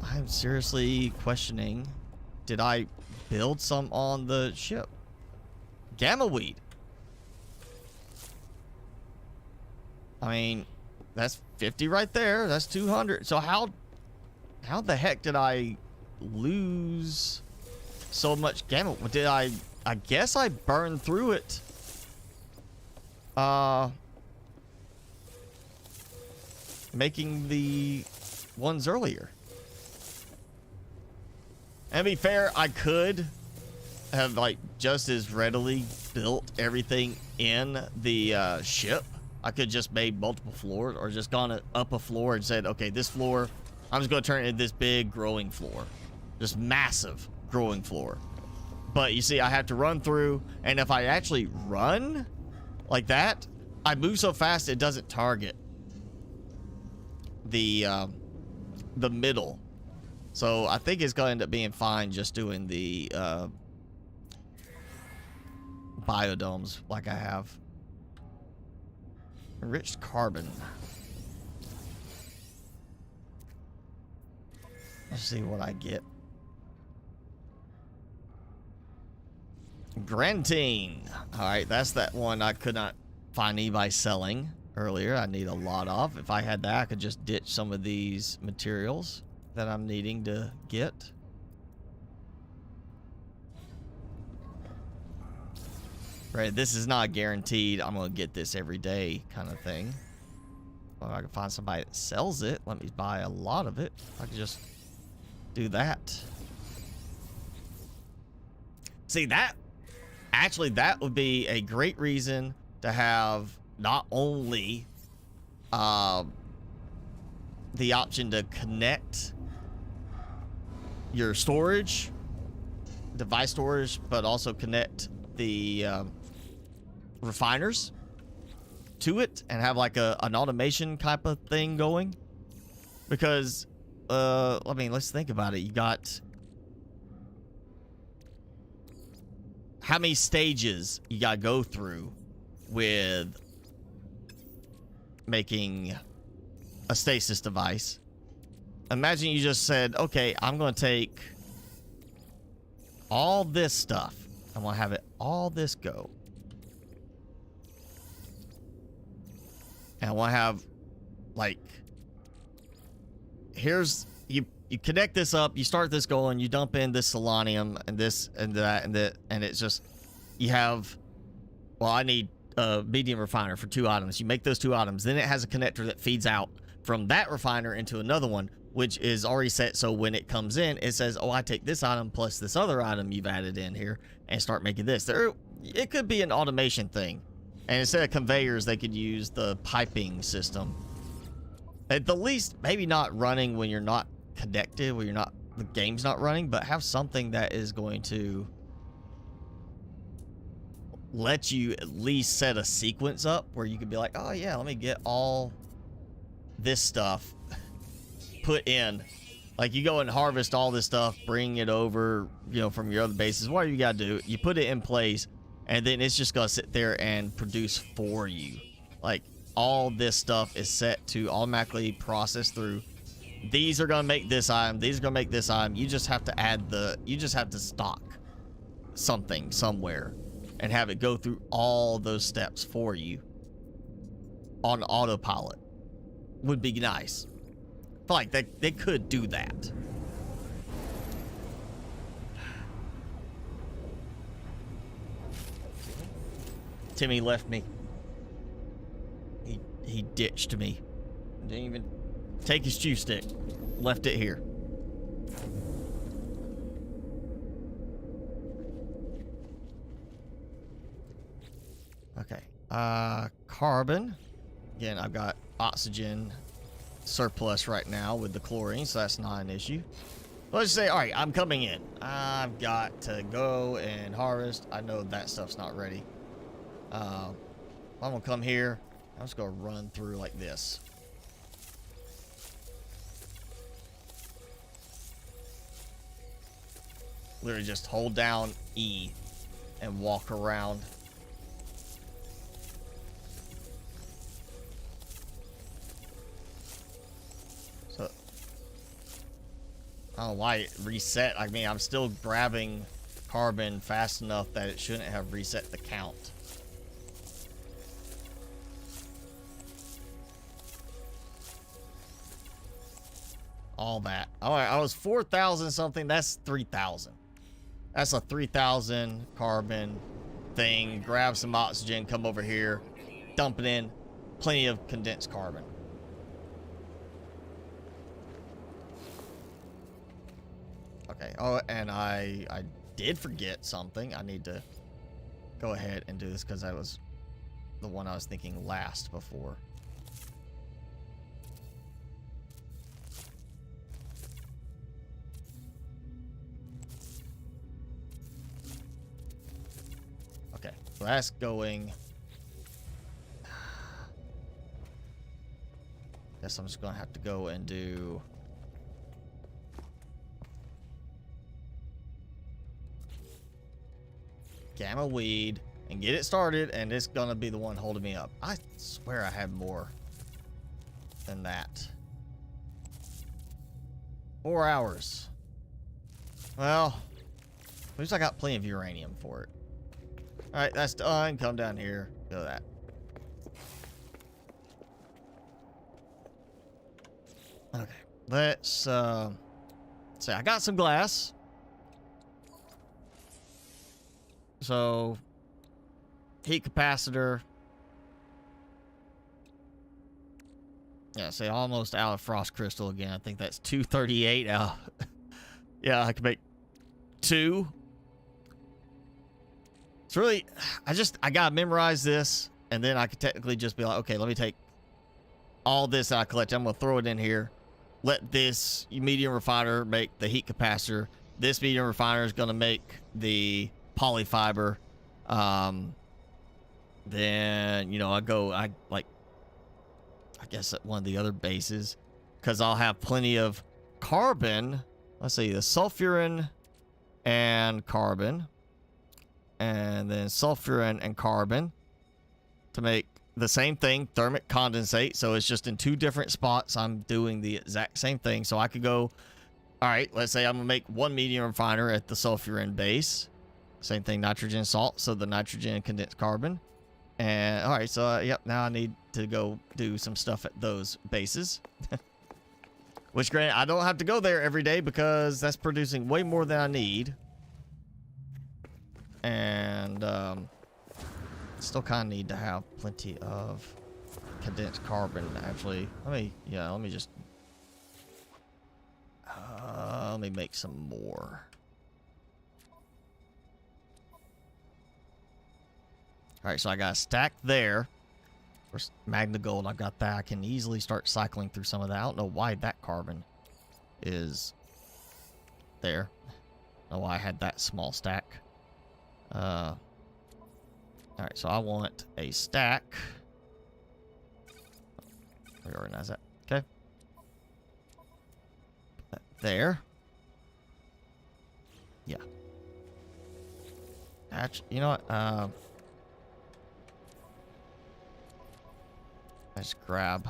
A: I'm seriously questioning, did I build some on the ship? Gamma weed. I mean, that's 50 right there. That's 200. So how the heck did I lose so much gamma? Did I guess I burned through it. Making the ones earlier. And to be fair, I could have like just as readily built everything in the ship. I could just made multiple floors, or just gone up a floor and said, okay, this floor, I'm just going to turn it into this big growing floor. Just massive growing floor. But you see, I have to run through, and if I actually run like that, I move so fast it doesn't target the middle. So I think it's going to end up being fine just doing the biodomes like I have. Enriched carbon. Let's see what I get. Grantine. Alright, that's that one I could not find anybody selling earlier. I need a lot of. If I had that, I could just ditch some of these materials that I'm needing to get. Right, this is not guaranteed I'm gonna get this every day kind of thing. Well, if I can find somebody that sells it, let me buy a lot of it. I can just do that. See, that actually, that would be a great reason to have not only the option to connect your storage, device storage, but also connect the refiners to it and have like an automation type of thing going. Because I mean, let's think about it. You got how many stages you gotta go through with making a stasis device. Imagine you just said, okay, I'm gonna take all this stuff, I'm gonna have it all this go, and And I want to have, like, here's, you connect this up, you start this going, you dump in this selenium and this and that and that, and it's just, you have, well, I need a medium refiner for 2 items. You make those 2 items, then it has a connector that feeds out from that refiner into another one, which is already set, so when it comes in, it says, oh, I take this item plus this other item you've added in here and start making this. It could be an automation thing. And instead of conveyors, they could use the piping system. At the least, maybe not running when you're not connected, when the game's not running, but have something that is going to let you at least set a sequence up where you could be like, oh yeah, let me get all this stuff put in. Like, you go and harvest all this stuff, bring it over, you know, from your other bases. What you got to do, you put it in place, and then it's just going to sit there and produce for you. Like, all this stuff is set to automatically process through. These are going to make this item. These are going to make this item. You just have to add you just have to stock something somewhere and have it go through all those steps for you on autopilot. Would be nice. I feel like they could do that. Timmy left me. He ditched me. Didn't even take his chew stick. Left it here. Okay. Carbon. Again, I've got oxygen surplus right now with the chlorine, so that's not an issue. Let's just say, all right, I'm coming in. I've got to go and harvest. I know that stuff's not ready. I'm gonna come here. I'm just gonna run through like this. Literally just hold down E and walk around. So I don't know why it reset. I mean, I'm still grabbing carbon fast enough that it shouldn't have reset the count. All that. All right, I was 4,000 something. That's 3,000. That's a 3,000 carbon thing. Grab some oxygen, come over here, dump it in. Plenty of condensed carbon. Okay. Oh, and I did forget something. I need to go ahead and do this because that was the one I was thinking last before. Okay, so that's going. Guess I'm just gonna have to go and do. Gamma weed and get it started, and it's gonna be the one holding me up. I swear I had more than that. 4 hours. Well, at least I got plenty of uranium for it. All right, that's done. Come down here. Do that. Okay, let's see. I got some glass. So, heat capacitor. Yeah, say almost out of frost crystal again. I think that's 238 out. Yeah, I can make 2. It's really, I gotta memorize this, and then I could technically just be like, okay, let me take all this that I collected. I'm gonna throw it in here. Let this medium refiner make the heat capacitor. This medium refiner is gonna make the polyfiber. Then, you know, I guess at one of the other bases, because I'll have plenty of carbon. Let's see, the sulfurin and carbon. And then sulfurin and carbon to make the same thing, thermic condensate. So it's just in 2 different spots. I'm doing the exact same thing. So I could go, all right, let's say I'm gonna make 1 medium refiner at the sulfurin base. Same thing, nitrogen salt. So the nitrogen condensed carbon. And all right, so yep, now I need to go do some stuff at those bases. Which, granted, I don't have to go there every day because that's producing way more than I need. And still kind of need to have plenty of condensed carbon, actually. Let me just... let me make some more. Alright, so I got a stack there. For Magna Gold, I've got that. I can easily start cycling through some of that. I don't know why that carbon is there. I don't know why I had that small stack. Alright, so I want a stack. Reorganize that. Okay. Put that there. Yeah. Actually, you know what? Let's grab.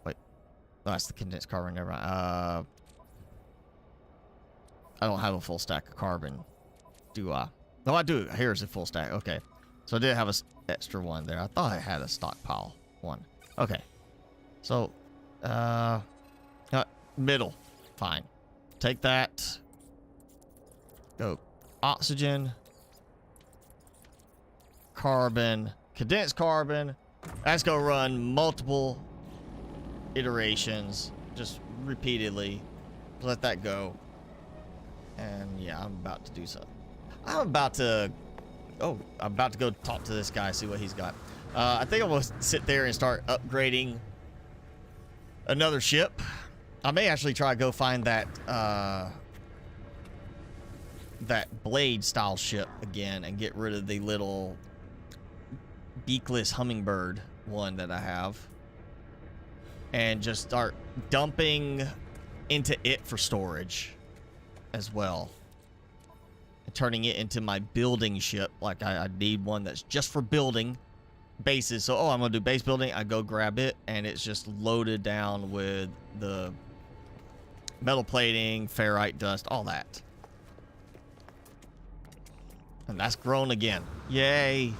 A: Wait. Oh, that's the condensed carbon. Never mind. I don't have a full stack of carbon, do I? No, I do. Here's a full stack. Okay. So I did have an extra one there. I thought I had a stockpile one. Okay. So, middle. Fine. Take that. Go. Oxygen. Carbon. Condensed carbon. That's going to run multiple iterations. Just repeatedly. Let that go. And yeah, I'm about to do something. I'm about to go talk to this guy, see what he's got. I think I'm going to sit there and start upgrading another ship. I may actually try to go find that that blade style ship again and get rid of the little beakless hummingbird one that I have, and just start dumping into it for storage as well, and turning it into my building ship. Like I need one that's just for building bases. So I'm gonna do base building, I go grab it and it's just loaded down with the metal plating, ferrite dust, all that. And that's grown again. Yay.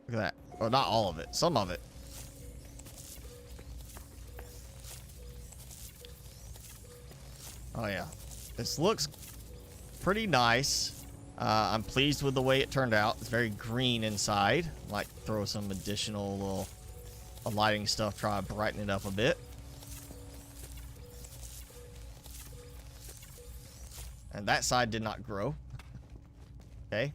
A: Look at that. Well, not all of it. Some of it. Oh, yeah. This looks pretty nice. I'm pleased with the way it turned out. It's very green inside. Might throw some additional little lighting stuff, try to brighten it up a bit. And that side did not grow. Okay.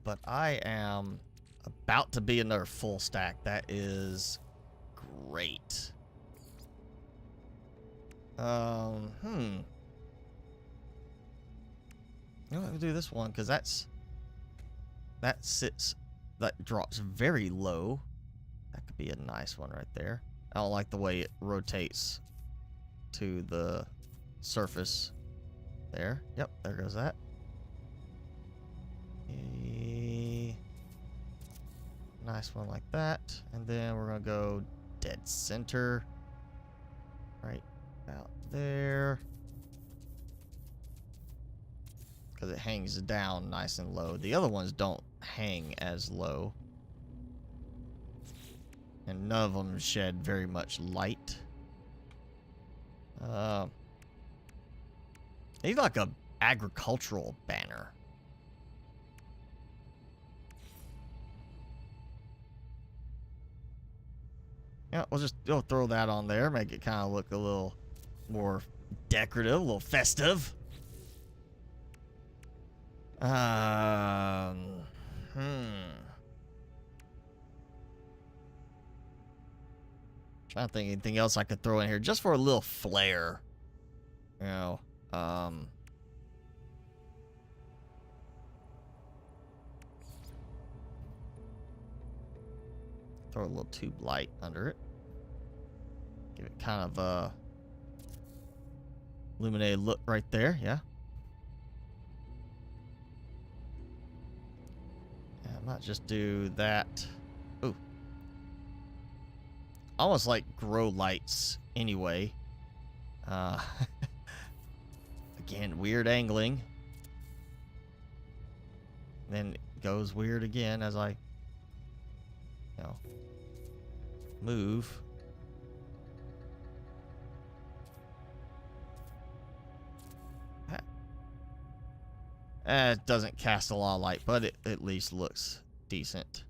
A: But I am about to be another full stack. That is great. You know, let me do this one because that drops very low. That could be a nice one right there. I don't like the way it rotates to the surface there. Yep, there goes that. Nice one like that. And then we're gonna go dead center right about there, because it hangs down nice and low. The other ones don't hang as low, and none of them shed very much light. Need like a agricultural banner. Yeah, we'll throw that on there, make it kind of look a little more decorative, a little festive. Trying to think anything else I could throw in here just for a little flair. You know, throw a little tube light under it. Give it kind of a illuminated look right there, yeah. I might just do that. Ooh. Almost like grow lights anyway. Again, weird angling. Then goes weird again as I, move. It doesn't cast a lot of light, but it at least looks decent.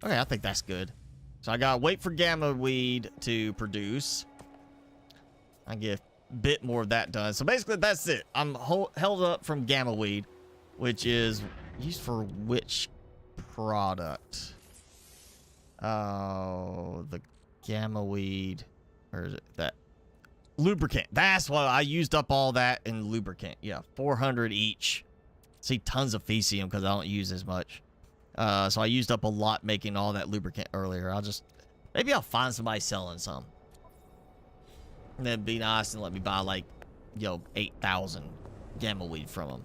A: Okay, I think that's good. So I gotta wait for gamma weed to produce. I get a bit more of that done. So basically, that's it. I'm held up from gamma weed, which is used for which product? Oh, the gamma weed, or is it that? Lubricant. That's why I used up all that in lubricant. Yeah, 400 each. See, tons of Fecium because I don't use as much. So I used up a lot making all that lubricant earlier. Maybe I'll find somebody selling some. And then be nice and let me buy like, 8,000 gamma weed from them.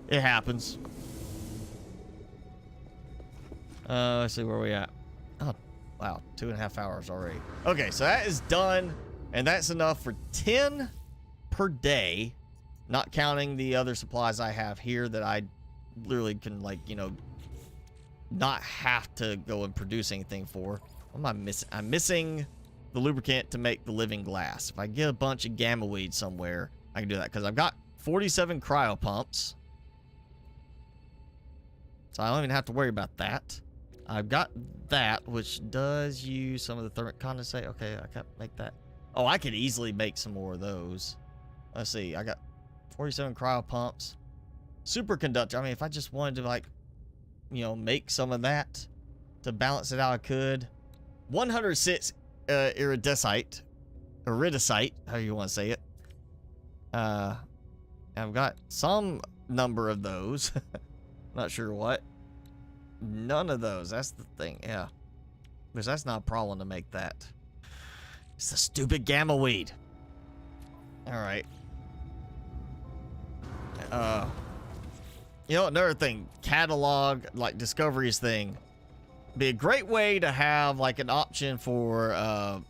A: It happens. Let's see where we at. Oh, wow, 2.5 hours already. Okay, so that is done. And that's enough for 10 per day, not counting the other supplies I have here that I literally can, like, not have to go and produce anything for. What am I missing? I'm missing the lubricant to make the living glass. If I get a bunch of gamma weed somewhere, I can do that. Because I've got 47 cryo pumps. So I don't even have to worry about that. I've got that, which does use some of the thermic condensate. Okay, I can't make that. Oh, I could easily make some more of those. Let's see. I got 47 cryo pumps. Superconductor. I mean, if I just wanted to, like, make some of that to balance it out, I could. 106 iridescite. Iridescite, how you want to say it. I've got some number of those. Not sure what. None of those. That's the thing. Yeah. Because that's not a problem to make that. It's the stupid gamma weed. Alright. Another thing. Catalog, like Discovery's thing. Be a great way to have, like, an option for,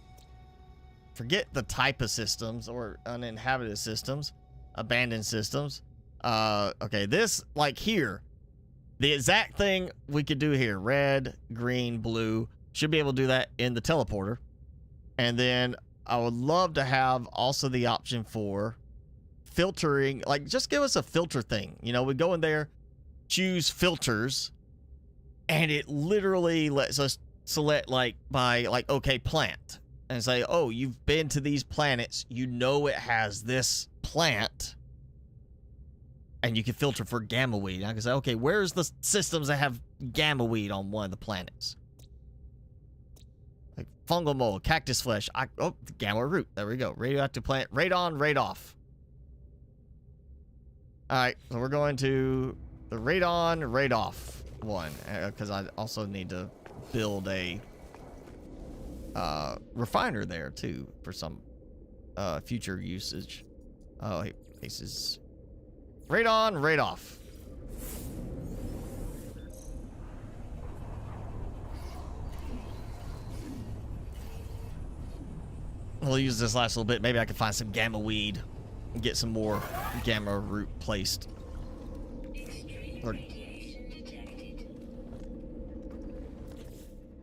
A: forget the type of systems or uninhabited systems. Abandoned systems. Okay, this, like here. The exact thing we could do here. Red, green, blue. Should be able to do that in the teleporter. And then I would love to have also the option for filtering. Like, just give us a filter thing. We go in there, choose filters, and it literally lets us select, like, by, like, okay, plant. And say, oh, you've been to these planets. It has this plant. And you can filter for gamma weed. I can say, okay, where's the systems that have gamma weed on one of the planets? Like fungal mold, cactus flesh. Gamma root. There we go. Radioactive plant. Radon, radoff. Alright, so we're going to the radon, radoff one. Because I also need to build a refiner there, too, for some future usage. Oh, this is radon, radoff. We'll use this last little bit. Maybe I can find some gamma weed and get some more gamma root placed.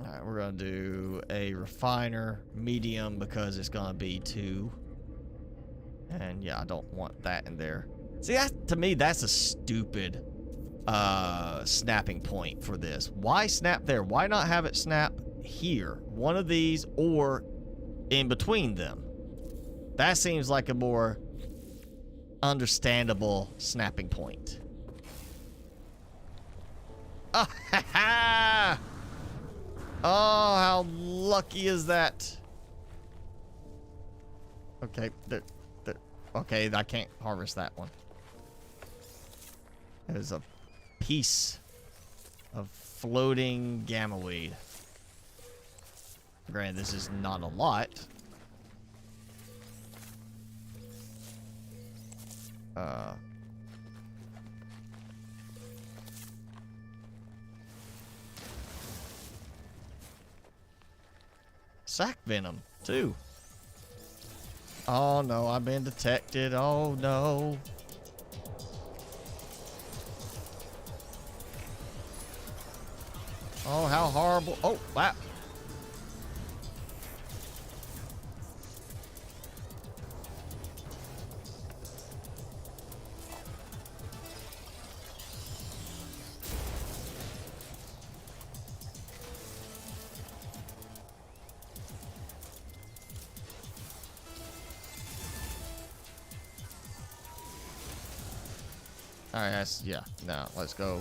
A: Alright, we're going to do a refiner medium because it's going to be 2. And yeah, I don't want that in there. See, to me, that's a stupid snapping point for this. Why snap there? Why not have it snap here? One of these or in between them. That seems like a more understandable snapping point. Oh, ha, ha. Oh, how lucky is that? Okay, okay, I can't harvest that one. There's a piece of floating gamma weed. Granted, this is not a lot. Sac venom, too. Oh, no, I've been detected. Oh, no. Oh, how horrible. Oh, wow. All right, that's, yeah. Now, let's go.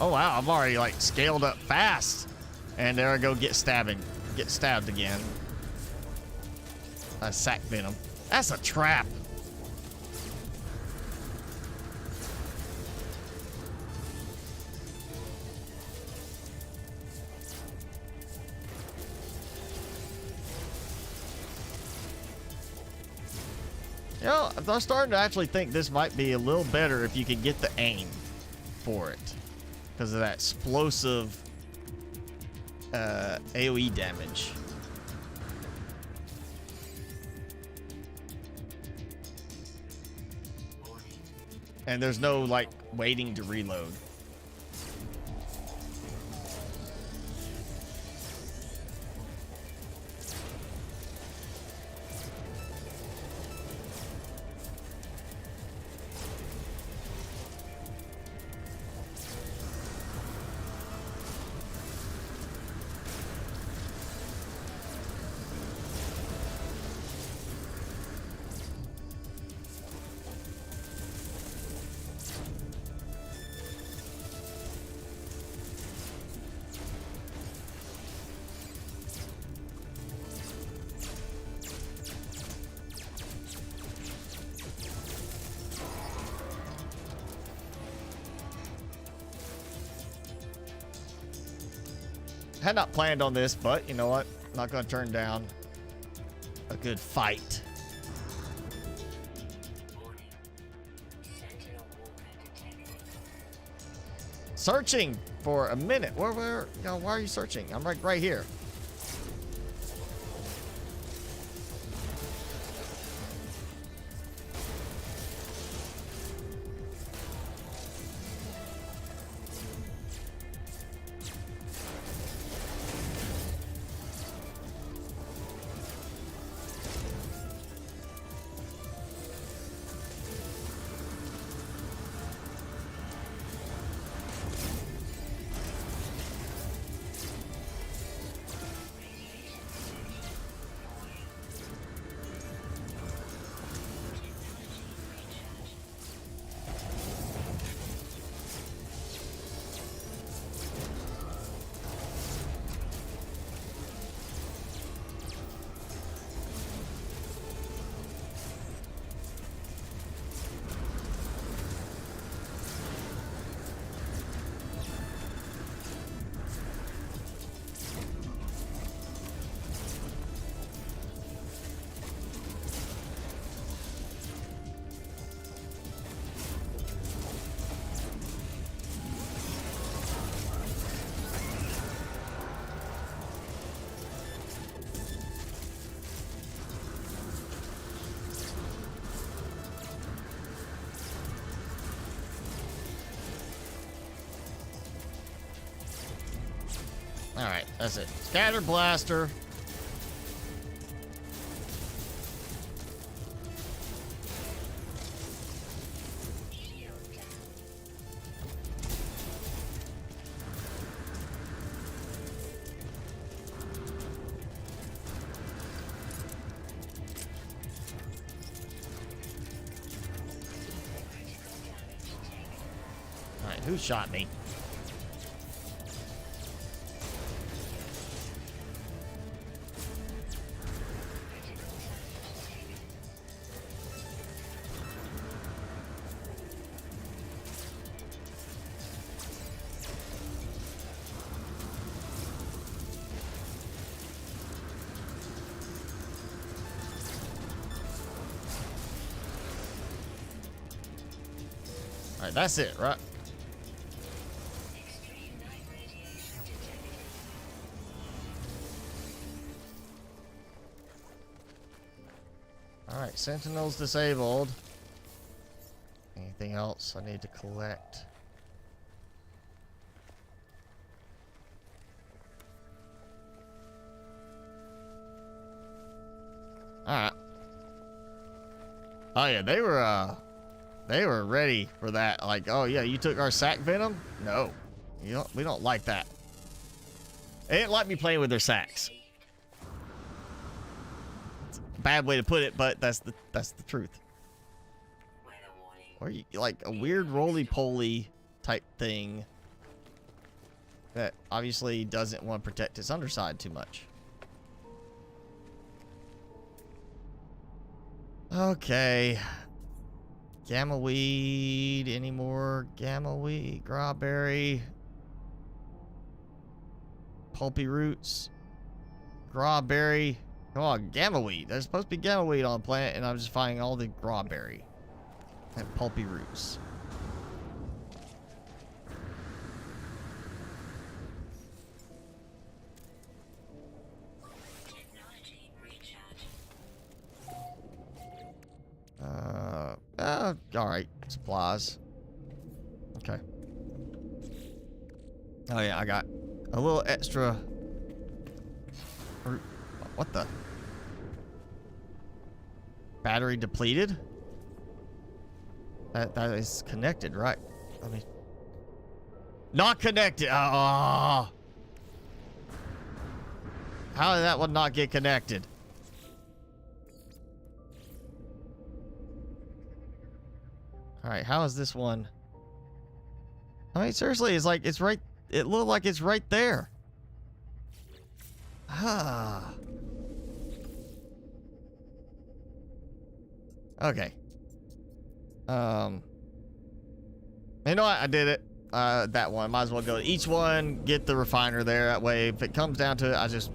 A: Oh, wow. I'm already, like, scaled up fast. And there I go, get stabbed again. Sack venom. That's a trap. You know, I'm starting to actually think this might be a little better if you could get the aim for it. Because of that explosive AoE damage. And there's no, like, waiting to reload. Had not planned on this, but you know what? I'm not going to turn down a good fight. Searching for a minute. Where, you know, why are you searching? I'm right here. Alright, that's it. Scatter blaster. Alright, who shot me? Alright, that's it, right? Alright, Sentinel's disabled. Anything else I need to collect? Alright. Oh yeah, they were ready for that. Like, oh yeah, you took our sack venom? No. We don't like that. They didn't like me playing with their sacks. It's a bad way to put it, but that's the truth. Or you like a weird roly-poly type thing that obviously doesn't want to protect its underside too much. Okay. Gamma weed. Any more gamma weed? Grawberry. Pulpy roots. Grawberry. Come on, gamma weed. There's supposed to be gamma weed on the plant, and I'm just finding all the grawberry and pulpy roots. Alright. Supplies. Okay. Oh yeah, I got a little extra. What the? Battery depleted? That is connected, right? Let me. Not connected. Oh. How did that one not get connected? Alright, how is this one? I mean, seriously, it's like, it's right. It looked like it's right there. Ah. Okay. You know what? I did it. That one. Might as well go to each one, get the refiner there. That way, if it comes down to it, I just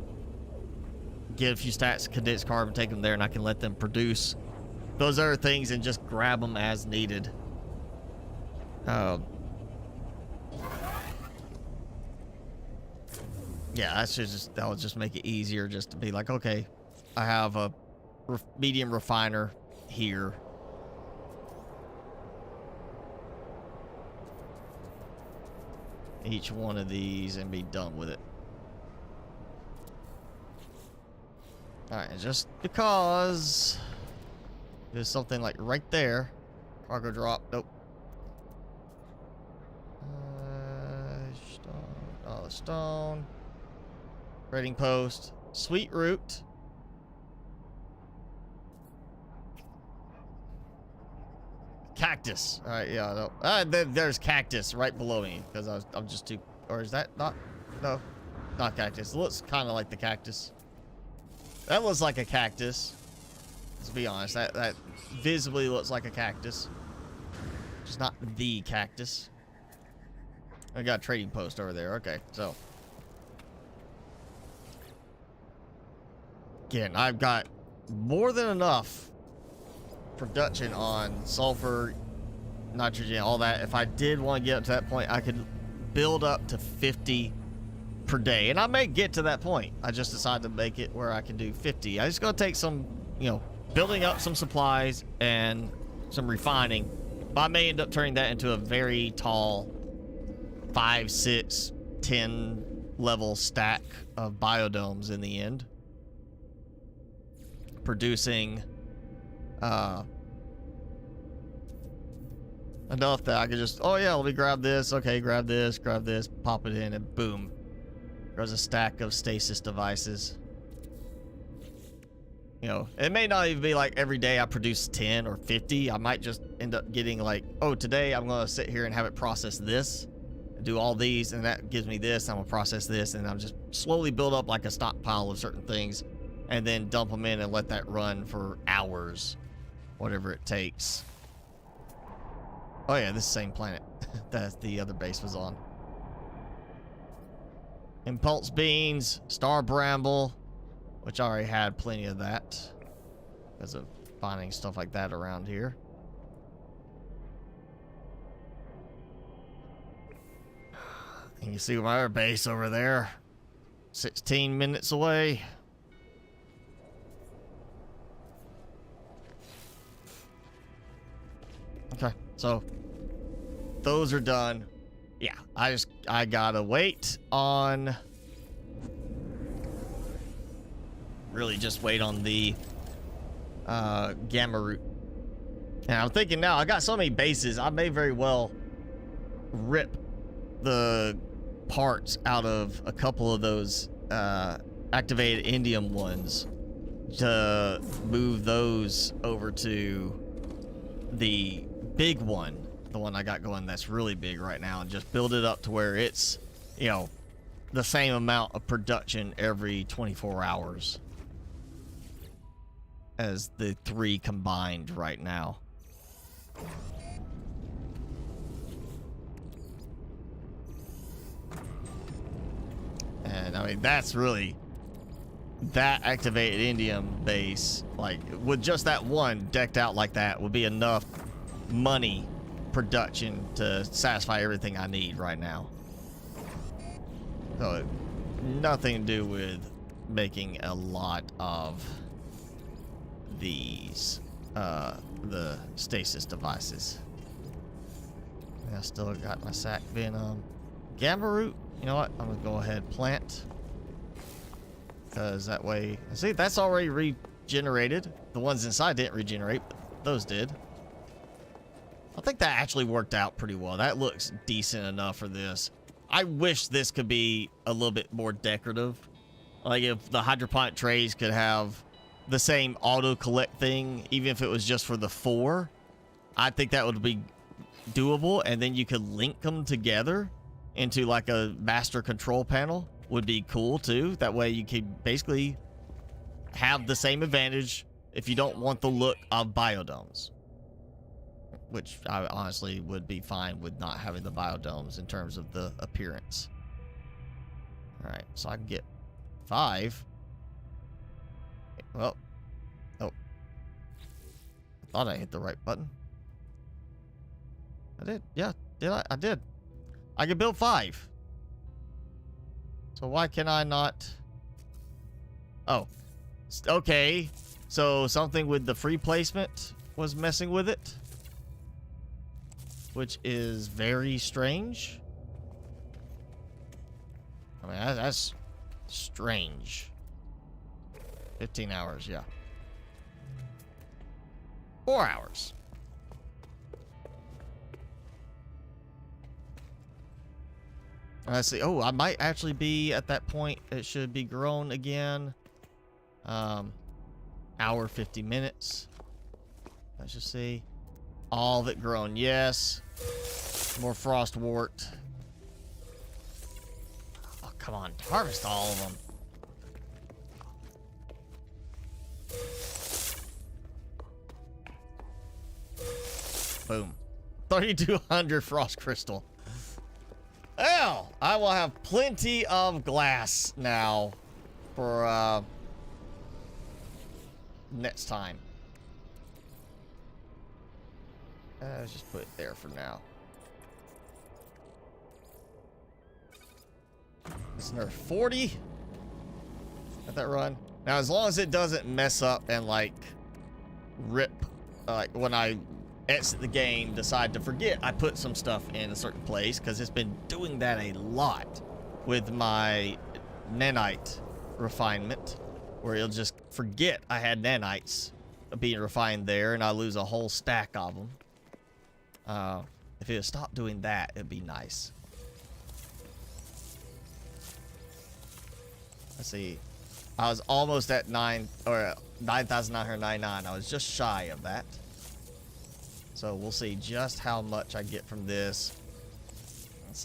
A: get a few stacks of condensed carbon, take them there, and I can let them produce those other things and just grab them as needed. Yeah, that would just make it easier just to be like, okay, I have a medium refiner here. Each one of these and be done with it. Alright, just because there's something like right there. Cargo drop. Nope. Stone. Oh, the stone. Trading post. Sweet root. Cactus. All right, yeah. No. There's cactus right below me because I'm just too. Or is that not? No, not cactus. It looks kind of like the cactus. That looks like a cactus. Let's be honest. That visibly looks like a cactus. Just not the cactus. I got a trading post over there. Okay, so again, I've got more than enough production on sulfur, nitrogen, all that. If I did want to get up to that point, I could build up to 50 per day, and I may get to that point. I just decided to make it where I can do 50. I just gotta take some, building up some supplies and some refining, but I may end up turning that into a very tall 5, 6, 10 level stack of biodomes in the end, producing enough that I could just, oh yeah, let me grab this, okay, grab this, pop it in, and boom, there's a stack of stasis devices. It may not even be like every day I produce 10 or 50. I might just end up getting like, oh, today I'm gonna sit here and have it process this, do all these, and that gives me this. I'm gonna process this, and I'm just slowly build up like a stockpile of certain things, and then dump them in and let that run for hours, whatever it takes. Oh yeah, this same planet that the other base was on. Impulse beans, star bramble, which I already had plenty of that because of finding stuff like that around here. And you see my other base over there, 16 minutes away. Okay, so those are done. Yeah, I gotta wait on. Really, just wait on the gamma root. And I'm thinking now, I got so many bases, I may very well rip the parts out of a couple of those activated indium ones to move those over to the big one, the one I got going that's really big right now, and just build it up to where it's, you know, the same amount of production every 24 hours as the 3 combined right now. And I mean, that's really, that activated indium base, like with just that one decked out like that, would be enough money production to satisfy everything I need right now. So nothing to do with making a lot of these the stasis devices. I still got my sac venom. Gamma root, you know what, I'm gonna go ahead and plant, because that way, see, that's already regenerated. The ones inside didn't regenerate, but those did. I think that actually worked out pretty well. That looks decent enough for this. I wish this could be a little bit more decorative. Like if the hydroponic trays could have the same auto collect thing, even if it was just for the 4, I think that would be doable, and then you could link them together into like a master control panel. Would be cool too. That way you could basically have the same advantage if you don't want the look of biodomes, which I honestly would be fine with not having the biodomes in terms of the appearance. All right, so I can get 5. Well, oh, I thought I hit the right button. I did, yeah, did I? I did. I can build 5. So why can I not? Oh, okay. So something with the free placement was messing with it, which is very strange. I mean, that's strange. 15 hours, yeah. 4 hours. Let's see. Oh, I might actually be at that point. It should be grown again. Hour 50 minutes. Let's just see. All of it grown. Yes. More frost wart. Oh, come on. Harvest all of them. Boom. 3,200 frost crystal. Well, I will have plenty of glass now for next time. Let's just put it there for now. It's another 40. Let that run. Now, as long as it doesn't mess up and like rip, like when I exit the game, decide to forget I put some stuff in a certain place, because it's been doing that a lot with my nanite refinement, where it'll just forget I had nanites being refined there, and I lose a whole stack of them. If it would stop doing that, it'd be nice. Let's see. I was almost at 9,999. I was just shy of that. So we'll see just how much I get from this.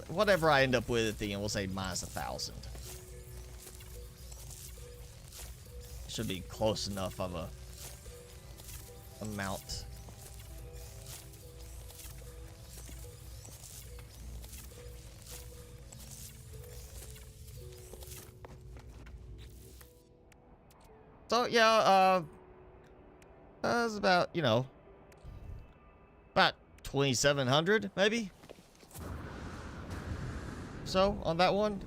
A: Whatever I end up with at the end, we'll say minus 1,000. Should be close enough of a amount. So yeah, that's about, you know, about 2,700 maybe. So on that one,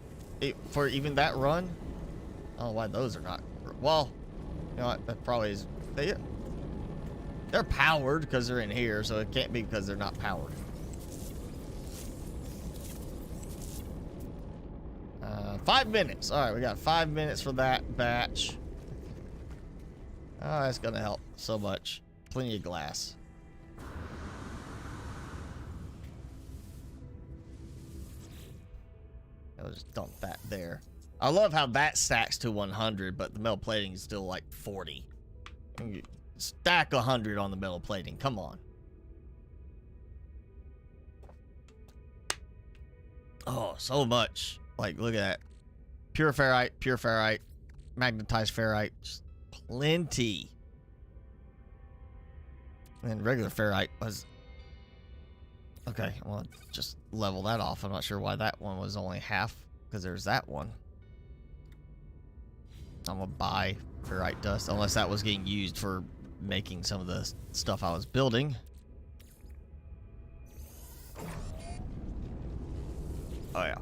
A: for even that run. I don't know why those are not. Well, you know what? That probably is. They're powered because they're in here, so it can't be because they're not powered. 5 minutes. All right, we got 5 minutes for that batch. Oh, that's gonna help so much. Plenty of glass. I'll just dump that there. I love how that stacks to 100, but the metal plating is still like 40. Stack 100 on the metal plating. Come on. Oh, so much. Like, look at that. Pure ferrite, magnetized ferrite. Just plenty. And regular ferrite was... Okay, I'm gonna just level that off. I'm not sure why that one was only half, because there's that one. I'm gonna buy ferrite dust, unless that was getting used for making some of the stuff I was building. Oh yeah.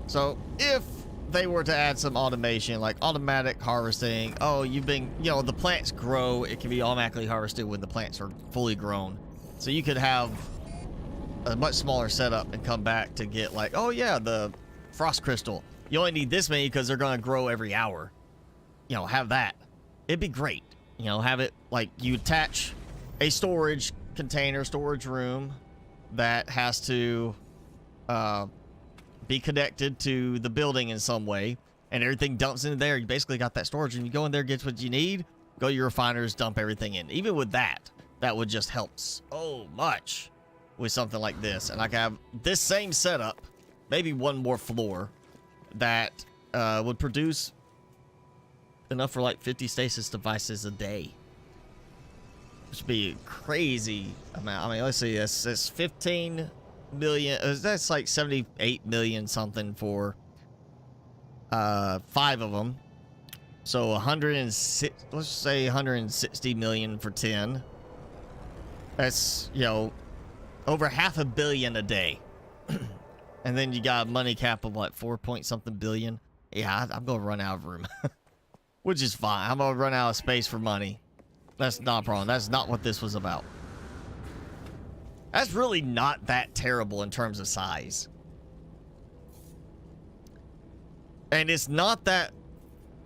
A: So if they were to add some automation, like automatic harvesting, oh, you've been, you know, the plants grow, it can be automatically harvested when the plants are fully grown. So you could have a much smaller setup and come back to get like, oh yeah, the frost crystal. You only need this many because they're going to grow every hour. You know, have that. It'd be great. You know, have it like you attach a storage container, storage room that has to be connected to the building in some way, and everything dumps into there. You basically got that storage, and you go in there, get what you need, go to your refiners, dump everything in. Even with that, that would just help so much with something like this. And I can have this same setup, maybe one more floor, that would produce enough for like 50 stasis devices a day. Which would be a crazy amount. I mean, let's see, it's 15 million. That's like 78 million something for 5 of them. So 106, let's say 160 million for 10. That's, you know, over $500 million a day. And then you got a money cap of what, 4 point something billion. Yeah, I'm gonna run out of room. Which is fine. I'm gonna run out of space for money. That's not a problem. That's not what this was about. That's really not that terrible in terms of size. And it's not that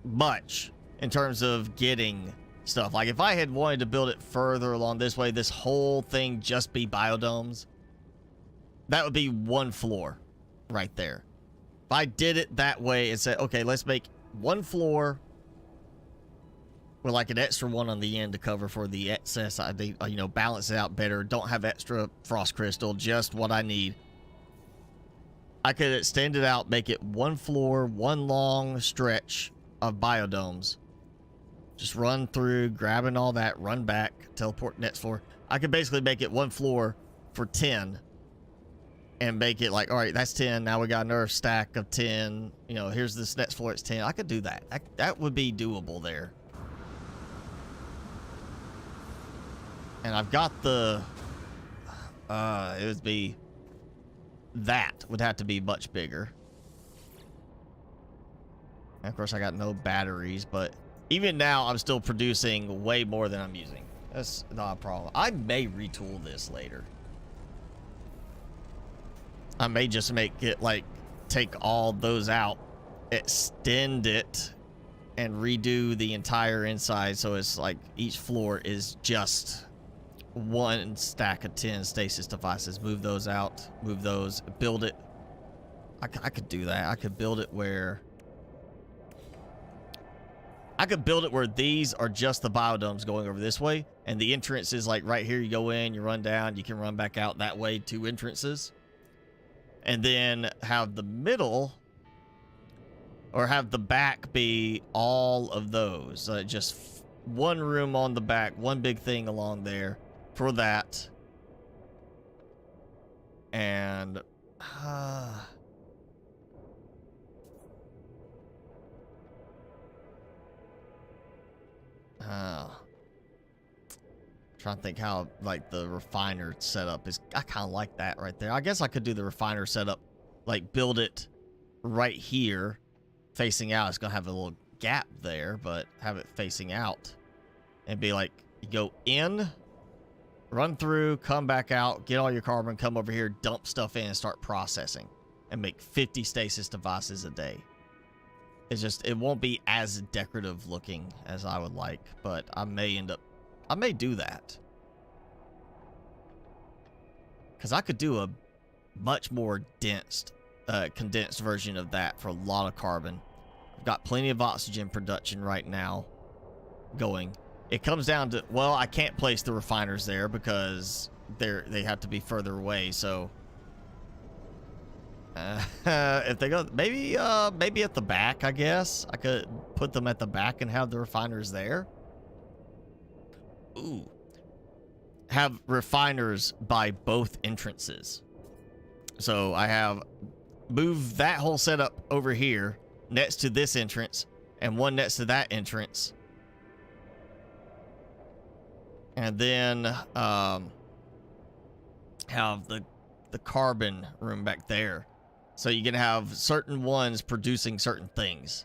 A: much in terms of getting stuff. Like if I had wanted to build it further along this way, this whole thing just be biodomes, that would be one floor right there. If I did it that way and said, okay, let's make one floor with like an extra one on the end to cover for the excess, you know, balance it out better. Don't have extra frost crystal, just what I need. I could extend it out, make it one floor, one long stretch of biodomes. Just run through, grabbing all that, run back, teleport next floor. I could basically make it one floor for 10 and make it like, all right, that's 10. Now we got another stack of 10. You know, here's this next floor, it's 10. I could do that. That would be doable there. And I've got the, it would be, that would have to be much bigger. And of course, I got no batteries, but even now, I'm still producing way more than I'm using. That's not a problem. I may retool this later. I may just make it, like, take all those out, extend it, and redo the entire inside so it's like each floor is just one stack of 10 stasis devices. Move those out, move those, build it. I could do that. I could build it where these are just the biodomes going over this way, and the entrance is like right here. You go in, you run down, you can run back out that way, 2 entrances. And then have the middle, or have the back be all of those. Just one room on the back, one big thing along there for that. And trying to think how like the refiner setup is. I kind of like that right there. I guess I could do the refiner setup, like build it right here facing out. It's going to have a little gap there, but have it facing out. And be like, you go in, run through, come back out, get all your carbon, come over here, dump stuff in, and start processing. And make 50 stasis devices a day. It's just, it won't be as decorative looking as I would like, but I may do that. Because I could do a much more dense, condensed version of that for a lot of carbon. I've got plenty of oxygen production right now going. It comes down to, well, I can't place the refiners there because they have to be further away, so... if they go, maybe at the back, I guess. I could put them at the back and have the refiners there. Ooh. Have refiners by both entrances. So I have moved that whole setup over here next to this entrance and one next to that entrance. And then have the carbon room back there. So you can have certain ones producing certain things.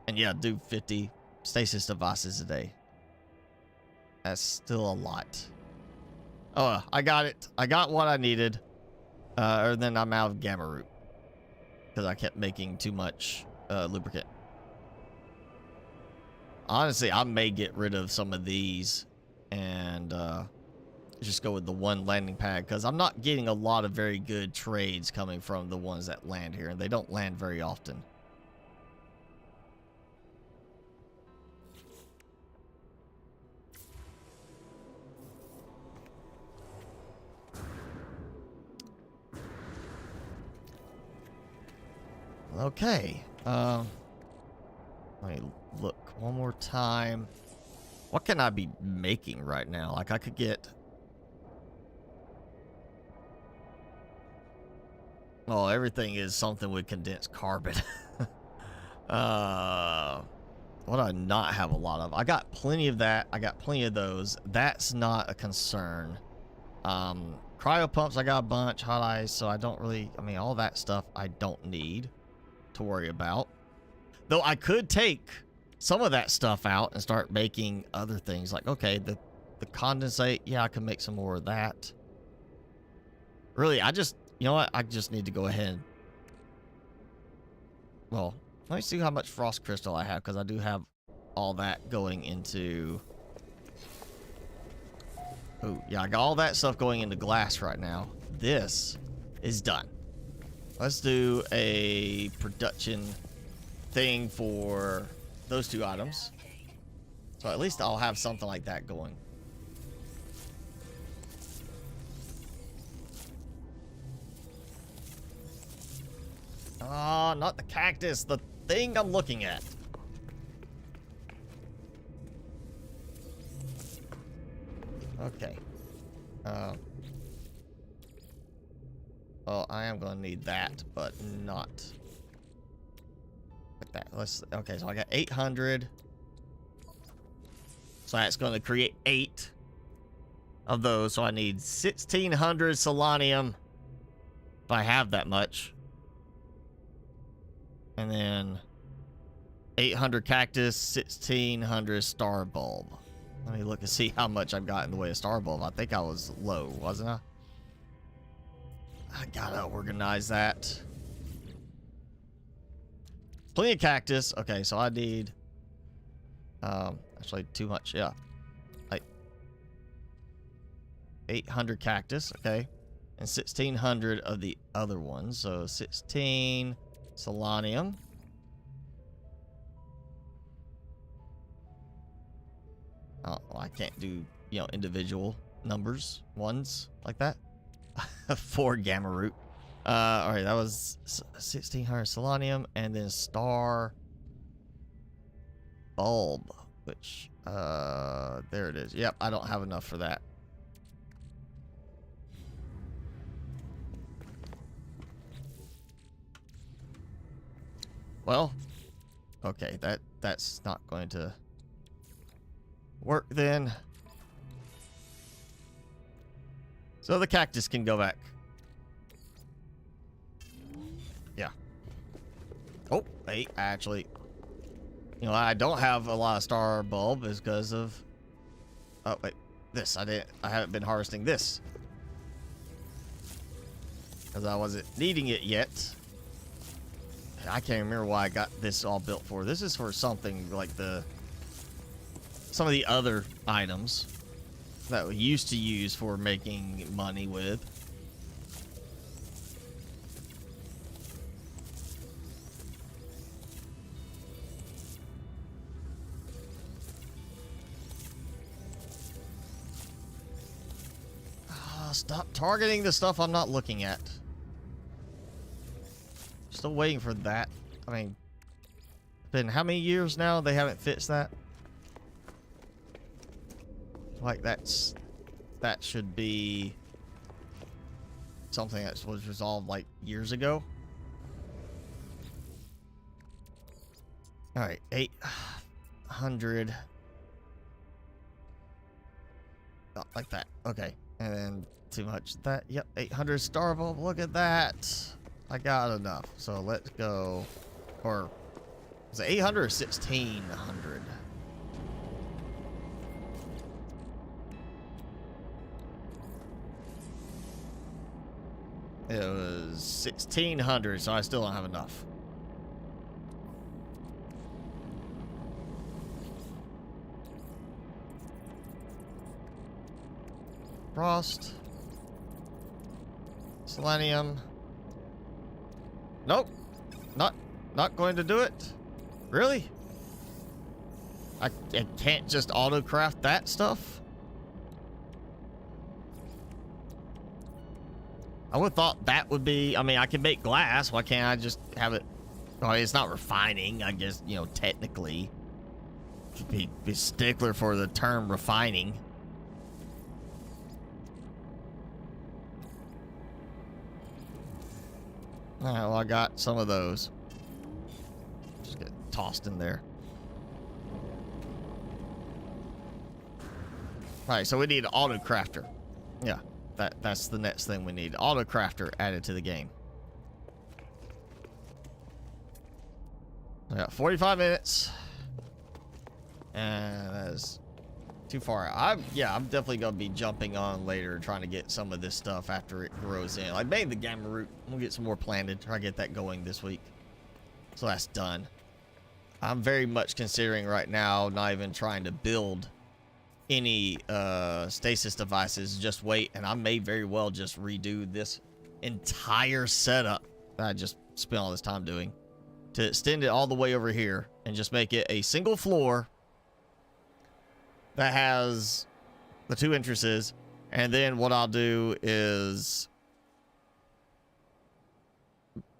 A: And yeah, do 50 stasis devices a day. That's still a lot. Oh, I got it. I got what I needed. Or then I'm out of gamma root. Because I kept making too much lubricant. Honestly, I may get rid of some of these. And just go with the one landing pad. Because I'm not getting a lot of very good trades coming from the ones that land here. And they don't land very often. Okay, let me look one more time. What can I be making right now? Like, I could get... Oh, everything is something with condensed carbon. What do I not have a lot of? I got plenty of that. I got plenty of those. That's not a concern. Cryo pumps, I got a bunch. Hot ice, so I don't really... I mean, all that stuff I don't need to worry about. Though I could take some of that stuff out and start making other things. Like, okay, the condensate, yeah, I can make some more of that. Really, I just, you know what? I just need to go ahead. Well, let me see how much frost crystal I have, because I do have all that going into... Oh, yeah, I got all that stuff going into glass right now. This is done. Let's do a production thing for those two items. So at least I'll have something like that going. Ah, not the cactus, the thing I'm looking at. Okay. Well, I am going to need that, but not like that. Okay, so I got 800. So that's going to create 8 of those. So I need 1,600 selenium if I have that much. And then 800 cactus, 1,600 star bulb. Let me look and see how much I've got in the way of star bulb. I think I was low, wasn't I? I gotta organize that. Plenty of cactus. Okay, so I need actually too much, yeah. Like 800 cactus, okay. And 1,600 of the other ones. So 16 selenium. Oh, well, I can't do, you know, individual numbers, ones like that. 4 gamma root. All right, that was 1,600 selenium, and then star bulb, which there it is. Yep, I don't have enough for that. Well, okay, that's not going to work then. So the cactus can go back. Yeah, Oh, hey, actually, you know, I don't have a lot of star bulb is because of, oh, wait, this, I haven't been harvesting this. Because I wasn't needing it yet. I can't remember why I got this all built for. This is for something like some of the other items that we used to use for making money with. Stop targeting the stuff I'm not looking at. Still waiting for that. I mean, it's been how many years now they haven't fixed that? Like that should be something that was resolved like years ago. All right, 800. Oh, like that. Okay, and then too much of that. Yep, 800 star bulb. Look at that. I got enough. So let's go. Or was it 800 or 1600? It was 1600, so I still don't have enough. Frost. Selenium. Nope. Not going to do it. Really? I can't just auto craft that stuff? I would have thought that would be, I mean, I can make glass. Why can't I just have it? Well, it's not refining, I guess, you know, technically. Be stickler for the term refining. Alright, well, I got some of those. Just get tossed in there. Alright, so we need an auto crafter. Yeah, that's the next thing we need. Auto crafter added to the game. I got 45 minutes. And that is too far. I'm definitely gonna be jumping on later, trying to get some of this stuff after it grows in. I made the gamma root. We'll get some more planted. Try to get that going this week. So that's done. I'm very much considering right now not even trying to build any stasis devices. Just wait, and I may very well just redo this entire setup that I just spent all this time doing to extend it all the way over here and just make it a single floor that has the 2 entrances, and then what I'll do is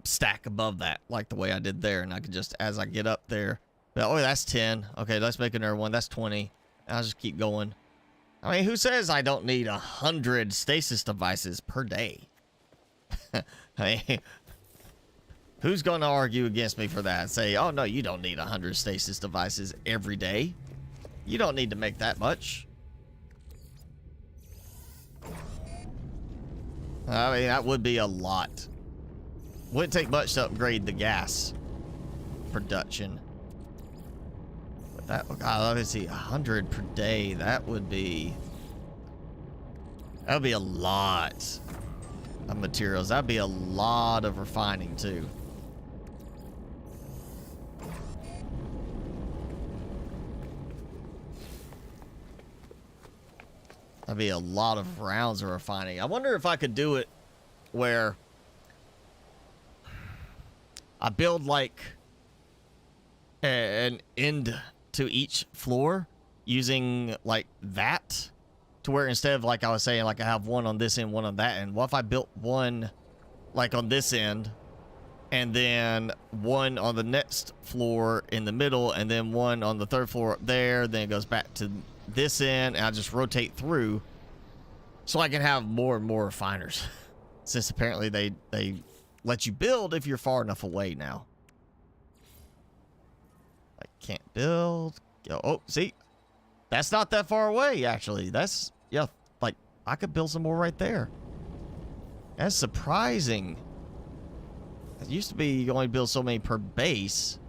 A: stack above that, like the way I did there, and I can just, as I get up there, oh, that's 10. Okay, let's make another one. That's 20. I'll just keep going. I mean, who says I don't need 100 stasis devices per day? I mean, who's going to argue against me for that and say, oh, no, you don't need 100 stasis devices every day? You don't need to make that much. I mean, that would be a lot. Wouldn't take much to upgrade the gas production. But that, oh God, let me see, 100 per day. That would be a lot of materials. That'd be a lot of refining too. That'd be a lot of rounds of refining. I wonder if I could do it where I build like an end to each floor using like that, to where instead of, like I was saying, like I have one on this end, one on that end. What if I built one like on this end and then one on the next floor in the middle and then one on the third floor up there, then it goes back to this end, and I just rotate through so I can have more and more refiners, since apparently they let you build if you're far enough away now. I can't build. Oh, see, that's not that far away, actually. That's, yeah, like I could build some more right there. That's surprising. It used to be you only build so many per base.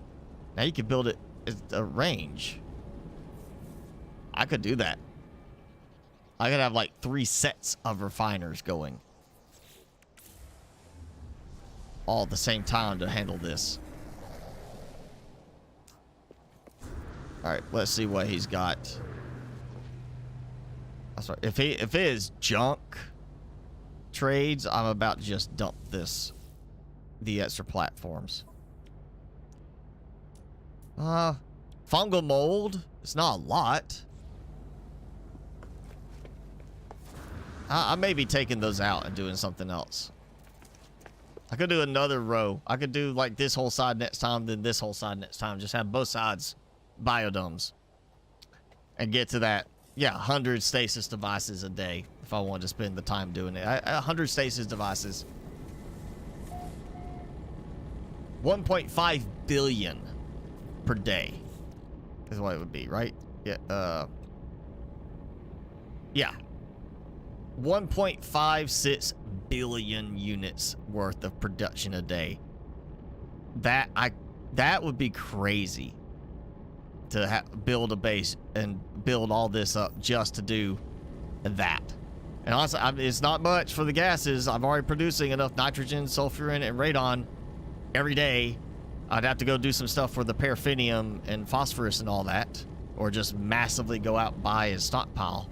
A: Now you can build it at a range. I could do that. I could have like 3 sets of refiners going all at the same time to handle this. All right, let's see what he's got. Sorry, if it is junk trades, I'm about to just dump the extra platforms. Fungal mold. It's not a lot. I may be taking those out and doing something else. I could do another row. I could do like this whole side next time, then this whole side next time. Just have both sides biodomes. And get to that, yeah, 100 stasis devices a day if I want to spend the time doing it. 100 stasis devices. 1.5 billion per day is what it would be, right? Yeah, yeah. 1.56 billion units worth of production a day. That would be crazy to build a base and build all this up just to do that. And honestly, it's not much for the gases. I'm already producing enough nitrogen, sulfurin, and radon every day. I'd have to go do some stuff for the paraffinium and phosphorus and all that, or just massively go out and buy a stockpile.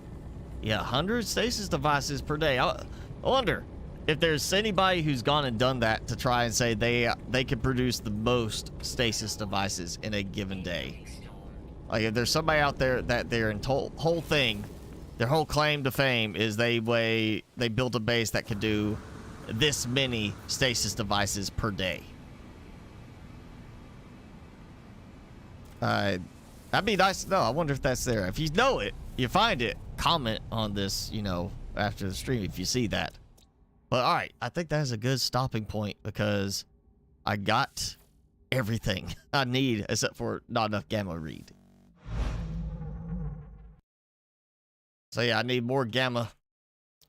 A: Yeah, 100 stasis devices per day. I wonder if there's anybody who's gone and done that to try and say they can produce the most stasis devices in a given day. Like, if there's somebody out there that their whole thing, their whole claim to fame is they built a base that could do this many stasis devices per day. That'd be nice to know. I wonder if that's there. If you know it, you find it, comment on this, you know, after the stream if you see that. But all right, I think that is a good stopping point because I got everything I need except for not enough gamma read. So yeah, I need more gamma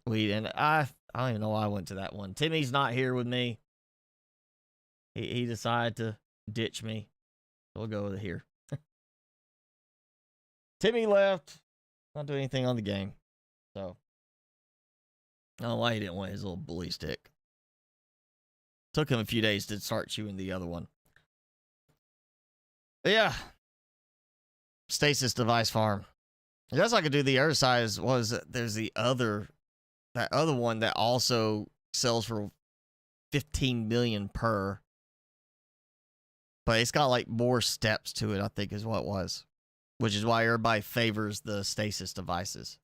A: weed, and I don't even know why I went to that one. Timmy's not here with me. He decided to ditch me. We'll go over here. Timmy left. Not doing anything on the game. So I don't know why he didn't want his little bully stick. Took him a few days to start chewing the other one. But yeah. Stasis device farm. I guess I could do the other side. There's that other one that also sells for 15 million per. But it's got like more steps to it, I think is what it was. Which is why everybody favors the stasis devices.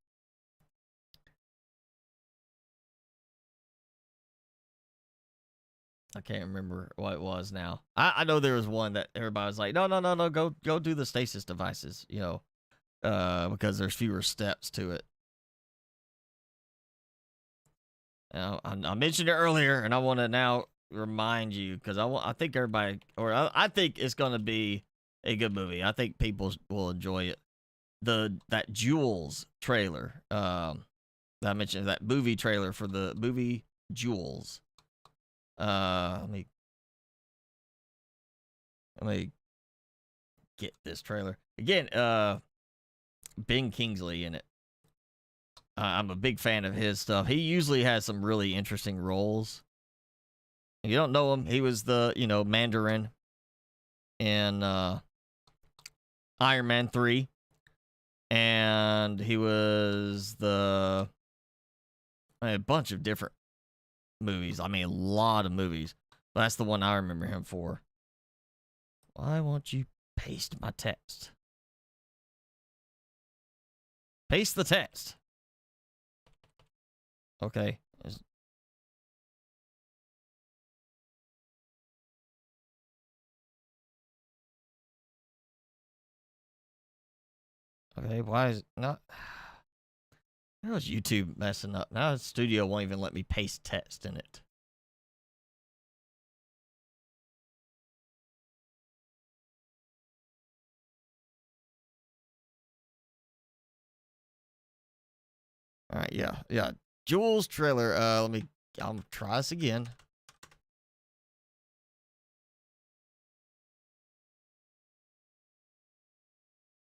A: I can't remember what it was now. I know there was one that everybody was like, no, go do the stasis devices, you know, because there's fewer steps to it. Now, I mentioned it earlier, and I want to now remind you because I think everybody, or I think it's going to be a good movie. I think people will enjoy it. That Jules trailer, that I mentioned, that movie trailer for the movie Jules. Let me get this trailer again. Ben Kingsley in it. I'm a big fan of his stuff. He usually has some really interesting roles. If you don't know him, he was the Mandarin in Iron Man 3. And he was a bunch of different movies. I mean, a lot of movies. But that's the one I remember him for. Why won't you paste my text? Paste the text. Okay. Okay, why is it not? How is YouTube messing up? Now the studio won't even let me paste text in it. All right, yeah. Jules trailer. I'll try this again.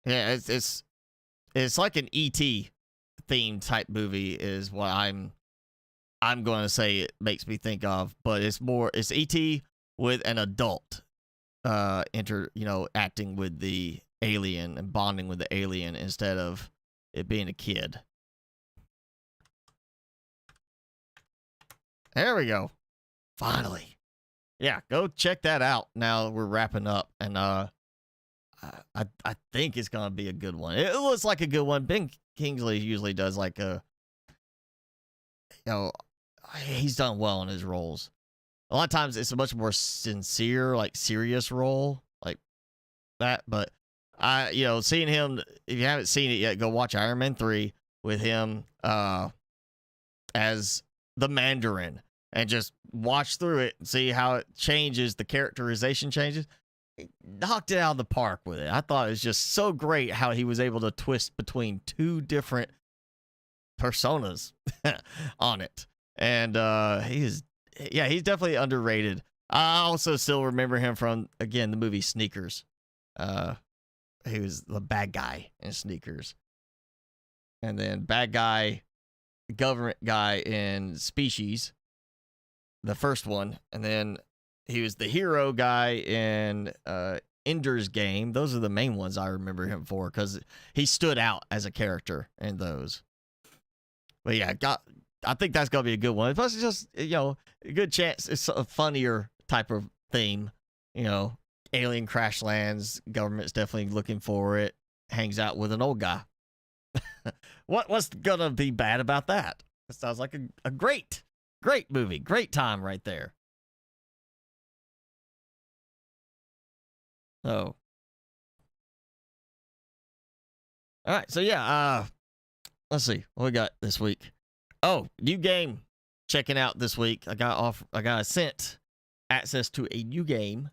A: Yeah, it's like an ET themed type movie is what I'm going to say it makes me think of, but it's ET with an adult acting with the alien and bonding with the alien instead of it being a kid. There we go. Finally. Yeah, go check that out. Now we're wrapping up, and I think it's gonna be a good one. It looks like a good one. Ben Kingsley usually does like he's done well in his roles. A lot of times it's a much more sincere, like serious role like that. But seeing him, if you haven't seen it yet, go watch Iron Man 3 with him as the Mandarin and just watch through it and see how it changes, the characterization changes. He knocked it out of the park with it. I thought it was just so great how he was able to twist between two different personas on it. And he's definitely underrated. I also still remember him from, again, the movie Sneakers. He was the bad guy in Sneakers. And then bad guy, government guy in Species, the first one. And then he was the hero guy in Ender's Game. Those are the main ones I remember him for because he stood out as a character in those. But yeah, I think that's going to be a good one. Plus, it's just, a good chance it's a funnier type of theme. Alien crash lands, government's definitely looking for it, hangs out with an old guy. What's going to be bad about that? It sounds like a great movie. Great time right there. Oh. All right, so yeah, let's see what we got this week. Oh, new game checking out this week. I got sent access to a new game.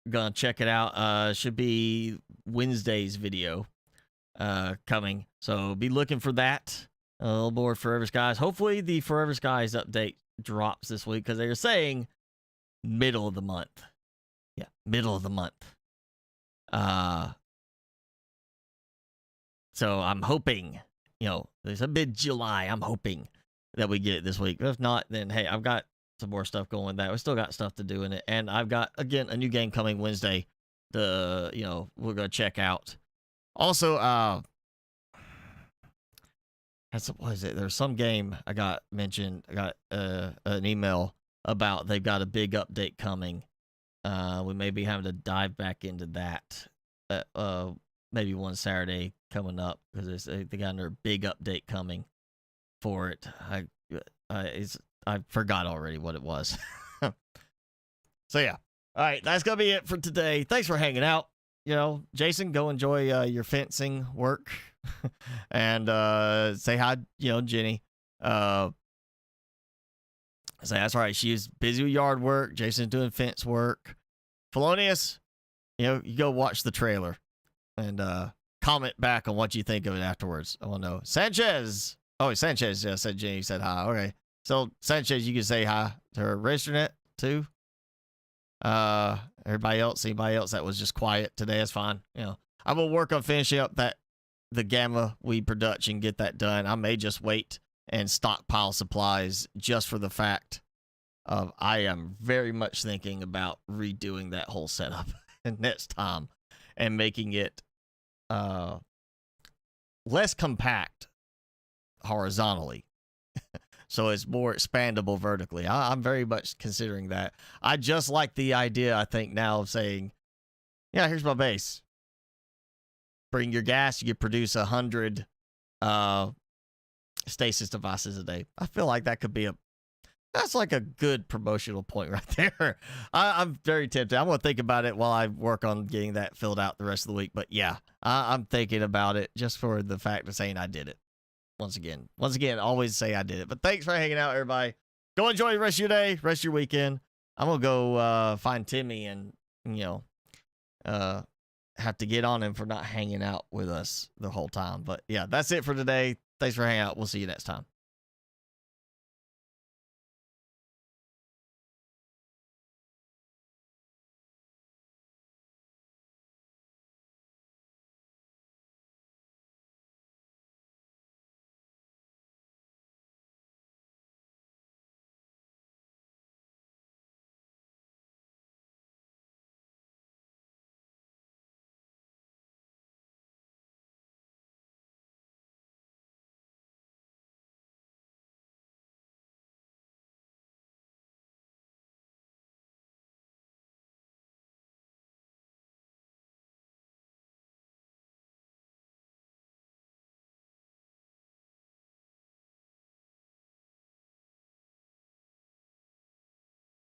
A: Gonna check it out. Should be Wednesday's video coming. So be looking for that. A little more Forever Skies. Hopefully the Forever Skies update drops this week because they were saying middle of the month. Yeah, middle of the month. So I'm hoping, there's a mid-July. I'm hoping that we get it this week. If not, then hey, I've got some more stuff going with that. We still got stuff to do in it. And I've got, again, a new game coming Wednesday we're going to check out. Also, what is it? There's some game I got mentioned. I got an email about they've got a big update coming. We may be having to dive back into that. Maybe one Saturday coming up because they got another big update coming for it. I forgot already what it was. So yeah. All right, that's gonna be it for today. Thanks for hanging out. Jason, go enjoy your fencing work, and say hi. Jenny. Say that's all right. She's busy with yard work. Jason's doing fence work. Felonious, you go watch the trailer and comment back on what you think of it afterwards. I want to know. Sanchez. Oh, Sanchez. Yeah, said Jenny said hi. Okay. So Sanchez, you can say hi to her. Registernet too. Anybody else that was just quiet today is fine. I will work on finishing up the Gamma Weed production, get that done. I may just wait and stockpile supplies just for the fact of I am very much thinking about redoing that whole setup next time and making it less compact horizontally. So it's more expandable vertically. I'm very much considering that. I just like the idea, I think, now of saying, yeah, here's my base. Bring your gas, you can produce 100 stasis devices a day. I feel like that could be that's like a good promotional point right there. I'm very tempted. I'm going to think about it while I work on getting that filled out the rest of the week. But yeah, I'm thinking about it just for the fact of saying I did it. Once again, always say I did it. But thanks for hanging out, everybody. Go enjoy the rest of your day, rest of your weekend. I'm going to go find Timmy and, have to get on him for not hanging out with us the whole time. But yeah, that's it for today. Thanks for hanging out. We'll see you next time.